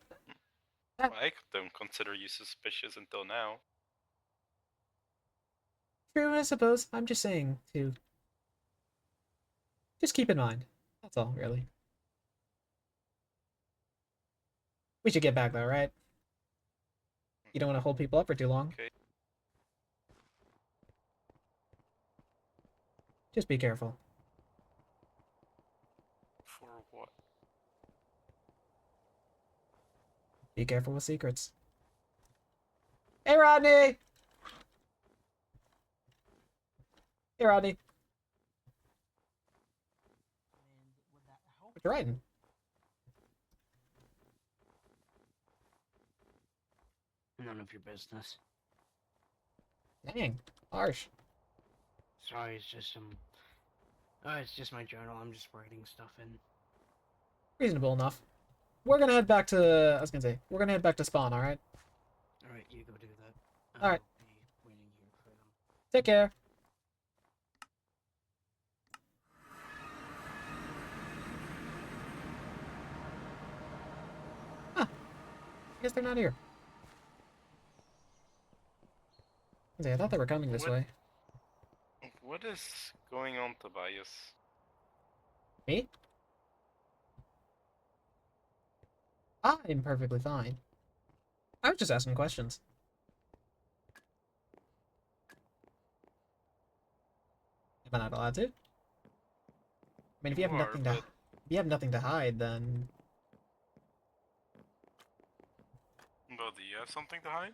I don't consider you suspicious until now. True, I suppose. I'm just saying to. Just keep in mind. That's all, really. We should get back though, right? You don't want to hold people up for too long. Okay. Just be careful. For what? Be careful with secrets. Hey, Rodney! Hey, Rodney. And would that help? What you writing? None of your business. Dang, harsh. Sorry, it's just it's just my journal. I'm just writing stuff in. Reasonable enough. We're gonna head back to. I was gonna say we're gonna head back to spawn. All right. All right, you go do that. All right. I'll be waiting Take care. Huh. I guess they're not here. I thought they were coming this way. What is going on, Tobias? Me? I'm perfectly fine. I was just asking questions. Am I not allowed to? I mean, if you have nothing to, if you have nothing to hide, then But do you have something to hide?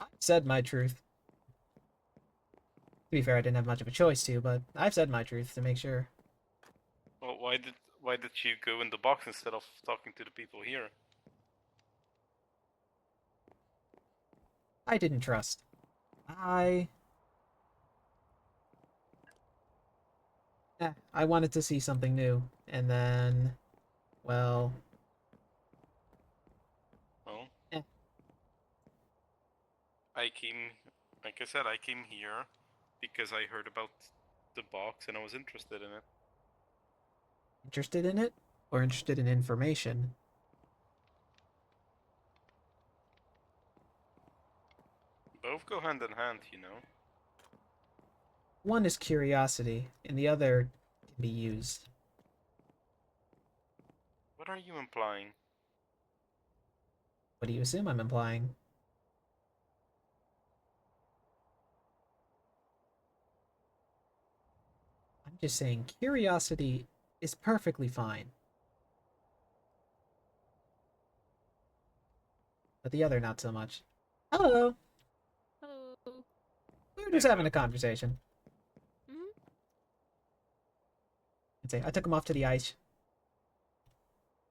I've said my truth. To be fair, I didn't have much of a choice to, but I've said my truth to make sure. Well, why did you go in the box instead of talking to the people here? I didn't trust. I wanted to see something new, and then, well, Well, eh. I came, like I said, I came here because I heard about the box and I was interested in it. Interested in it, or interested in information? Both go hand in hand, you know. One is curiosity, and the other can be used. What are you implying? What do you assume I'm implying? I'm just saying curiosity is perfectly fine. But the other not so much. Hello! Hello. We were just having a conversation. Mhm. I'd say I took him off to the ice.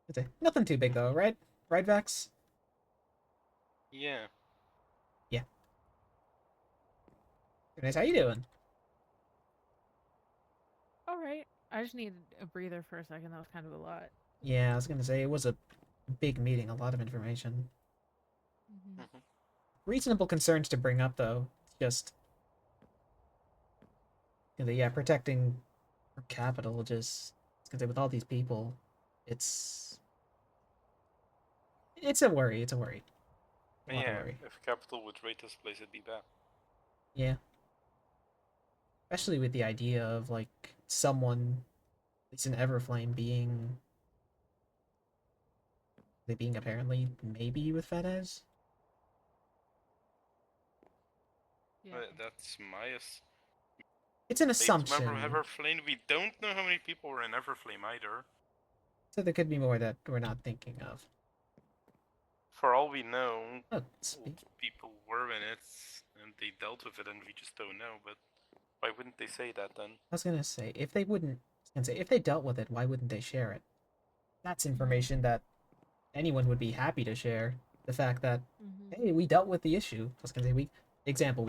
I'd say nothing too big though, right? Right, Vex? Yeah. Yeah. Nice. How you doing? All right. I just needed a breather for a second. That was kind of a lot. Yeah, I was gonna say it was a big meeting, a lot of information. Mm-hmm. Reasonable concerns to bring up though. It's just, yeah, protecting capital. Just, I was gonna say with all these people, it's a worry. It's a worry. A lot of Yeah, worry. if Capital would rate this place, it'd be bad. Yeah. Especially with the idea of like someone, at least an Everflame being, they being apparently maybe with Fedez. Yeah. That's Maya's It's an latest member of assumption, Everflame. We don't know how many people were in Everflame either. so there could be more that we're not thinking of. For all we know, Oh, people were in it and they dealt with it, and we just don't know. But why wouldn't they say that then? I was gonna say if they wouldn't, I was gonna say if they dealt with it, why wouldn't they share it? That's information that anyone would be happy to share. The fact that hey, we dealt with the issue. I was gonna say we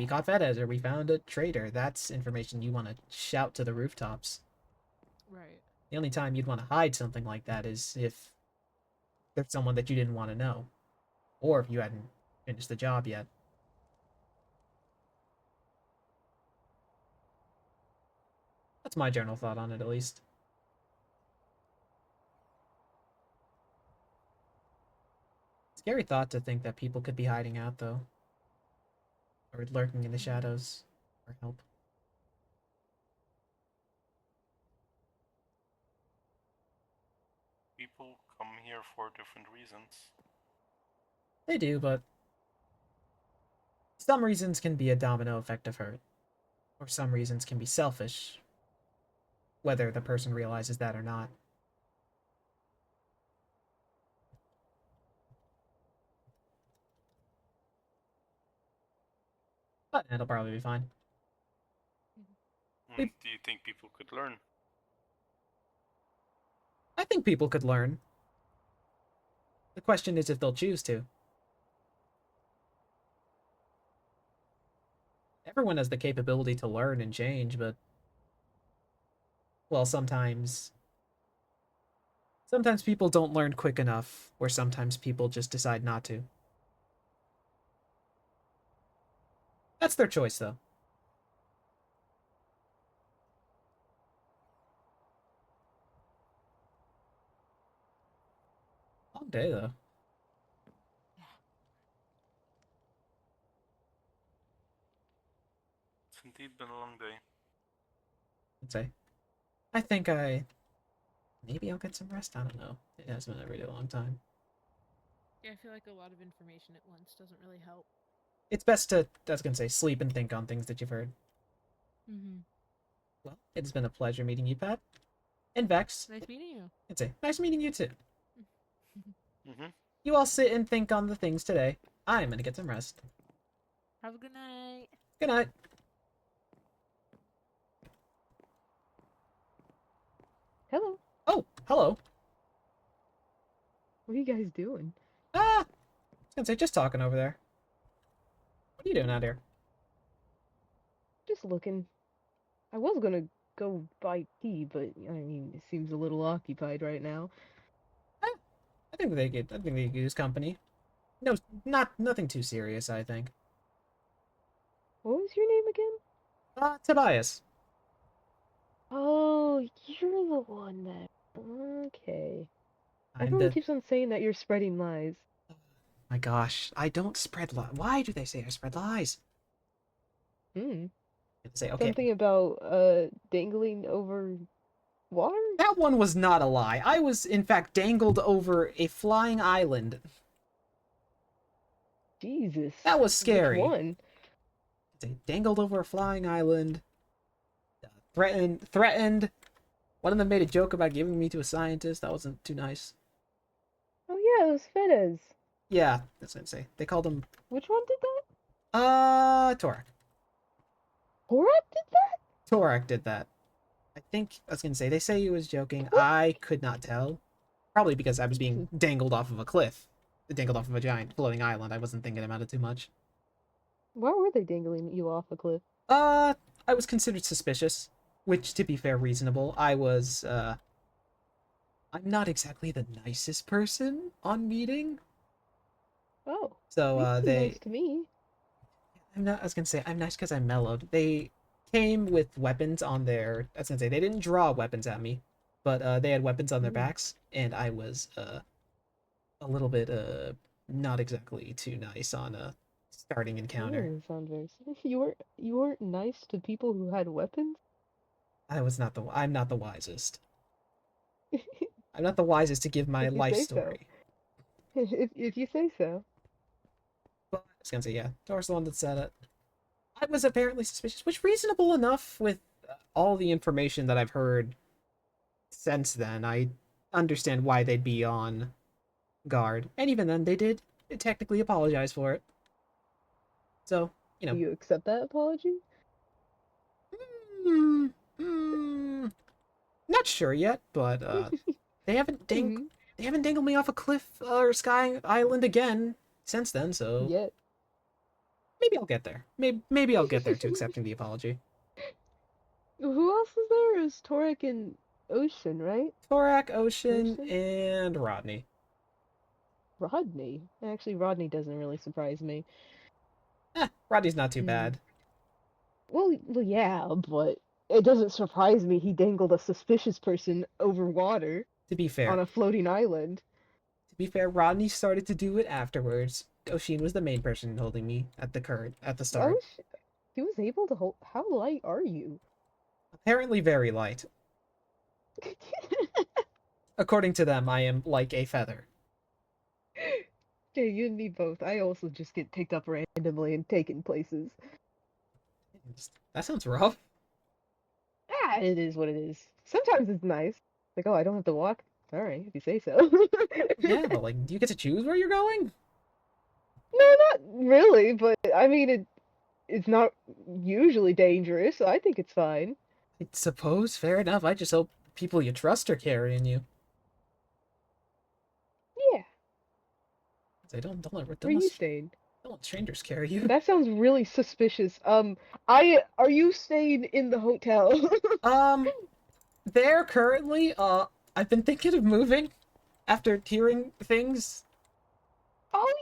caught Fedez or we found a traitor. That's information you want to shout to the rooftops. Right. The only time you'd want to hide something like that is if there's someone that you didn't want to know, or if you hadn't finished the job yet. That's my general thought on it, at least. Scary thought to think that people could be hiding out, though. Or lurking in the shadows for help. People come here for different reasons. They do, but some reasons can be a domino effect of hurt. Or some reasons can be selfish, whether the person realizes that or not. But it'll probably be fine. Do you think people could learn? I think people could learn. The question is if they'll choose to. Everyone has the capability to learn and change, but well, sometimes people don't learn quick enough, or sometimes people just decide not to. That's their choice, though. day, though. It's indeed been a long day. I'd say. Maybe I'll get some rest. I don't know. It has been a really long time. Yeah, I feel like a lot of information at once doesn't really help. It's best to, I was gonna say, sleep and think on things that you've heard. Mm-hmm. Well, it's been a pleasure meeting you, Pat. And Vex. Nice meeting you. I'd say, nice meeting you too. Mm-hmm. You all sit and think on the things today. I'm gonna get some rest. Have a good night. Good night. Hello. Oh, hello. What are you guys doing? I was gonna say, just talking over there. What are you doing out here? Just looking. I was gonna go buy tea, but I mean, it seems a little occupied right now. I think they could use company. No, nothing too serious, I think. What was your name again? Tobias. Oh, you're the one that. Okay. I'm Everyone the. keeps on saying that you're spreading lies. My gosh, I don't spread lies. Why do they say I spread lies? Hmm. Say okay. Something about dangling over water? That one was not a lie. I was in fact dangled over a flying island. Jesus. That was scary. Which one? Dangled over a flying island. Threatened. One of them made a joke about giving me to a scientist. That wasn't too nice. Oh yeah, it was Fedez. Yeah, that's what I'd say. They called him. Which one did that? Torak. Horak did that? Torak did that. I think I was gonna say they say he was joking. I could not tell. Probably because I was being dangled off of a cliff. Dangled off of a giant floating island. I wasn't thinking about it too much. Why were they dangling you off a cliff? I was considered suspicious, which, to be fair, reasonable. I'm not exactly the nicest person on meeting. Oh. So, you seem they... nice to me. I was gonna say, I'm nice because I'm mellowed. They came with weapons on their... I was gonna say, they didn't draw weapons at me, but, they had weapons on their backs, and I was, a little bit, not exactly too nice on a starting encounter. That doesn't sound very... You weren't nice to people who had weapons? I'm not the wisest. I'm not the wisest to give my If you life say story. So. If you say so. But I was gonna say, yeah, Tor's the one that said it. I was apparently suspicious, which reasonable enough with all the information that I've heard since then. I understand why they'd be on guard. And even then, they did technically apologize for it. So, you know. Do you accept that apology? Not sure yet, but they haven't dangled me off a cliff or sky island again since then, so Yet. maybe I'll get there. Maybe I'll get there to accepting the apology. Who else was there? It was Torak and Ocean, right? Torak, Ocean, and Rodney. Rodney? Actually, Rodney doesn't really surprise me. Rodney's not too bad. Well, yeah, but it doesn't surprise me he dangled a suspicious person over water. To be fair. On a floating island. To be fair, Rodney started to do it afterwards. Ocean was the main person holding me at the start. Oh, he was able to hold... How light are you? Apparently very light. According to them, I am like a feather. Okay, you and me both. I also just get picked up randomly and taken places. That sounds rough. Ah, it is what it is. Sometimes it's nice. Like, oh, I don't have to walk. Alright, if you say so. Yeah, but like, do you get to choose where you're going? No, not really, but I mean, it's not usually dangerous, so I think it's fine. I suppose, fair enough. I just hope people you trust are carrying you. Yeah. They don't Where you staying? Don't let strangers carry you. That sounds really suspicious. Are you staying in the hotel? There currently, I've been thinking of moving after hearing things. Oh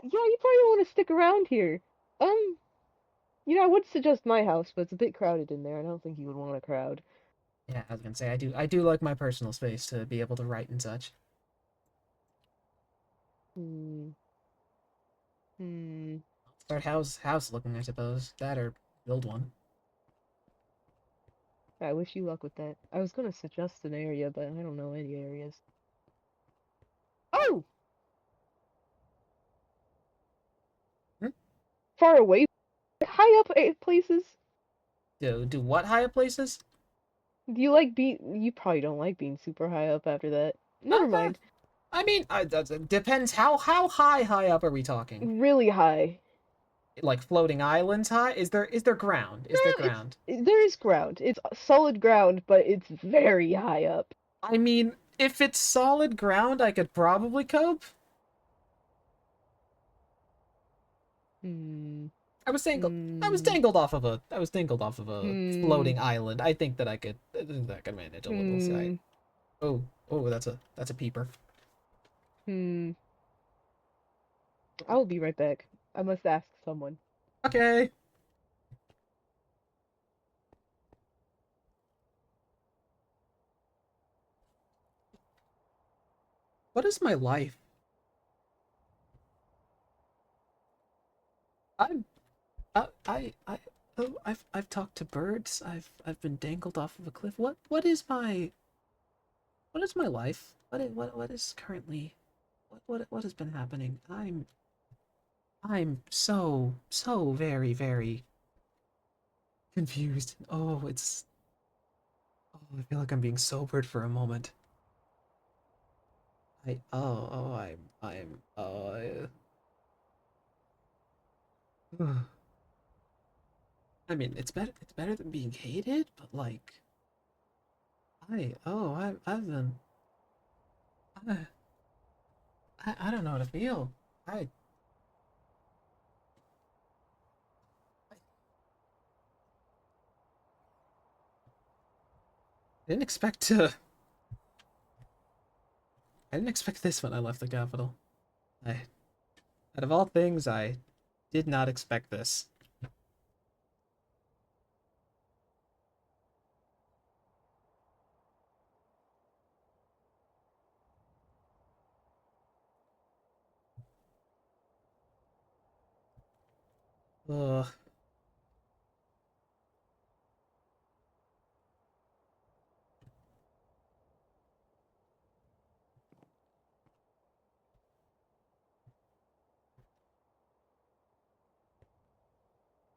yeah, you probably want to stick around here. I would suggest my house, but it's a bit crowded in there. I don't think you would want a crowd. Yeah, I was gonna say I do like my personal space to be able to write and such. Hmm. Hmm. Start house looking, I suppose. That or build one. I wish you luck with that. I was gonna suggest an area, but I don't know any areas. Oh! Hmm? Far away? High up places? Do what high up places? Do you like being... You probably don't like being super high up after that. Never mind. I mean, depends how high up are we talking? Really high. Like floating islands high? Is there ground? Is there No, ground? there is ground. It's solid ground, but it's very high up. I mean, if it's solid ground, I could probably cope. Hmm. I was dangled off of a Hmm. floating island. I think that I could manage a little. Hmm. Oh, that's a peeper. Hmm. I will be right back. I must ask someone. Okay. What is my life? I'm I've talked to birds. I've been dangled off of a cliff. What is my life? What is currently what has been happening? I'm so very confused. I feel like I'm being sobered for a moment. I'm I mean, it's better than being hated, but like I've been I, I don't know how to feel. I didn't expect to I didn't expect this when I left the capital. I Out of all things, I did not expect this. Ugh.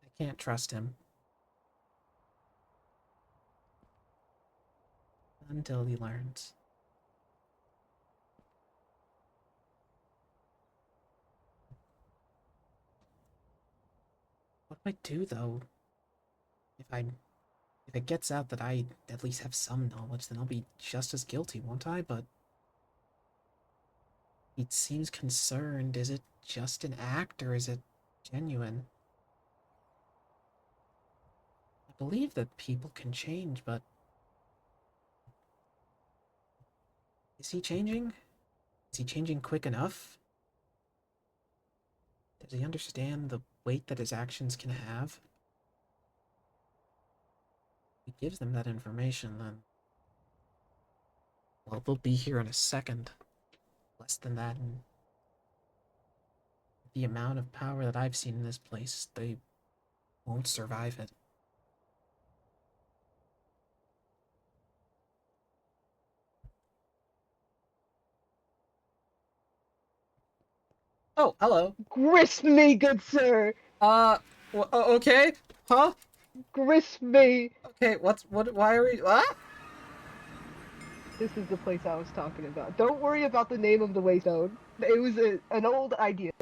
I can't trust him. Until he learns. What do I do though? If I if it gets out that I at least have some knowledge, then I'll be just as guilty, won't I? But he seems concerned. Is it just an act or is it genuine? I believe that people can change, but is he changing? Is he changing quick enough? Does he understand the weight that his actions can have? If he gives them that information, then well, they'll be here in a second. Less than that, and the amount of power that I've seen in this place, they won't survive it. Oh, hello. Grist me, good sir! Okay. Huh? Grist me! Okay, why are we, ah? This is the place I was talking about. Don't worry about the name of the waystone. It was an old idea.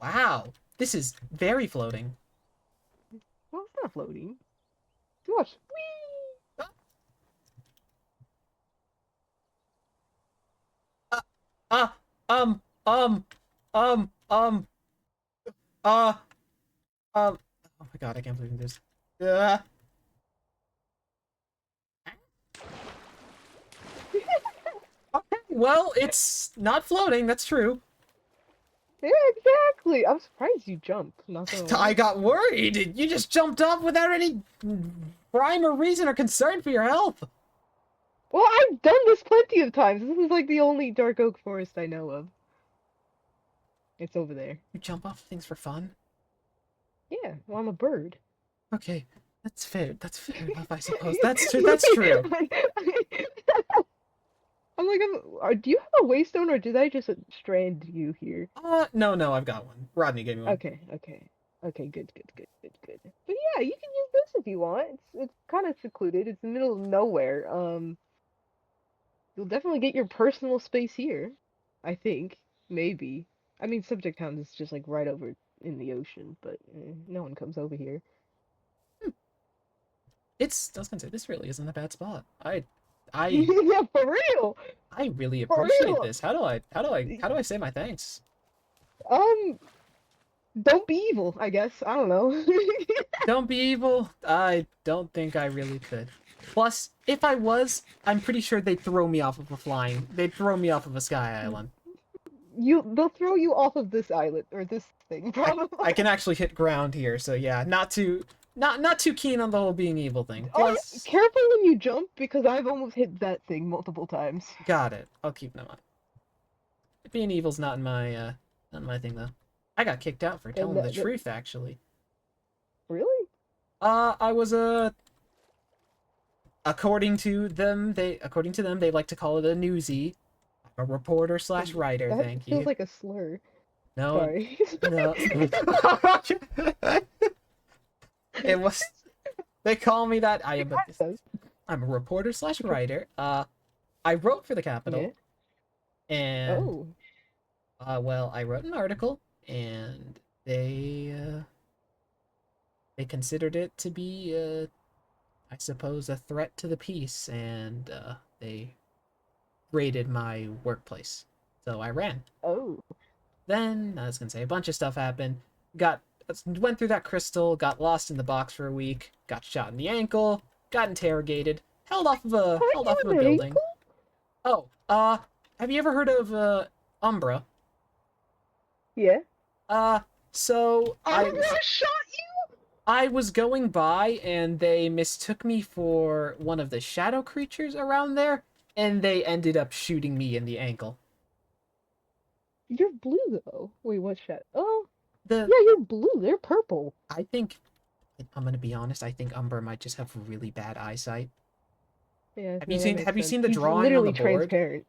Wow. This is very floating. Well, it's not floating. Watch. Whee! Uh, uh, um, um, um, um, uh, oh my god, I can't believe this. Uh, okay, well, it's not floating, that's true. Yeah, exactly. I'm surprised you jumped. Not gonna lie. I got worried. You just jumped off without any rhyme or reason or concern for your health. Well, I've done this plenty of times. This is like the only dark oak forest I know of. It's over there. You jump off things for fun? Yeah, well, I'm a bird. Okay, that's fair. That's fair enough, I suppose. That's true. That's true. I'm like, do you have a waystone or did I just strand you here? No, I've got one. Rodney gave me one. Okay, good. But yeah, you can use this if you want. It's kind of secluded. It's in the middle of nowhere. You'll definitely get your personal space here. I think, maybe. I mean, Subject Town is just like right over in the ocean, but no one comes over here. I was gonna say, this really isn't a bad spot. I Yeah, for real. I really For appreciate real. this. How do I say my thanks? Don't be evil, I guess. I don't know. Don't be evil. I don't think I really could. Plus, if I was, I'm pretty sure they'd throw me off of a sky island. They'll throw you off of this island or this thing, probably. I can actually hit ground here, so yeah, not too keen on the whole being evil thing. Oh, Plus, careful when you jump because I've almost hit that thing multiple times. got it. I'll keep them on. Being evil's not my thing though. I got kicked out for telling the truth, actually. Really? I was according to them, they like to call it a newsie, a reporter / writer. That Thank feels you. like a slur. No, Sorry. no. It was. They call me that. I'm a reporter / writer. I wrote for the Capitol, and well, I wrote an article, and they considered it to be I suppose a threat to the peace, and they raided my workplace, so I ran. Oh. Then I was gonna say a bunch of stuff happened. Went through that crystal, got lost in the box for a week, got shot in the ankle, got interrogated, held off of a building. Oh, have you ever heard of Umbra? Yeah. So Umbra shot you? I was going by and they mistook me for one of the shadow creatures around there, and they ended up shooting me in the ankle. You're blue though. Wait, what shot? Oh. Yeah, you're blue. They're purple. I think, I'm gonna be honest, I think Umbra might just have really bad eyesight. Yeah. Have you seen the He's drawing literally on the board? transparent.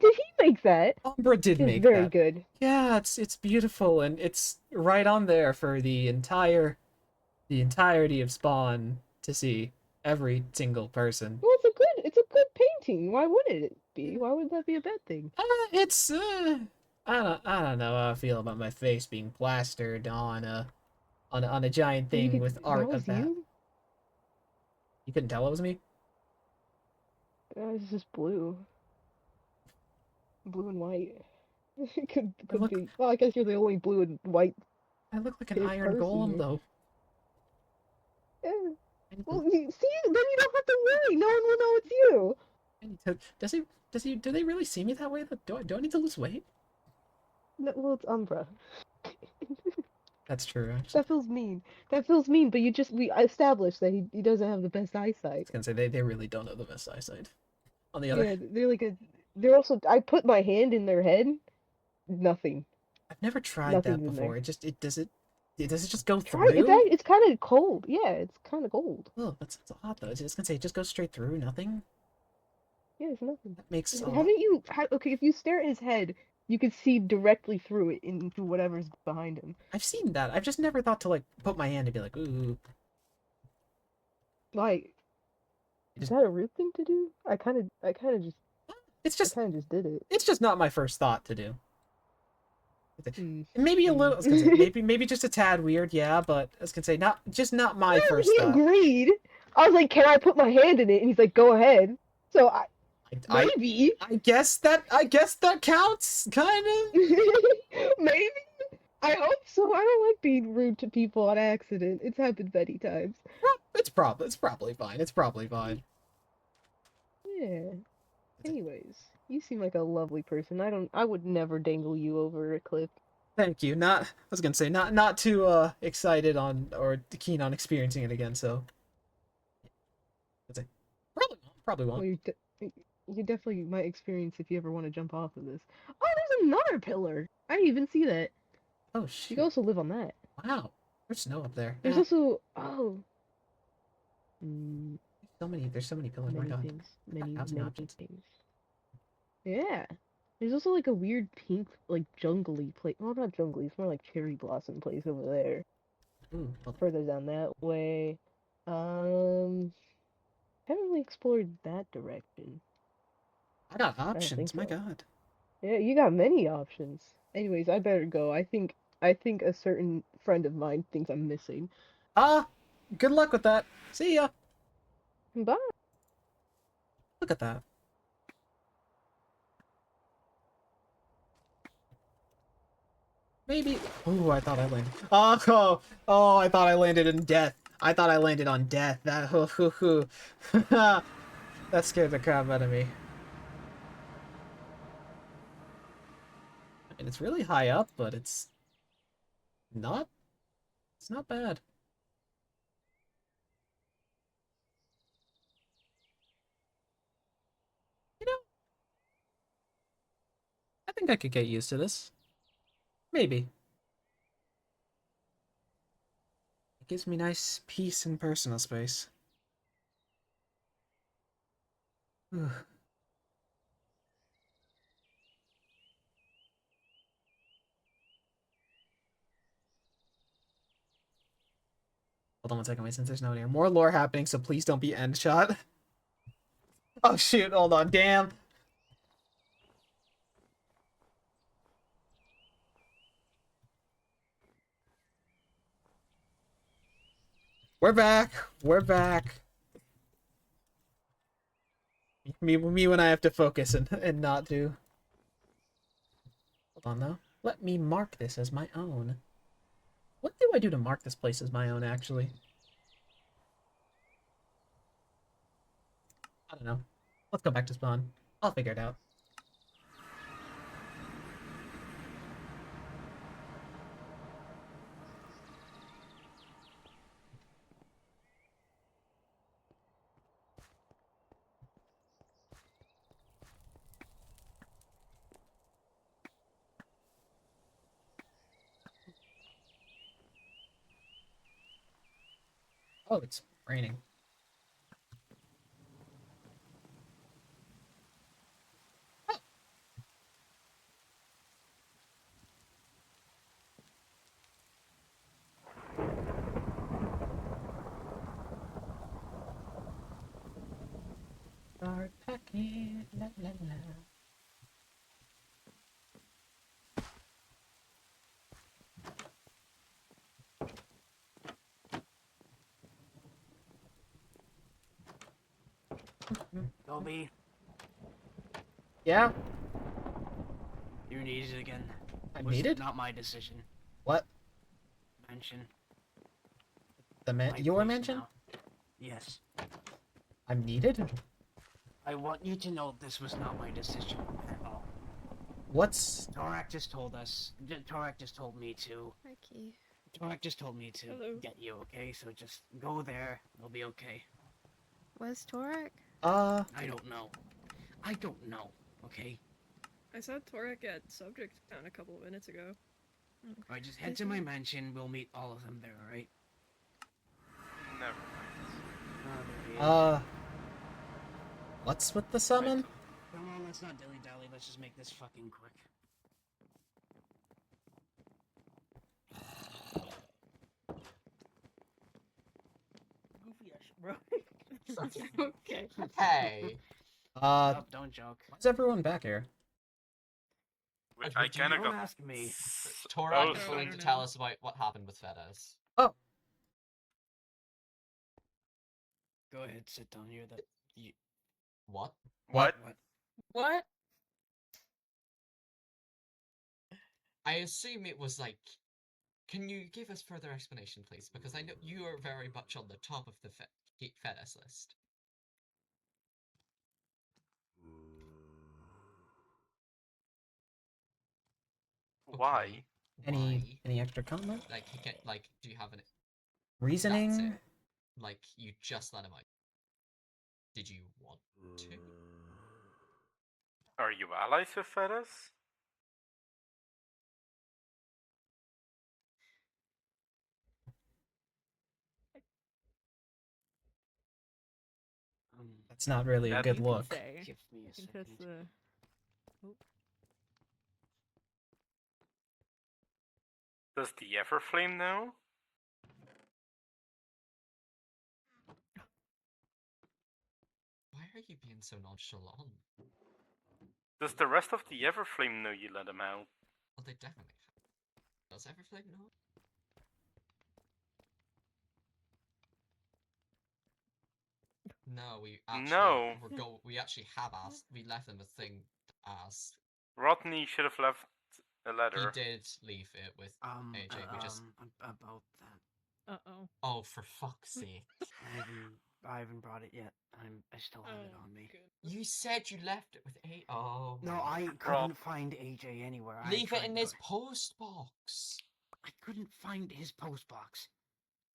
Did he make that? Umbra did make very that. good. Yeah, it's beautiful, and it's right on there for the entirety of Spawn to see, every single person. Well, it's a good painting. Why wouldn't it be? Why would that be a bad thing? I don't know how I feel about my face being plastered on a giant thing with art of that. You couldn't tell it was me? It's just blue. Blue and white. could be. Well, I guess you're the only blue and white. I look like an iron golem, though. Yeah. Well, then you don't have to worry. No one will know it's you. Do they really see me that way? Do I need to lose weight? No, well, it's Umbra. That's true, actually. That feels mean, but we established that he doesn't have the best eyesight. I was gonna say, they really don't have the best eyesight. On the other... Yeah, they're also... I put my hand in their head. Nothing. I've never tried that before. Does it just go through? It's kind of cold. Yeah, it's kind of cold. Oh, that's odd, though. I was gonna say, it just goes straight through, nothing? Yeah, it's nothing. That makes... Okay, if you stare at his head, you can see directly through it into whatever's behind him. I've seen that. I've just never thought to, like, put my hand and be like, ooh. Like, is that a rude thing to do? I kind of just did it. It's just not my first thought to do. Maybe a little. I was gonna say, maybe just a tad weird, yeah. But I was gonna say, not my first thought. He agreed. I was like, "Can I put my hand in it?" And he's like, "Go ahead." So maybe. I guess that counts, kind of. Maybe. I hope so. I don't like being rude to people on accident. It's happened many times. It's probably fine. It's probably fine. Yeah. Anyways, you seem like a lovely person. I would never dangle you over a cliff. Thank you. I was gonna say, not too excited on or keen on experiencing it again. So, probably not. Probably Well, won't. you definitely might experience if you ever want to jump off of this. Oh, there's another pillar. I didn't even see that. Oh You shoot! can also live on that. Wow, there's snow up there. There's Ah, also mm, there's so many pillars. My many God, things, got many housing many options. things. Yeah. There's also like a weird pink, like jungly place. Well, not jungly. It's more like cherry blossom place over there. Ooh, well, Further down that way. Um, haven't really explored that direction. I got I don't think options. My so. God. Yeah, you got many options. Anyways, I better go. I think a certain friend of mine thinks I'm missing. Ah, good luck with that. See ya. Bye. Look at that. Maybe. Ooh, I thought I landed. Oh, I thought I landed in death. I thought I landed on death. That that scared the crap out of me. And it's really high up, but not. It's not bad. You know, I think I could get used to this. Maybe. It gives me nice peace and personal space. Ugh. Hold on one second, wait, since there's no one here. More lore happening, so please don't be end shot. Oh shoot, hold on, damn. We're back. We're back. Me when I have to focus and not do. Hold on though. Let me mark this as my own. What do I do to mark this place as my own, actually? I don't know. Let's go back to spawn. I'll figure it out. Oh, it's raining. Start packing. La, la, la. Toby, Yeah, you're needed again. I'm Was needed? not my decision. What? Mention. Your place mansion? now. Yes. I'm needed? I want you to know this was not my decision at all. What's... Torak just told us. Torak just told me to. Mikey. Torak just told me to Hello. get you, okay? So just go there. It'll be okay. Where's Torek? I don't know. I don't know, okay? I saw Torek at Subject Town a couple of minutes ago. Alright, just head to my mansion. We'll meet all of them there, alright? Never mind. Oh, there he is. What's with the summon? Come on, let's not dilly-dally. Let's just make this fucking quick. Goofy ass, bro. Okay. Hey. Oh, don't joke. Why's everyone back here? Wait, I kinda Don't got... ask me. Torak Oh, is I going don't to tell know. us about what happened with Fedes. Oh, Go ahead, sit down here. That you... What? What? What? What? I assume it was like. Can you give us further explanation, please? Because I know you are very much on the top of the Fedes list. Why? Okay, any why? any extra comment? Like, do you have an Reasoning? That's it. Like, you just let him out. Did you want to? Are you allies with Fetus? That's not really a That- good You can look. say. Give me a You can press second. the. Oop. Does the Everflame know? Why are you being so nonchalant? Does the rest of the Everflame know you let him out? Well, they definitely have. Does Everflame know? No, we actually No. we actually have asked. We left them a thing to ask. Rodney should have left a He letter. did leave it with AJ. We just. About that. Uh-oh. Oh, for fuck's sake! I haven't brought it yet. I still have it on me. You said you left it with A. Oh. No, I couldn't find AJ anywhere. Leave I it in tried his post box. I couldn't find his post box.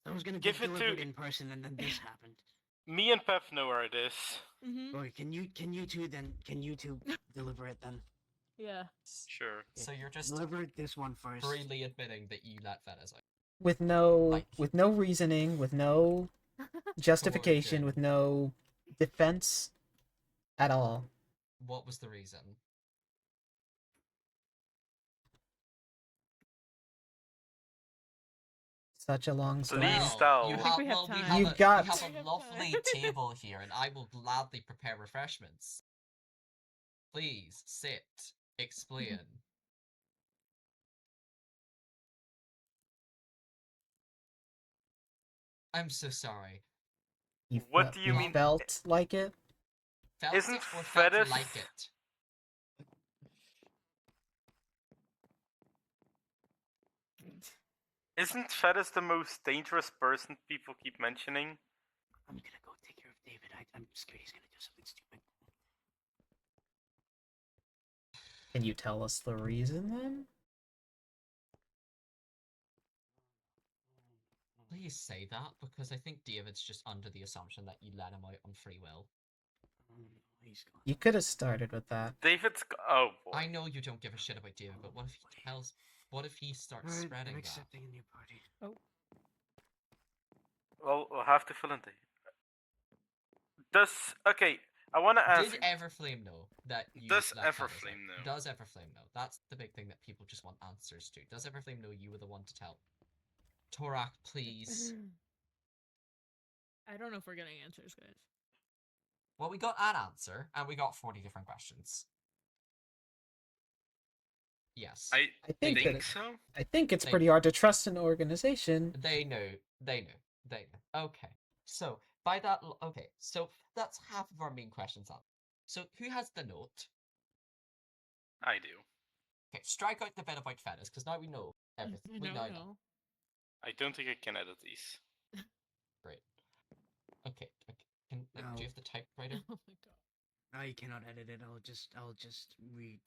I was gonna Give get it delivered to- in person, and then this happened. Me and Pep know where it is. Mm-hmm. Boy, can you two deliver it then? Yeah. Sure. So you're just Deliver this one first. freely admitting that you let Fettes out. With no reasoning, with no justification, with no defense at all. What was the reason? Such a long story. Please tell. You I think have, we have well, time. we have You've a, got- we have We a have lovely time. table here, and I will gladly prepare refreshments. Please sit. Explain. I'm so sorry. What do you mean? Felt like it? Felt Isn't it or felt Fettes- like it? Isn't Fetus the most dangerous person people keep mentioning? I'm gonna go take care of David. I'm scared he's gonna do something stupid. Can you tell us the reason then? Please say that, because I think David's just under the assumption that you let him out on free will. He's gone. You could have started with that. David's. Oh boy. I know you don't give a shit about David, but what if he tells... What if he starts Alright, spreading I'm that? accepting a new party. Well, we'll have to fill in the. Does okay? I want to ask. Did Everflame know that you Does let Fettes out? Everflame know? Does Everflame know? That's the big thing that people just want answers to. Does Everflame know you were the one to tell? Torak, please. I don't know if we're getting answers, guys. Well, we got an answer, and we got 40 different questions. Yes. I I think think that so. I think it's They- pretty hard to trust an organization. They know. They know. They know. Okay. So, by that... Okay, so that's half of our main questions answered. So, who has the note? I do. Okay, strike out the bit about Fettes, because now we know everything. We know that. I don't think I can edit these. Great. Okay. Do you have the typewriter? Oh my god. No, you cannot edit it. I'll just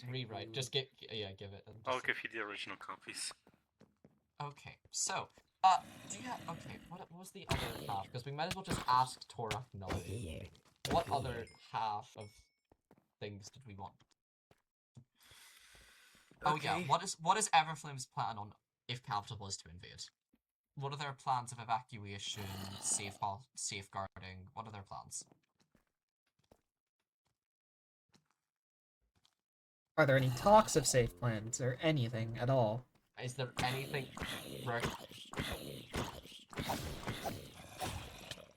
Rewrite. Just give it. And I'll just give you the original copies. Okay, so, do you have, okay, what was the other half? Because we might as well just ask Torak now. What other half of things did we want? Oh yeah, Okay. what is Everflame's plan on if Capital was to invade? What are their plans of evacuation, safeguarding? What are their plans? Are there any talks of safe plans or anything at all? Is there anything...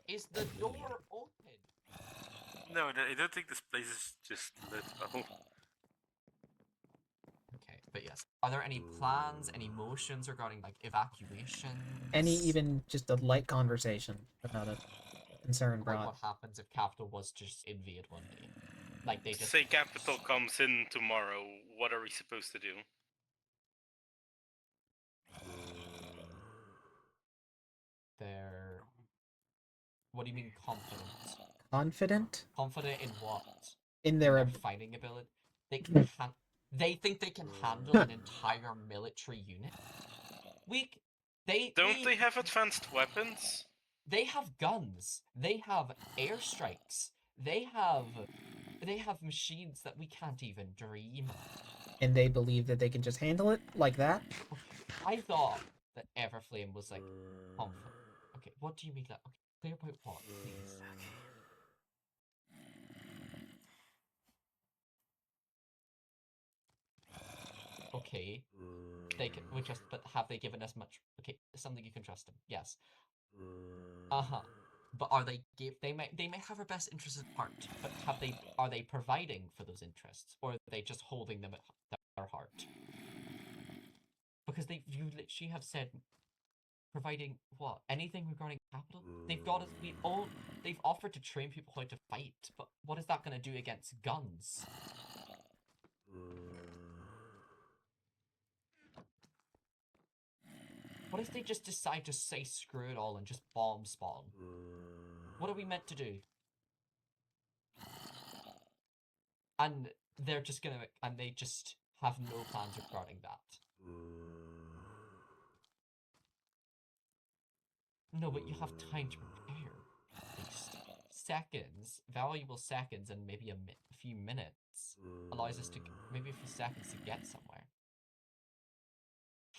Is the door open? No, I don't think this place is just lit. Oh. Okay, but yes. Are there any plans, any motions regarding, like, evacuation? Any even just a light conversation about a concern Like, brought? what happens if Capital was to just invade one day? Like, they just... Say Capital comes in tomorrow. What are we supposed to do? They're... What do you mean confident? Confident Confident in what? in In their their fighting ability? They can they think they can handle an entire military unit? Don't they have advanced weapons? They have guns. They have airstrikes. They have machines that we can't even dream of. And they believe that they can just handle it like that? I thought that Everflame was like harmful. Okay, what do you mean that? Okay, clear about what, please? Okay, they can. We just. But have they given us much? Okay, something you can trust them. Yes. But are they give? They may have our best interests at heart, but are they providing for those interests, or are they just holding them at their heart? Because you literally have said providing what? Anything regarding capital? They've got us. They've offered to train people how to fight, but what is that going to do against guns? What if they just decide to say screw it all and just bomb spawn? What are we meant to do? And they're just gonna, and they just have no plans regarding that. No, but you have time to prepare. Like seconds, valuable seconds, and maybe a few minutes allows us to, maybe a few seconds to get somewhere.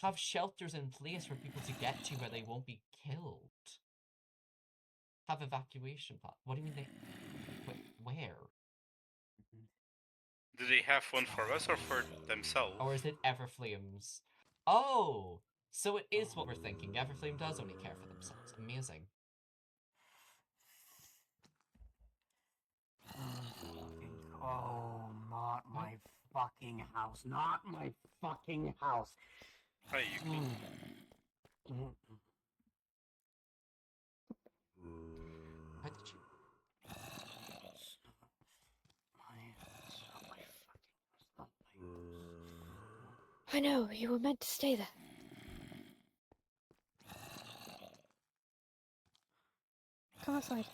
Have shelters in place for people to get to where they won't be killed. Have evacuation plans. What do you mean they? Wait, where? Do they have one for us or for themselves? Or is it Everflame's? Oh! So it is what we're thinking. Everflame does only care for themselves. Amazing. Oh, not my fucking house. Not my fucking house. Hey, Yuki. How did you? I know, you were meant to stay there. Come outside.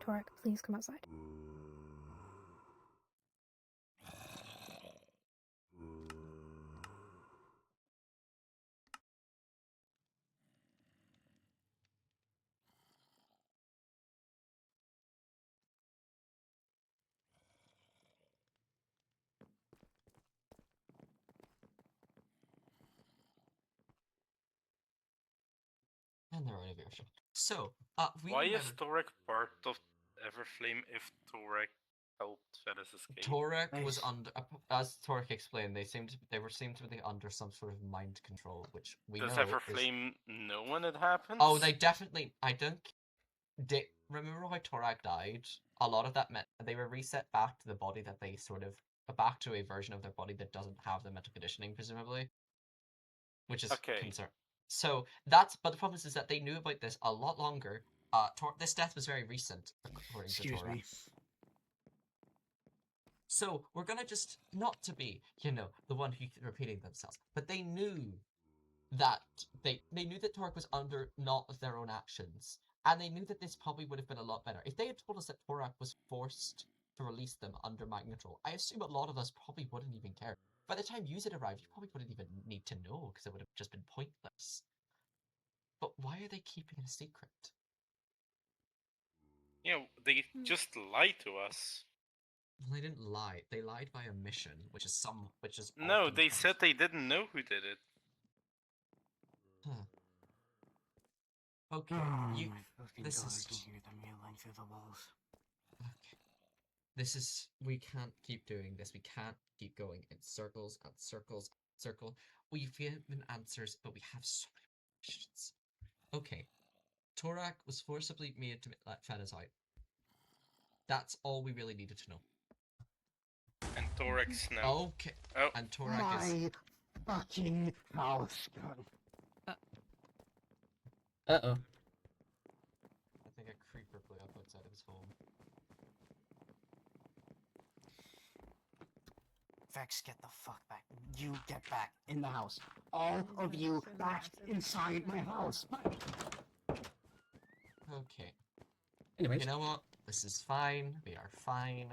Torek, please come outside. And they're out of earshot. So, we Why remember... is Torek part of Everflame if Torek helped Venice escape? Torek was under, as Torek explained, they seemed to be under some sort of mind control, which we Does know Everflame know when it happens? Oh, they definitely. I don't. Remember how Torek died? A lot of that meant they were reset back to the body that they sort of back to a version of their body that doesn't have the mental conditioning, presumably, which is concern. So but the problem is that they knew about this a lot longer. This death was very recent, according to Torek. Excuse me. So we're gonna just not to be, the one who keeps repeating themselves, but they knew that they knew that Torek was under not their own actions, and they knew that this probably would have been a lot better if they had told us that Torek was forced to release them under mind control. I assume a lot of us probably wouldn't even care. By the time you had arrived, you probably wouldn't even need to know because it would have just been pointless. But why are they keeping it a secret? Yeah, they just lied to us. Well, they didn't lie. They lied by omission, which is No, they said they didn't know who did it. Huh. Okay, this is... I can hear them yelling through the walls. Okay. We can't keep doing this. We can't keep going in circles and circles and circle. We've given answers, but we have so many questions. Okay. Torak was forcibly made to let Fennis out. That's all we really needed to know. And Torek's no. Okay. Oh. And Torak is... fucking house. Uh-oh. I think a creeper blew up outside of his home. Vex, get the fuck back. You get back in the house. All of you back inside my house. Okay. Anyways. You know what? This is fine. We are fine.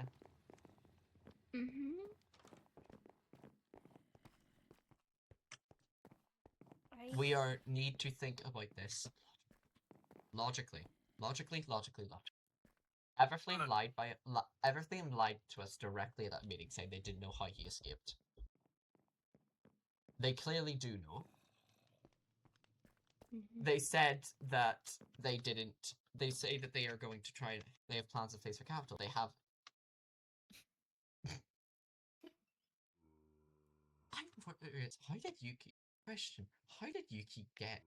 We need to think about this Logically. Everflame lied to us directly at that meeting, saying they didn't know how he escaped. They clearly do know. They said that they didn't. They say that they are going to try. They have plans in place for capital. They have. How did Yuki? Question: how did Yuki get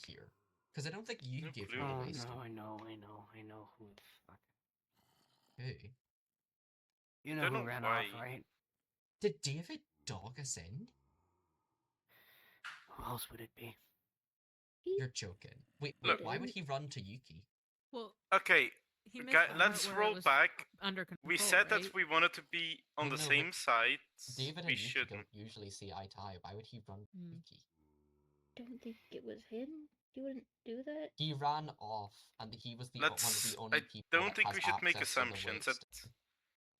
here? Because I don't think you No gave clue. me the Oh waste. no, I know who the fuck. Hey, You know Don't who know ran why. off, right? did David dog us in? Who else would it be? You're joking. Wait, Look. why would he run to Yuki? Well, Okay, he missed guy, the let's part where it roll was back. under control. We said right? that we wanted to be on the No, same side. David We and Yuki shouldn't. don't usually see eye to eye. Why would he run to Yuki? Don't think it was him. You wouldn't do that. He ran off, and he was one of the only I people don't that think has we should make access to the assumptions. waste.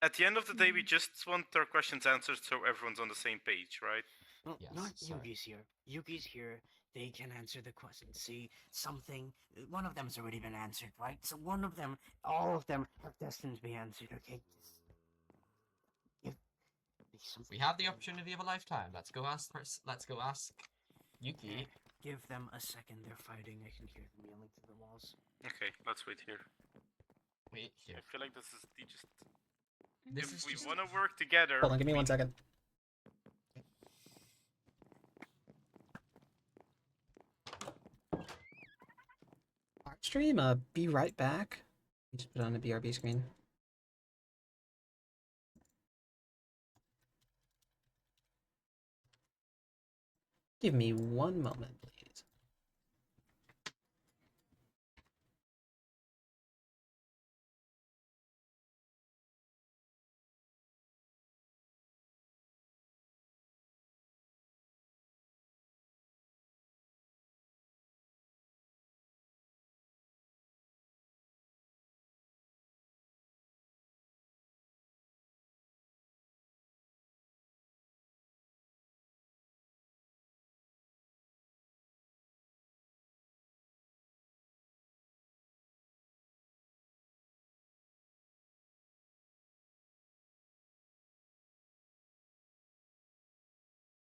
At the end of the day, we just want our questions answered so everyone's on the same page, right? Well, Yes, not sorry. Yugi's here. Yugi's here. They can answer the question. See, something. One of them's already been answered, right? So one of them, all of them, are destined to be answered. Okay. Give me something. We have the opportunity of a lifetime. Let's go ask. Yuki. Here, give them a second. They're fighting. I can hear them yelling through the walls. Okay, let's wait here. Wait here. I feel like this is the just. This If is we just... want to work together. Hold on, give me 1 second. Art stream, be right back. You just put on a BRB screen. Give me 1 moment, please.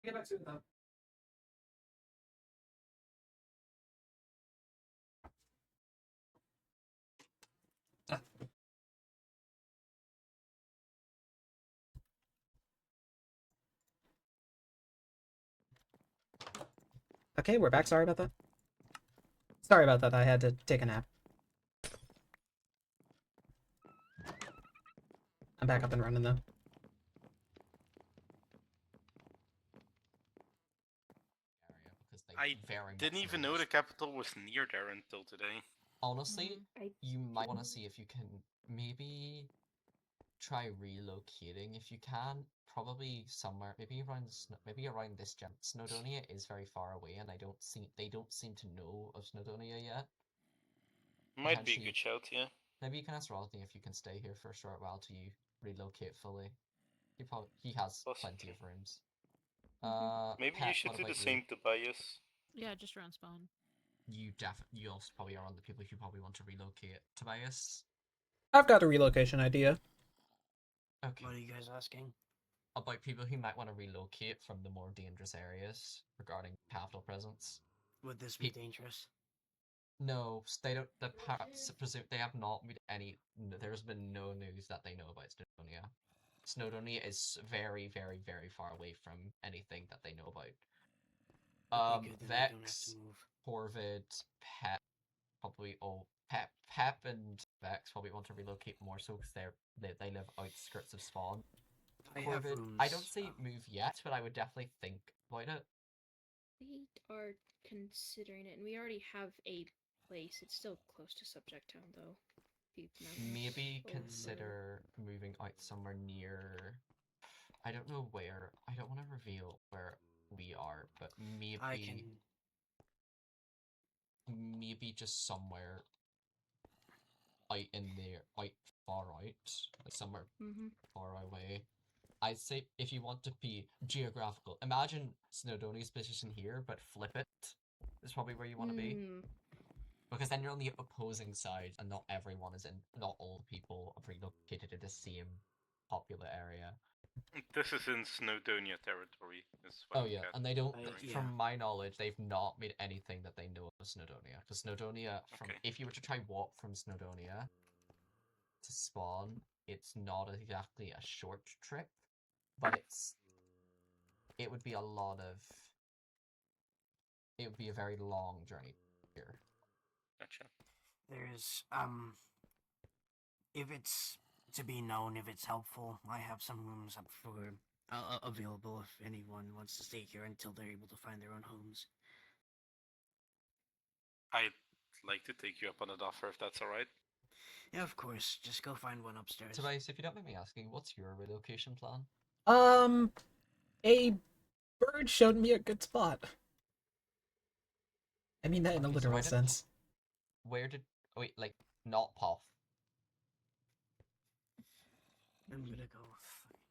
Get back soon, though. Okay, we're back. Sorry about that. Sorry about that. I had to take a nap. I'm back up and running, though. I didn't even know the capital was near there until today. Honestly, you might want to see if you can maybe try relocating if you can. Probably somewhere, maybe around this gem. Snowdonia is very far away, and they don't seem to know of Snowdonia yet. Might be a good shout, yeah. Maybe you can ask Rodney if you can stay here for a short while till you relocate fully. He has plenty of rooms. Maybe Pet, you should what do the about you? same, Tobias. Yeah, just around spawn. You also probably are on the people who probably want to relocate. Tobias? I've got a relocation idea. Okay. What are you guys asking? About people who might want to relocate from the more dangerous areas regarding capital presence. Would this be dangerous? No, they don't. The parts presume they have not made any. There's been no news that they know about Snowdonia. Snowdonia is very, very, very far away from anything that they know about. Okay, good, then I don't have Vex, to move. Corvid, Pep, probably all Pep and Vex probably want to relocate more so because they live outskirts of spawn. Corvid, I don't say move yet, but I would definitely think about it. We are considering it, and we already have a place. It's still close to Subject Town, though. Maybe consider moving out somewhere near. I don't know where. I don't want to reveal where we are, but maybe just somewhere out in there, out far out, like somewhere far away. I'd say if you want to be geographical, imagine Snowdonia's position here, but flip it. Is probably where you want to be. Because then you're on the opposing side, and not everyone is in. Not all people are relocated to the same popular area. This is in Snowdonia territory. Is what Oh I'm yeah, getting. and they don't. Yeah. From my knowledge, they've not made anything that they know of Snowdonia. Because Snowdonia, from Okay. if you were to try walk from Snowdonia to spawn, it's not exactly a short trip, but it would be a lot of. It would be a very long journey here. Gotcha. There's if it's to be known, if it's helpful, I have some rooms up for available if anyone wants to stay here until they're able to find their own homes. I'd like to take you up on that offer if that's alright. Yeah, of course. Just go find one upstairs. Tobias, if you don't mind me asking, what's your relocation plan? A bird showed me a good spot. I mean that in a Okay, so literal where did sense. Oh wait, like not Poff. I'm gonna go.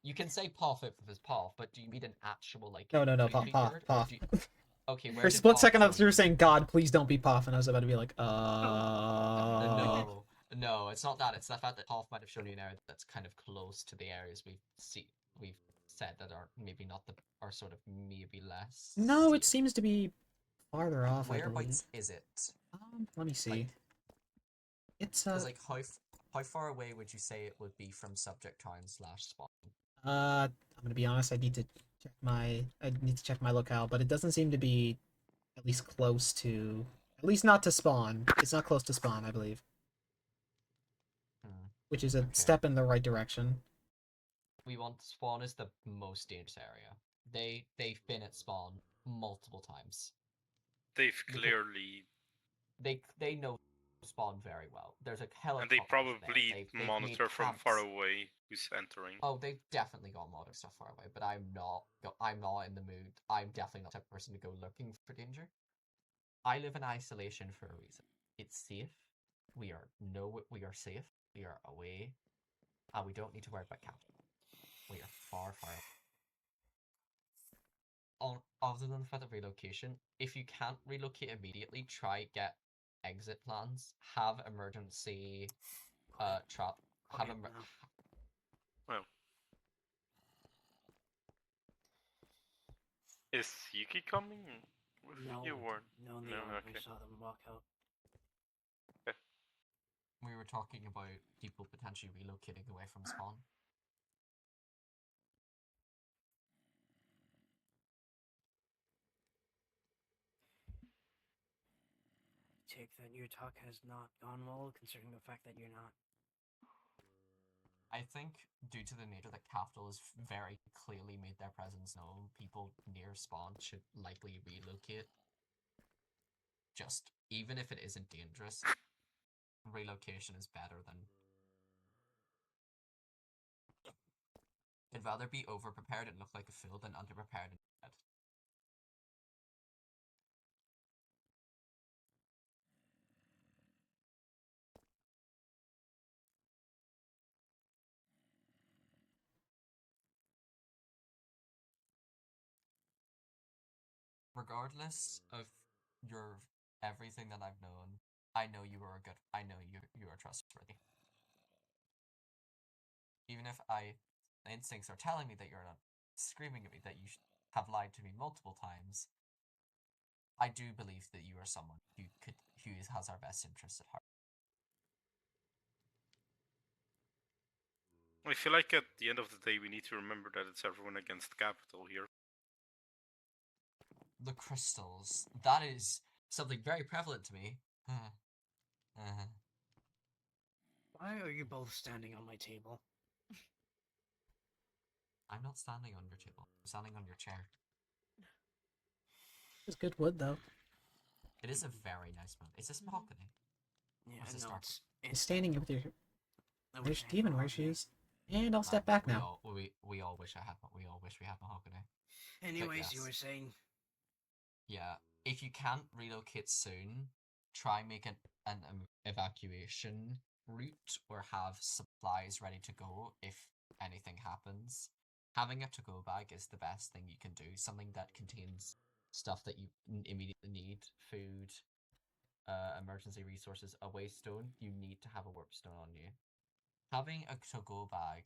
You can say Poff if it's Poff, but do you mean an actual like No, creepy Poff, bird, or Poff. do you... Okay, where For a did split Poff second, I show thought you were you? saying, "God, please don't be Poff," and I was about to be like, No, it's not that. It's the fact that Poff might have shown you an area that's kind of close to the areas we've said that are maybe not the are sort of maybe less. No, it safe. seems to be farther off. I believe. Whereabouts is it? Let me see. Like, it's like how far away would you say it would be from subject town / spawn? I'm gonna be honest. I need to check my locale, but it doesn't seem to be at least close to. At least not to spawn. It's not close to spawn, I believe. Which is a step in the right direction. We want spawn is the most dangerous area. They've been at spawn multiple times. They've clearly. They know spawn very well. There's a helicopter. And they probably they've monitor from far away who's entering. Oh, they've definitely got monitor stuff far away, but I'm not in the mood. I'm definitely not the type of person to go looking for danger. I live in isolation for a reason. It's safe. We are safe. We are away. And we don't need to worry about capital. We are far, far away. Other than the fact of relocation, if you can't relocate immediately, try get exit plans. Have emergency trap. Have Well. Is Yuki coming with you or no? They aren't. I saw them walk out. We were talking about people potentially relocating away from spawn. Take that your talk has not gone well, considering the fact that you're not. I think due to the nature that capital has very clearly made their presence known, people near spawn should likely relocate. Just even if it isn't dangerous, relocation is better than. I'd rather be overprepared and look like a fool than underprepared and dead. Regardless of your everything that I've known, I know you are you are trustworthy. Even if my instincts are telling me that you're not screaming at me that you have lied to me multiple times, I do believe that you are someone who has our best interests at heart. I feel like at the end of the day we need to remember that it's everyone against capital here. The crystals. That is something very prevalent to me. Why are you both standing on my table? I'm not standing on your table. I'm standing on your chair. It's good wood, though. It is a very nice one. Is this mahogany? Yeah, no, It's standing with your. There's Steven where she is. And I'll step back now. We all wish we had mahogany. Anyways, yes. You were saying. Yeah, if you can't relocate soon, try make an evacuation route or have supplies ready to go if anything happens. Having a to-go bag is the best thing you can do. Something that contains stuff that you immediately need, food, emergency resources a waystone, you need to have a warp stone on you. Having a to-go bag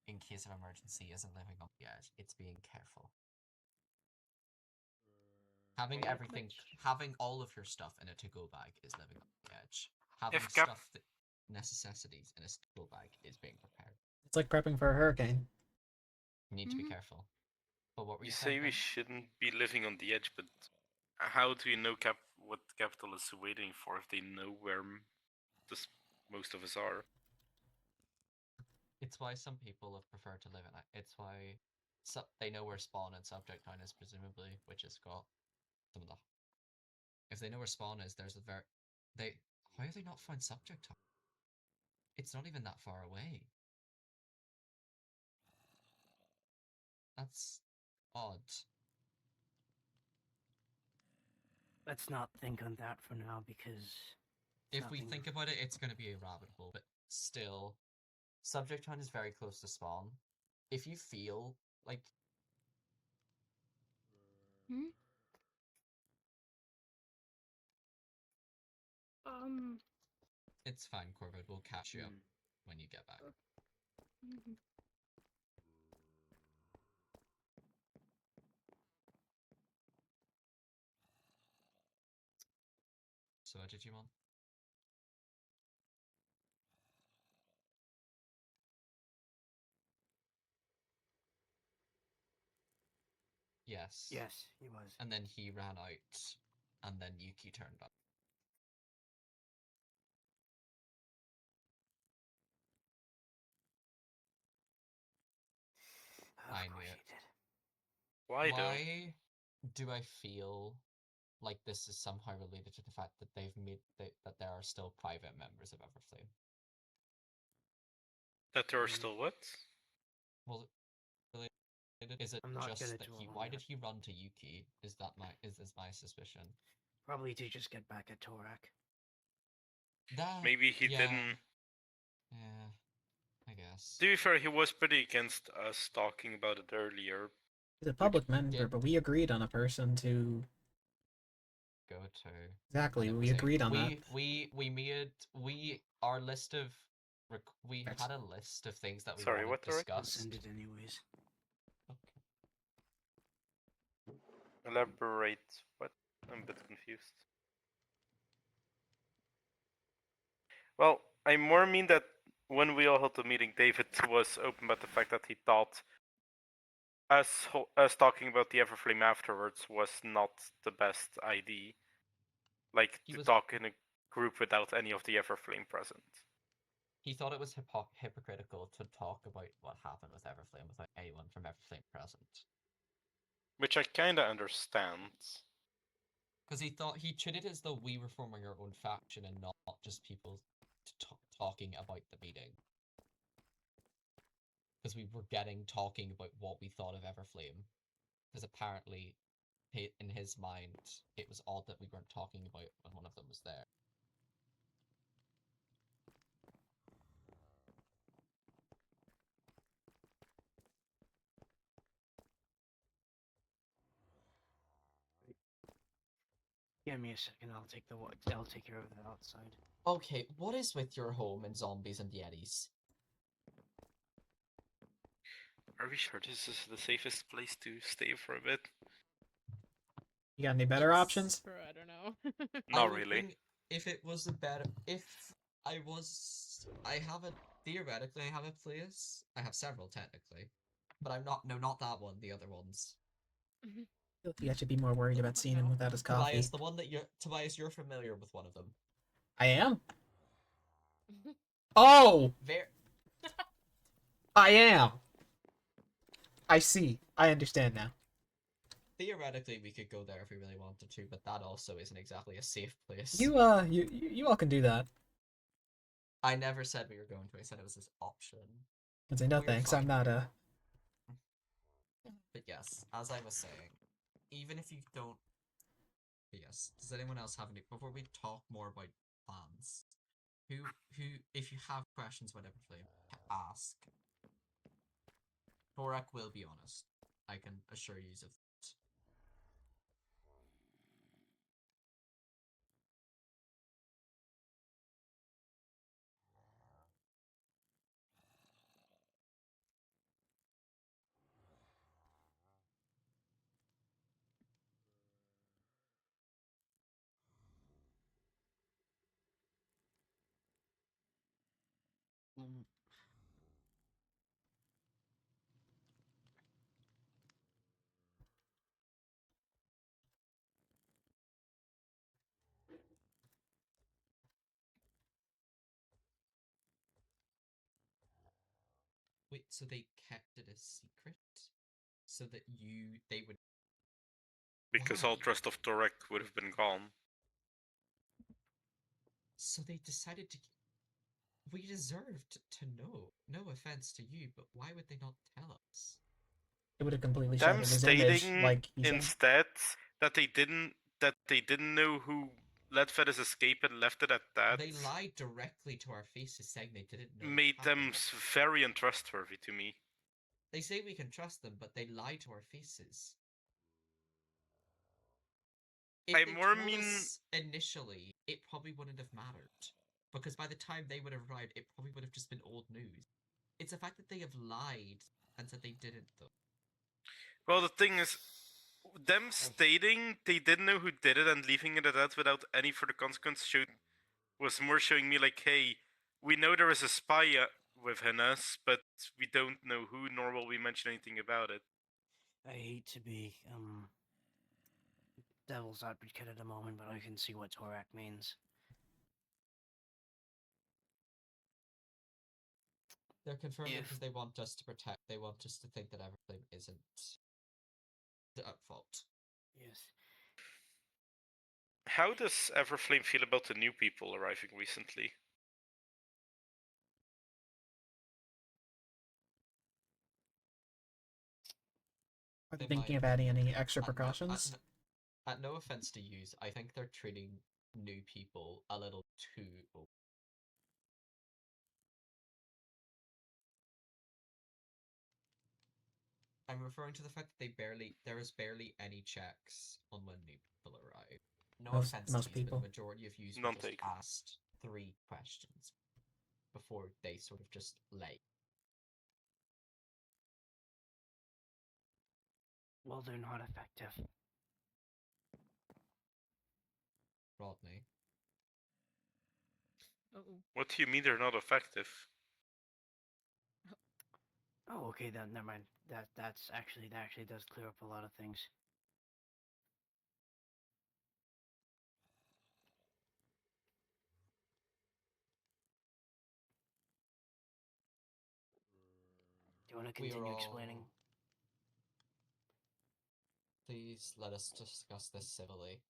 in case of emergency isn't living on the edge, it's being careful. Having everything, having all of your stuff in a to-go bag is living on the edge. Having stuff that necessities in a to-go bag is being prepared. It's like prepping for a hurricane. You need to be careful. But what were you You saying? say we shouldn't be living on the edge, but how do we know what capital is waiting for if they know where most of us are? It's why some people have preferred to live in it. It's why they know where spawn and subject town is, presumably, which has got some of the. If they know where spawn is, there's a they. Why have they not found subject town? It's not even that far away. That's odd. Let's not think on that for now, because if we think about it, it's going to be a rabbit hole. But still, subject town is very close to spawn. If you feel like it's fine, Corvid. We'll catch you up when you get back. So what did you want? Yes. Yes, he was. And then he ran out, and then Yuki turned up. I knew it. Why do I feel like this is somehow related to the fact that that there are still private members of Everflame? That there are still what? Well, is it just that he? Why did he run to Yuki? Is my suspicion? Probably to just get back at Torak. Maybe he didn't. Yeah, I guess. To be fair, he was pretty against us talking about it earlier. He's a public member, but we agreed on a person to go to. Exactly, we agreed on that. Our list of we had a list of things that we wanted to discuss. I'll send it anyways. Elaborate. What? I'm a bit confused. Well, I more mean that when we all held the meeting, David was open about the fact that he thought us talking about the Everflame afterwards was not the best idea. Like, to talk in a group without any of the Everflame present. He thought it was hypocritical to talk about what happened with Everflame without anyone from Everflame present. Which I kinda understand. Because he thought he treated it as though we were forming our own faction and not just people talking about the meeting. Because we were talking about what we thought of Everflame. Because apparently, in his mind, it was odd that we weren't talking about it when one of them was there. Give me a second. I'll take care of the outside. Okay, what is with your home and zombies and yetis? Are we sure this is the safest place to stay for a bit? You got any better options? I don't know. Not really. If it was a better, theoretically I have a place. I have several technically, but I'm not. No, not that one. The other ones. I feel like I should be more worried about seeing him without his coffee. Tobias, the one that Tobias, you're familiar with one of them. I am. Oh. I am. I see. I understand now. Theoretically, we could go there if we really wanted to, but that also isn't exactly a safe place. You all can do that. I never said we were going to. I said it was this option. I say no thanks. I'm not a. But yes, as I was saying, even if you don't. But yes, does anyone else have any? Before we talk more about plans, who, if you have questions, whatever, ask. Borak will be honest. I can assure you of that. Wait, so they kept it a secret? So that they would... Because Why? all trust of Torek would have been gone. So they decided to... We deserved to know. No offense to you, but why would they not tell us? It would have completely Them shattered his image, stating like he said. instead that they didn't know who let Fedis escape and left it at that. They lied directly to our faces, saying they didn't know. Made them very untrustworthy to me. They say we can trust them, but they lie to our faces. If I they more told mean us initially, it probably wouldn't have mattered. Because by the time they would have arrived, it probably would have just been old news. It's the fact that they have lied and said they didn't, though. Well, the thing is, them stating they didn't know who did it and leaving it at that without any further consequence was more showing me like, hey, we know there is a spy within us, but we don't know who, nor will we mention anything about it. I hate to be, devil's advocate at the moment, but I can see what Torak means. They're confirming because they want us to protect. They want us to think that everything isn't at fault. Yes. How does Everflame feel about the new people arriving recently? Are they thinking of adding any extra precautions? At no offense to use, I think they're treating new people a little too open. I'm referring to the fact that there is barely any checks on when new people arrive. No offense to most you, but people. the majority of you were just asked 3 questions before they sort of just lay. Well, they're not effective. Rodney. What do you mean they're not effective? Oh, okay, then never mind. That actually does clear up a lot of things. Do you want to continue explaining? Please let us discuss this civilly.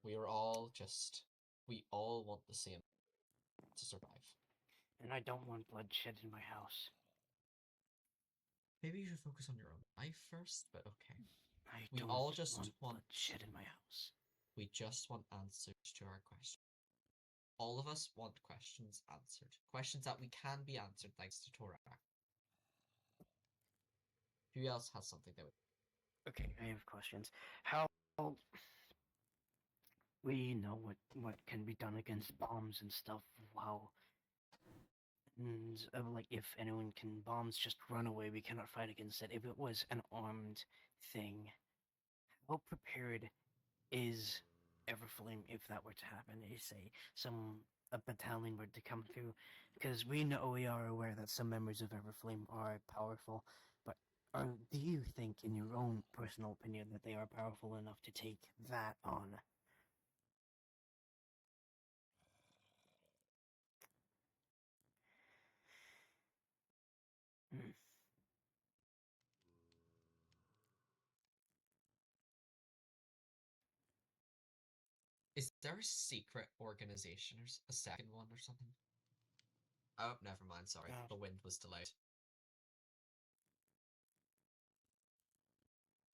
We all want the same to survive. And I don't want bloodshed in my house. Maybe you should focus on your own life first, but okay. We all just want bloodshed in my house. We just want answers to our questions. All of us want questions answered. Questions that we can be answered thanks to Torak. Who else has something they would... Okay, I have questions. How... We know what can be done against bombs and stuff. Wow. And, like, if anyone can bombs just run away, we cannot fight against it. If it was an armed thing, how prepared is Everflame if that were to happen? Say a battalion were to come through, because we are aware that some members of Everflame are powerful, but do you think, in your own personal opinion, that they are powerful enough to take that on? Hmm. Is there a secret organization or a second one or something? Oh, never mind, sorry. The wind was delayed.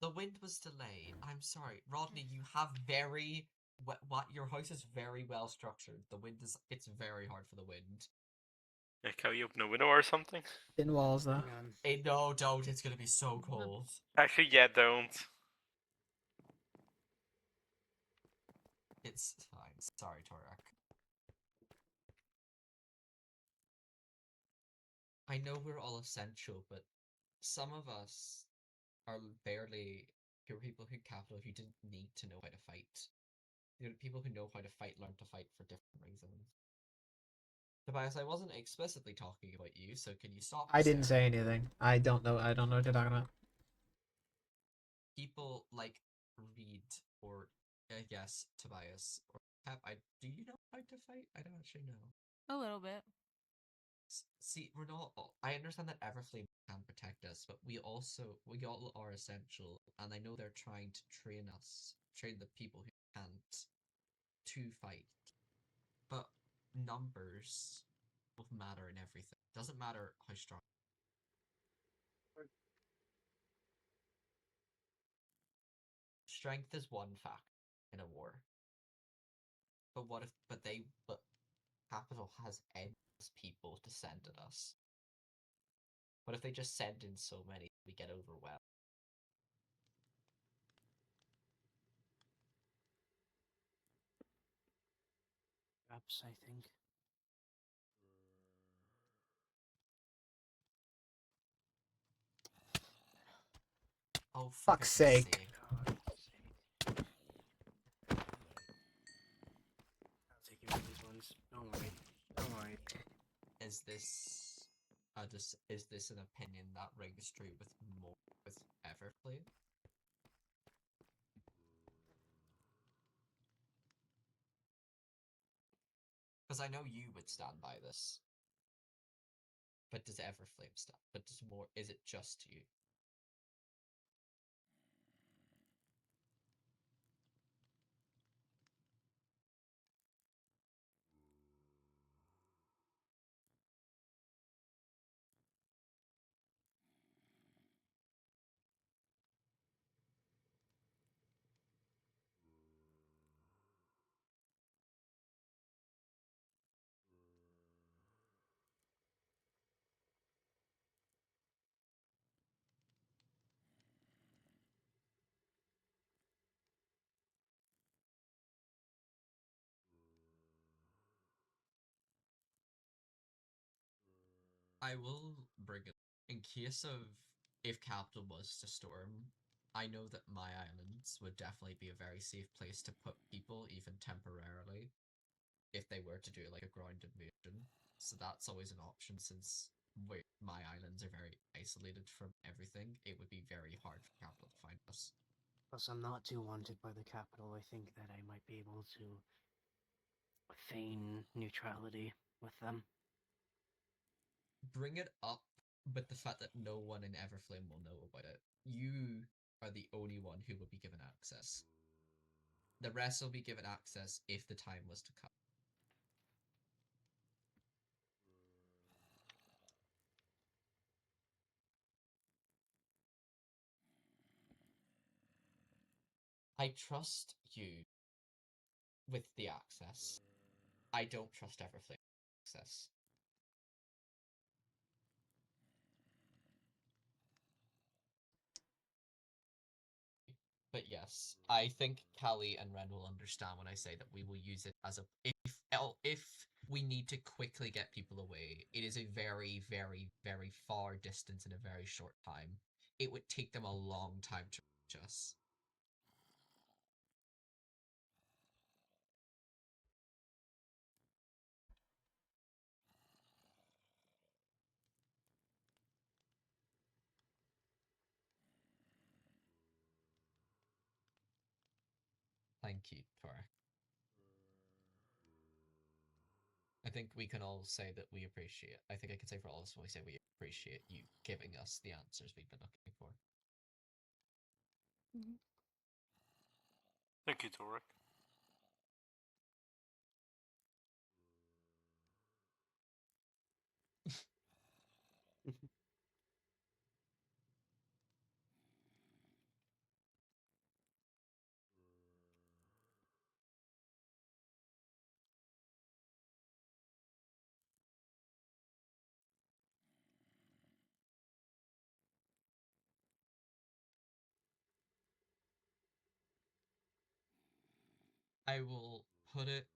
The wind was delayed. I'm sorry. Rodney, you have what your house is very well structured. It's very hard for the wind. Like how you open a window or something? Thin walls, though. No, don't. It's gonna be so cold. Actually, yeah, don't. It's fine. Sorry, Torak. I know we're all essential, but some of us are barely pure people who capital who didn't need to know how to fight. The people who know how to fight learn to fight for different reasons. Tobias, I wasn't explicitly talking about you, so can you stop? I didn't say anything. I don't know what you're talking about. People like Reed or I guess Tobias or Pep. Do you know how to fight? I don't actually know. A little bit. See, we're not. I understand that Everflame can protect us, but we all are essential, and I know they're trying to train the people who can't to fight. But numbers will matter in everything. Doesn't matter how strong. Strength is one factor in a war. But what if? But Capital has endless people to send at us. What if they just send in so many we get overwhelmed? Perhaps, I think. Oh, Fuck's sake. I'll take you with these ones. Don't worry. Don't worry. Is this an opinion that rings true with Everflame? Because I know you would stand by this. But does Everflame stand? But is it just you? I will bring it in case of if Capital was to storm. I know that my islands would definitely be a very safe place to put people, even temporarily, if they were to do like a ground invasion. So that's always an option since my islands are very isolated from everything. It would be very hard for Capital to find us. Plus, I'm not too wanted by the capital. I think that I might be able to feign neutrality with them. Bring it up, but the fact that no one in Everflame will know about it. You are the only one who will be given access. The rest will be given access if the time was to come. I trust you with the access. I don't trust Everflame access. But yes, I think Callie and Ren will understand when I say that we will use it as a if we need to quickly get people away. It is a very, very, very far distance in a very short time. It would take them a long time to reach us. Thank you, Tora. I think we can all say that we appreciate. I think I can say for all of us when we say we appreciate you giving us the answers we've been looking for. Mhm. Thank you, Torek. I will put it.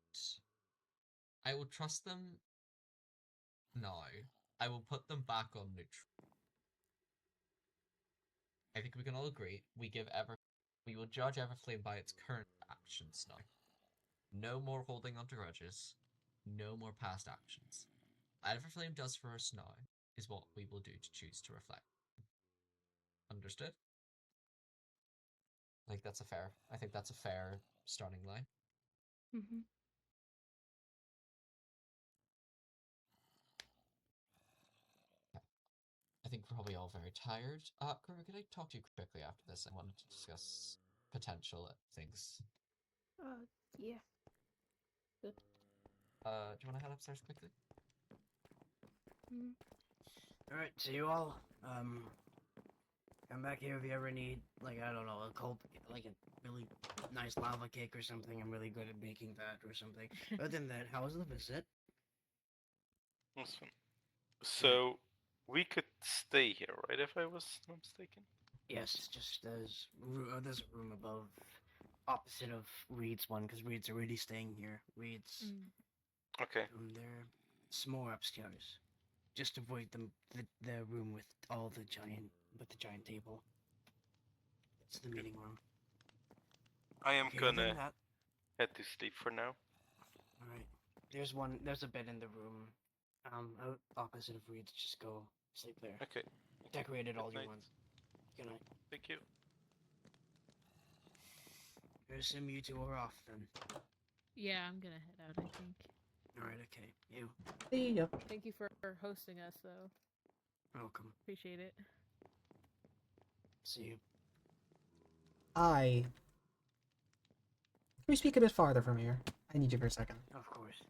I will trust them now. I will put them back on neutral. I think we can all agree we will judge Everflame by its current actions now. No more holding on to grudges. No more past actions. What Everflame does for us now is what we will do to choose to reflect. Understood? I think that's a fair starting line. Mhm. think we're probably all very tired. Kuru, could I talk to you quickly after this? I wanted to discuss potential things. Yeah. Good. Do you want to head upstairs quickly? Alright, see you all. Come back here if you ever need, like, I don't know, a cold, like a really nice lava cake or something. I'm really good at making that or something. Other than that, how was the visit? Awesome. So we could stay here, right? If I was not mistaken. Yes, just there's a room above, opposite of Reed's one, because Reed's already staying here. Reed's Okay. room there. Some more upstairs. Just avoid the room with the giant table. It's the meeting room. I am Okay, other than gonna that, head to sleep for now. alright. There's a bed in the room, out opposite of Reed's. Just go sleep there. Okay. Decorate it Good all you night. want. Good night. Thank you. Assume you two are off then. Yeah, I'm gonna head out, I think. Alright, okay. You. See ya. Thank you for hosting us, though. Welcome. Appreciate it. See you. Can we speak a bit farther from here? I need you for a second. Of course.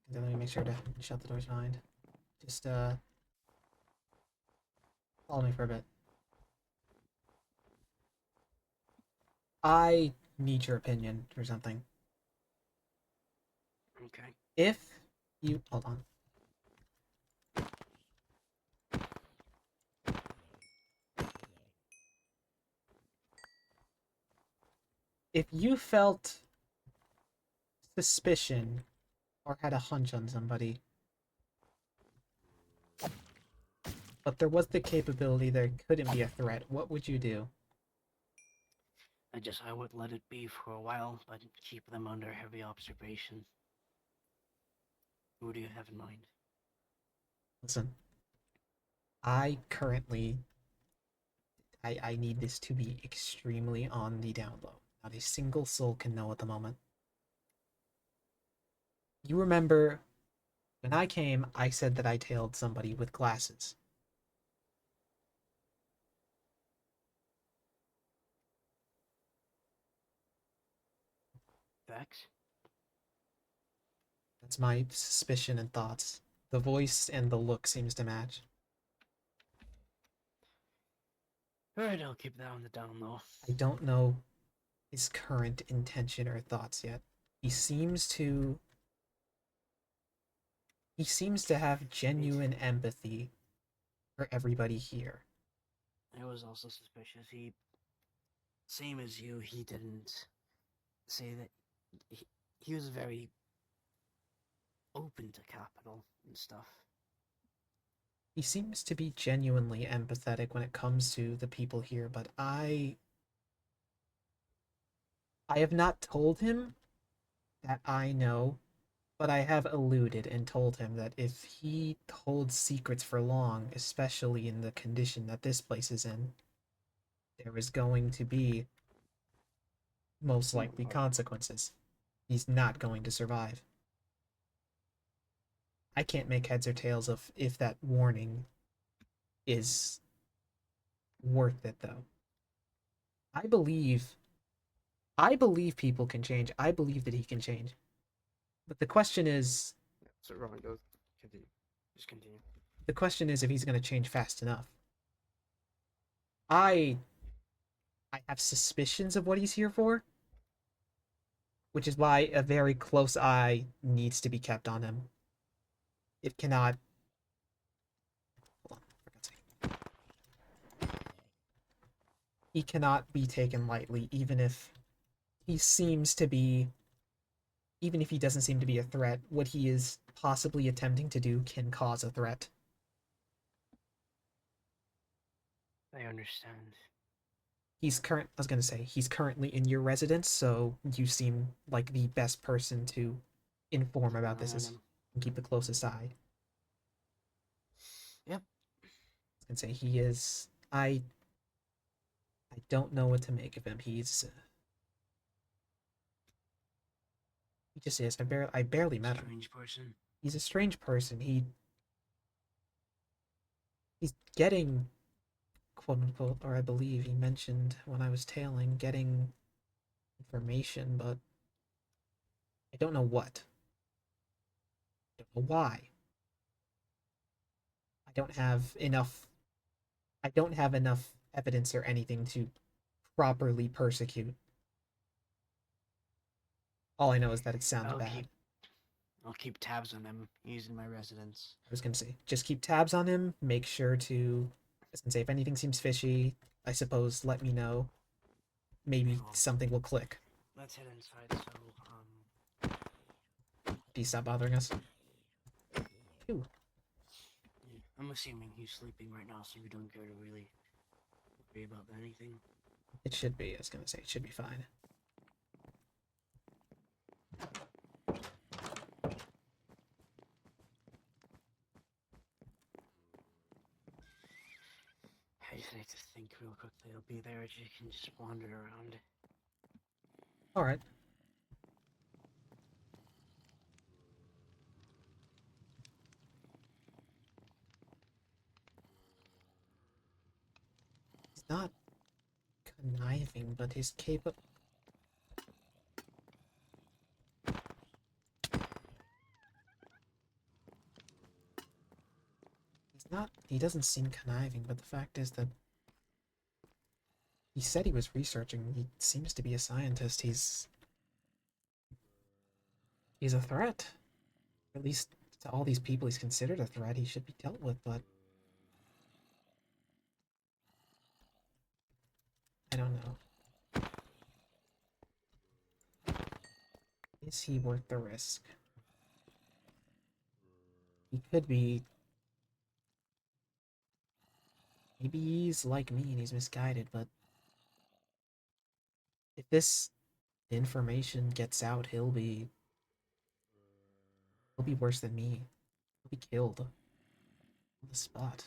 Then let me make sure to shut the doors behind. Just, follow me for a bit. I need your opinion or something. Okay. If you... Hold on. If you felt suspicion or had a hunch on somebody, but there was the capability there couldn't be a threat, what would you do? I would let it be for a while, but keep them under heavy observation. Who do you have in mind? Listen, I currently... I need this to be extremely on the down low. Not a single soul can know at the moment. You remember, when I came, I said that I tailed somebody with glasses. Facts? That's my suspicion and thoughts. The voice and the look seems to match. Alright, I'll keep that on the down low. I don't know his current intention or thoughts yet. He seems to have genuine empathy for everybody here. I was also suspicious. Same as you, he didn't say that. He was very open to capital and stuff. He seems to be genuinely empathetic when it comes to the people here, but I have not told him that I know, but I have alluded and told him that if he holds secrets for long, especially in the condition that this place is in, there is going to be most likely consequences. He's not going to survive. I can't make heads or tails of if that warning is worth it, though. I believe people can change. I believe that he can change. But the question is... So, Robin, go. Continue. Just continue. The question is if he's going to change fast enough. I have suspicions of what he's here for, which is why a very close eye needs to be kept on him. It cannot... Hold on, for God's sake. He cannot be taken lightly, even if he seems to be... Even if he doesn't seem to be a threat, what he is possibly attempting to do can cause a threat. I understand. I was gonna say, he's currently in your residence, so you seem like the best person to inform about this and keep the closest eye. Yep. I was gonna say, he is... I don't know what to make of him. He just is. I barely met him. Strange person. He's a strange person. He's getting, quote unquote, or I believe he mentioned when I was tailing, getting information, but I don't know what. I don't know why. I don't have enough. I don't have enough evidence or anything to properly persecute. All I know is that it sounds bad. I'll keep tabs on him. He's in my residence. I was gonna say, just keep tabs on him. Make sure to, I was gonna say, if anything seems fishy, I suppose let me know. Maybe Cool. something will click. Let's head inside. So, Do you stop bothering us? Phew. I'm assuming he's sleeping right now, so we don't care to really worry about anything. It should be. I was gonna say it should be fine. I just need to think real quickly. I'll be there. You can just wander around. All right. He's not conniving, but he's capable. He doesn't seem conniving, but the fact is that he said he was researching. He seems to be a scientist. He's a threat. At least to all these people he's considered a threat. He should be dealt with, but I don't know. Is he worth the risk? He could be. Maybe he's like me and he's misguided, but if this information gets out, he'll be worse than me. He'll be killed on the spot.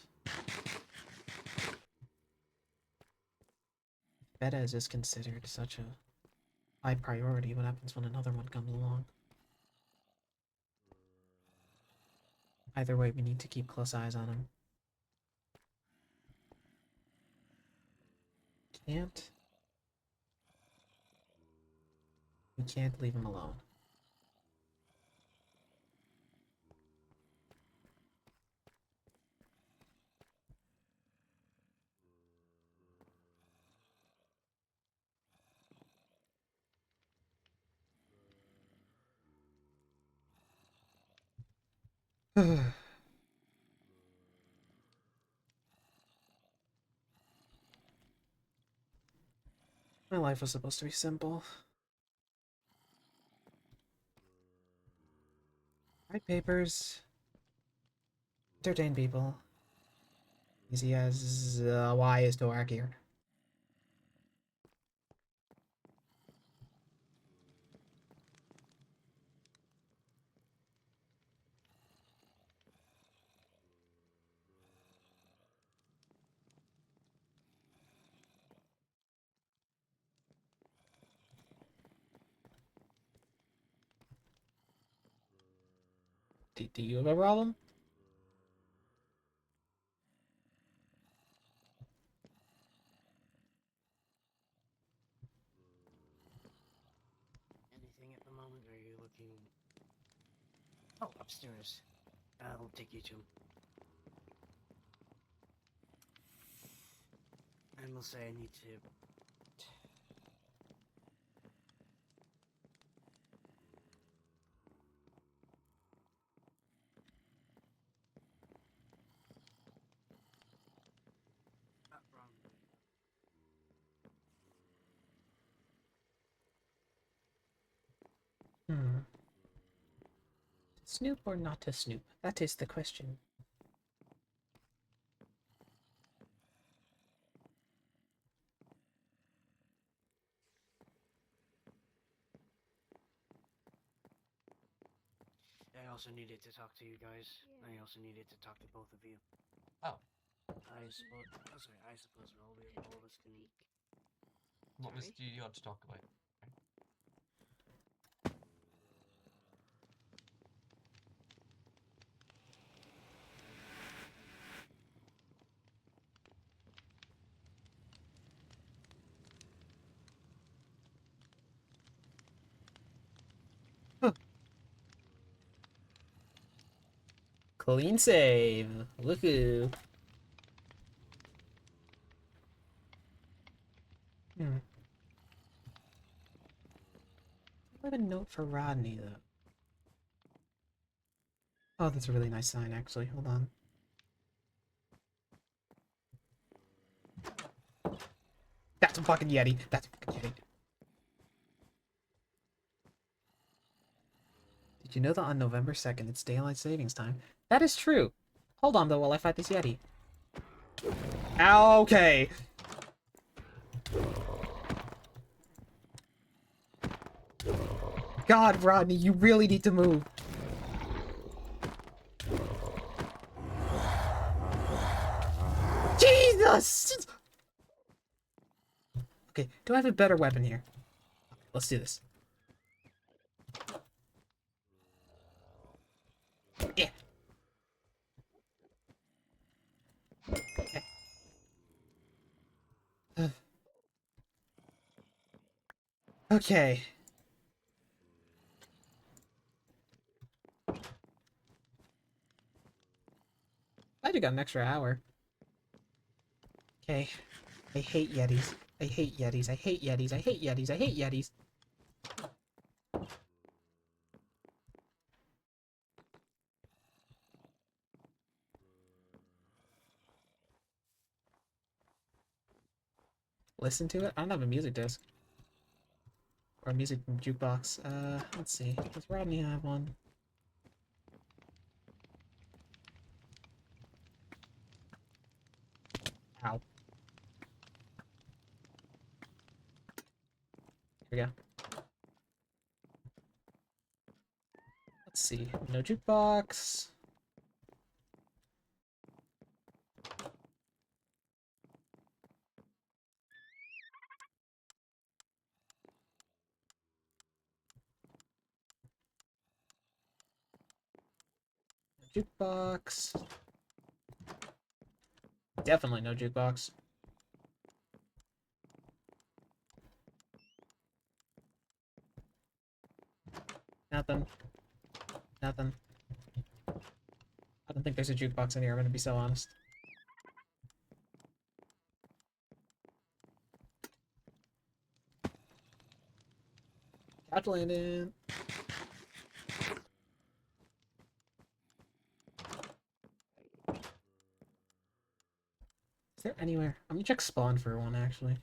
Beta is just considered such a high priority. What happens when another one comes along? Either way, we need to keep close eyes on him. We can't leave him alone. My life was supposed to be simple. Write papers. Entertain people. Easy as Y is to work here. Do you have a problem? Anything at the moment? Or are you looking? Oh, upstairs. I'll take you to him. And we'll say I need to. Wrong. To snoop or not to snoop? That is the question. I also needed to talk to you guys. I also needed to talk to both of you. Oh. I suppose all of us can. What was do you want to talk about? Clean save. Woohoo. I have a note for Rodney, though. Oh, that's a really nice sign, actually. Hold on. That's a fucking Yeti. That's a fucking Yeti. Did you know that on November 2nd, it's daylight savings time? That is true. Hold on, though, while I fight this Yeti. Okay. God, Rodney, you really need to move. Jesus! Okay, do I have a better weapon here? Let's do this. Yeah. Okay. Okay. I just got an extra hour. Okay. I hate Yetis. I hate Yetis. I hate Yetis. I hate Yetis. I hate Yetis. Listen to it? I don't have a music disc. Or a music jukebox. Let's see. Does Rodney have one? Ow. Here we go. Let's see. No jukebox. Jukebox. Definitely no jukebox. Nothing. Nothing. I don't think there's a jukebox in here, I'm gonna be so honest. Couch landing. Is there anywhere? I'm gonna check spawn for one, actually.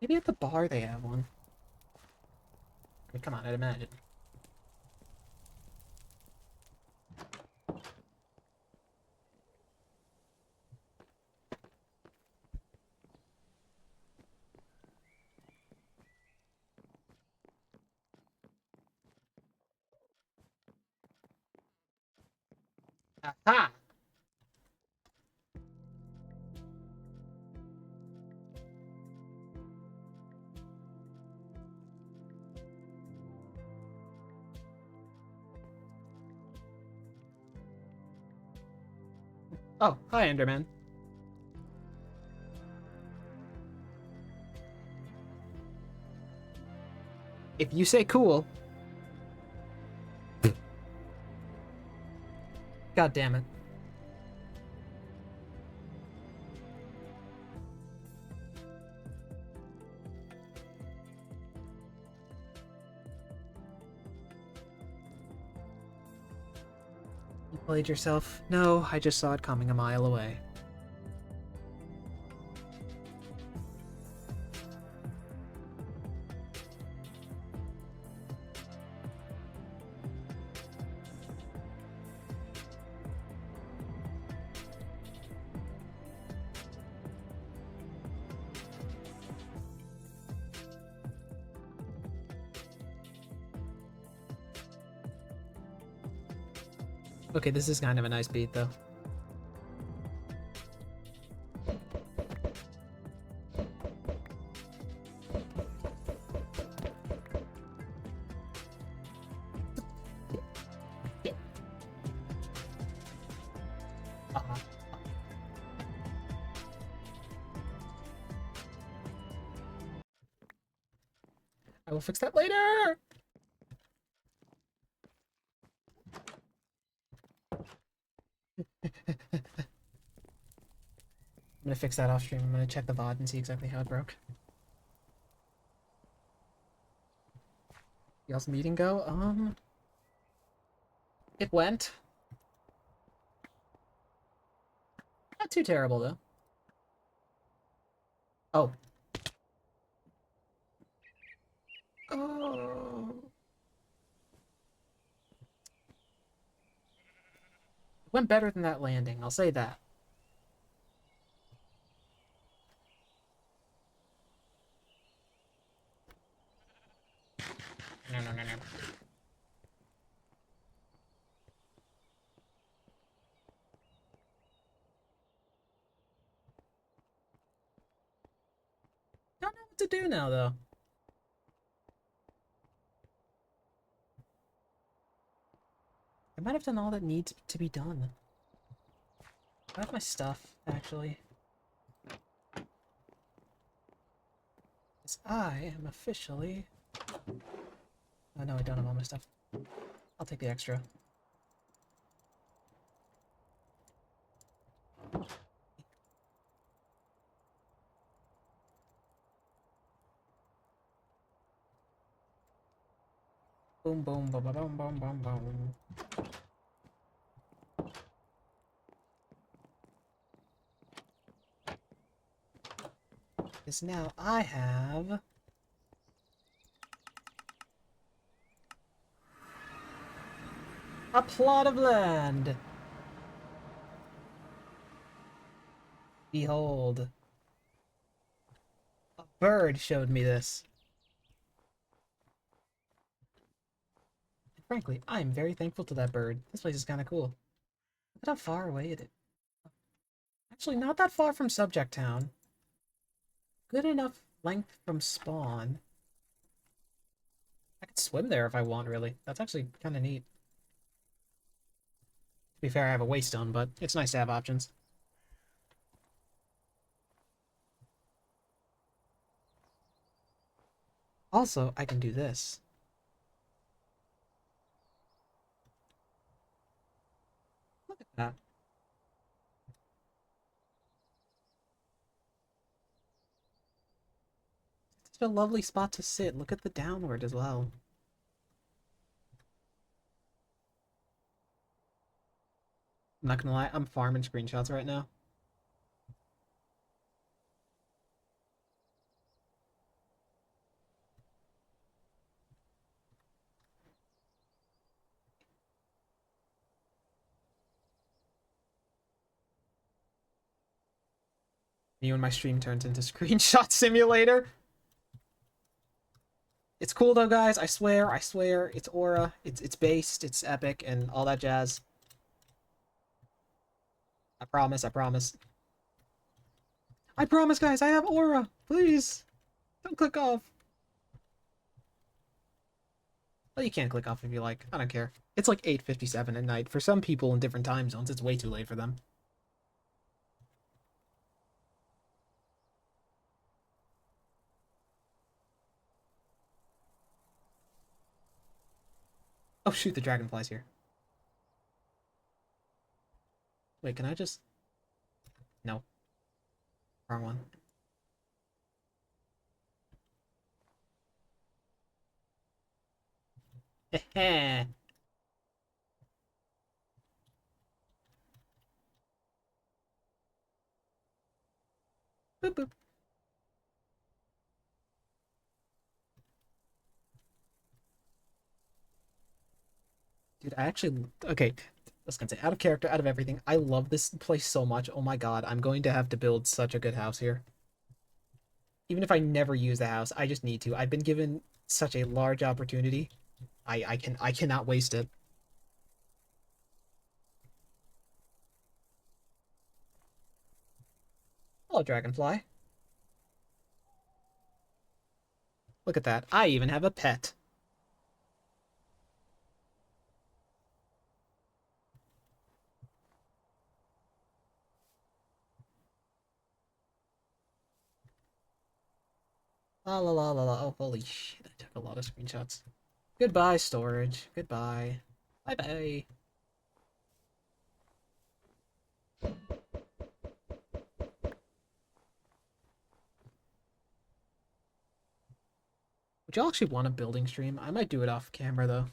Maybe at the bar they have one. I mean, come on, I'd imagine. Aha! Oh, hi, Enderman. If you say cool. God damn it. You played yourself? No, I just saw it coming a mile away. Okay, this is kind of a nice beat, though. I will fix that later! I'm gonna fix that off stream. I'm gonna check the VOD and see exactly how it broke. Y'all's meeting go? It went. Not too terrible, though. Oh. Oh. It went better than that landing, I'll say that. No, no, no, no. Don't know what to do now, though. I might have done all that needs to be done. I have my stuff, actually. Because I am officially... Oh, no, I don't have all my stuff. I'll take the extra. Boom, boom, boom, boom, boom, boom, boom, boom. Because now I have... a plot of land! Behold. A bird showed me this. And frankly, I am very thankful to that bird. This place is kind of cool. Look at how far away it is. Actually, not that far from Subject Town. Good enough length from spawn. I could swim there if I want, really. That's actually kind of neat. To be fair, I have a waystone, but it's nice to have options. Also, I can do this. Look at that. It's such a lovely spot to sit. Look at the downward as well. I'm not gonna lie, I'm farming screenshots right now. You and my stream turns into screenshot simulator. It's cool though, guys. I swear, it's aura, it's based, it's epic, and all that jazz. I promise, I promise. I promise, guys, I have aura. Please, don't click off. Well, you can't click off if you like. I don't care. It's like 8:57 at night. For some people in different time zones, it's way too late for them. Oh shoot, the dragonfly's here. Wait, can I just... No. Wrong one. Heh. Boop boop. Dude, I actually... Okay, I was gonna say, out of character, out of everything, I love this place so much. Oh my god, I'm going to have to build such a good house here. Even if I never use the house, I just need to. I've been given such a large opportunity. I cannot waste it. Hello, dragonfly. Look at that. I even have a pet. La la la la la. Oh, holy shit, I took a lot of screenshots. Goodbye, storage. Goodbye. Bye bye. Would y'all actually want a building stream? I might do it off camera though.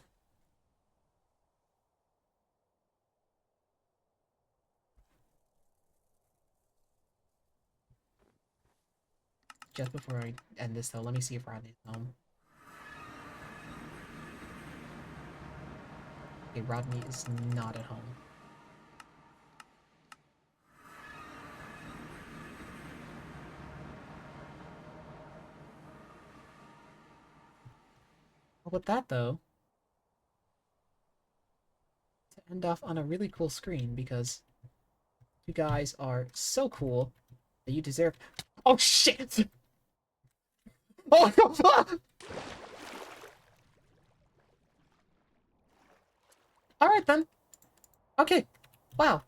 Just before I end this though, let me see if Rodney's home. Okay, Rodney is not at home. Well, with that though, to end off on a really cool screen because you guys are so cool that you deserve. Oh shit! Oh god! Alright then. Okay. Wow.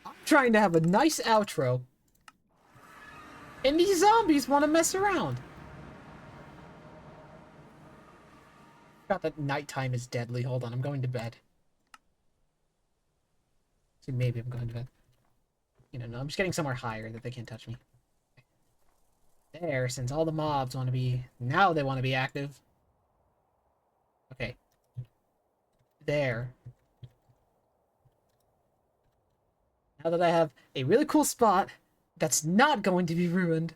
I'm trying to have a nice outro. And these zombies want to mess around. Forgot that nighttime is deadly. Hold on, I'm going to bed. So maybe I'm going to bed. You know, no, I'm just getting somewhere higher that they can't touch me. There, since all the mobs want to be... Now they want to be active. Okay. There. Now that I have a really cool spot that's not going to be ruined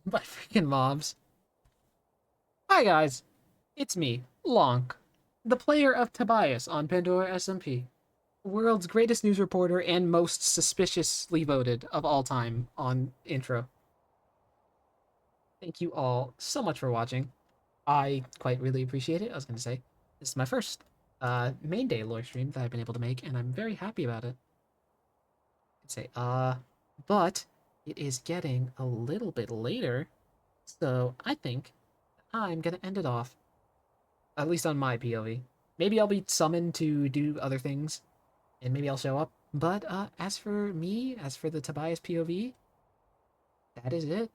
by freaking mobs. Hi guys, it's me, Lonk, the player of Tobias on PandoraSMP, world's greatest news reporter and most suspiciously voted of all time on intro. Thank you all so much for watching. I quite really appreciate it. I was going to say, this is my first main day lore stream that I've been able to make, and I'm very happy about it. I'd say, but it is getting a little bit later, so I think I'm gonna end it off. At least on my POV. Maybe I'll be summoned to do other things, and maybe I'll show up. But as for me, as for the Tobias POV, that is it.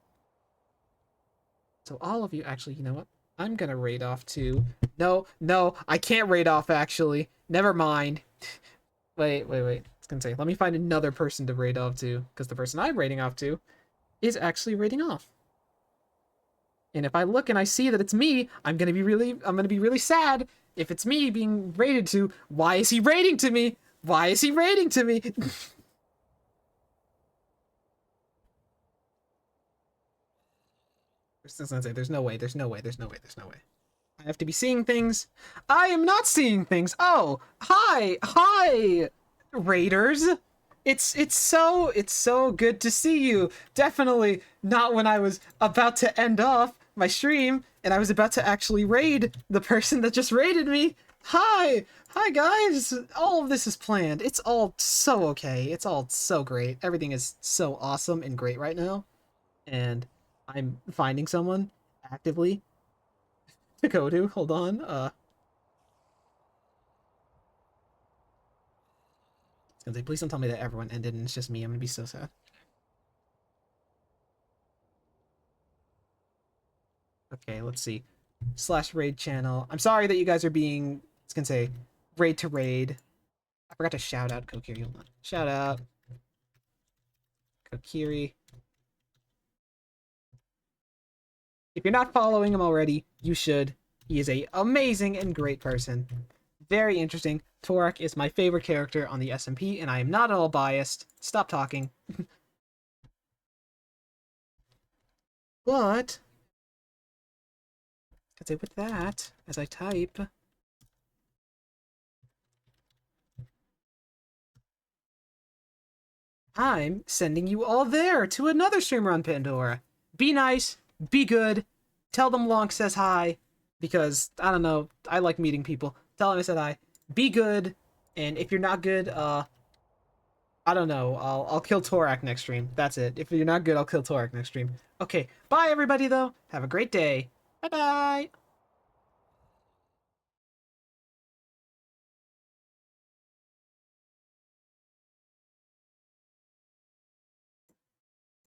So all of you, actually, you know what? I'm gonna raid off to... No, I can't raid off, actually. Never mind. Wait. I was gonna say, let me find another person to raid off to, because the person I'm raiding off to is actually raiding off. And if I look and I see that it's me, I'm gonna be really sad. If it's me being raided to, why is he raiding to me? Why is he raiding to me? I was gonna say, there's no way. I have to be seeing things. I am not seeing things. Oh, hi, raiders. It's so good to see you. Definitely not when I was about to end off my stream and I was about to actually raid the person that just raided me. Hi guys. All of this is planned. It's all so okay. It's all so great. Everything is so awesome and great right now. And I'm finding someone actively to go to. Hold on. I was gonna say, please don't tell me that everyone ended and it's just me. I'm gonna be so sad. Okay, let's see. /raid channel. I'm sorry that you guys are being, I was gonna say, raid to raid. I forgot to shout out Kokiri. Hold on. Shout out Kokiri. If you're not following him already, you should. He is a amazing and great person. Very interesting. Torak is my favorite character on the SMP, and I am not at all biased. Stop talking. But I'd say with that, as I type, I'm sending you all there to another streamer on Pandora. Be nice, be good, tell them Lonk says hi, because, I don't know, I like meeting people. Tell them I said hi. Be good, and if you're not good, I don't know, I'll kill Torak next stream. That's it. If you're not good, I'll kill Torak next stream. Okay, bye everybody though. Have a great day. Bye-bye.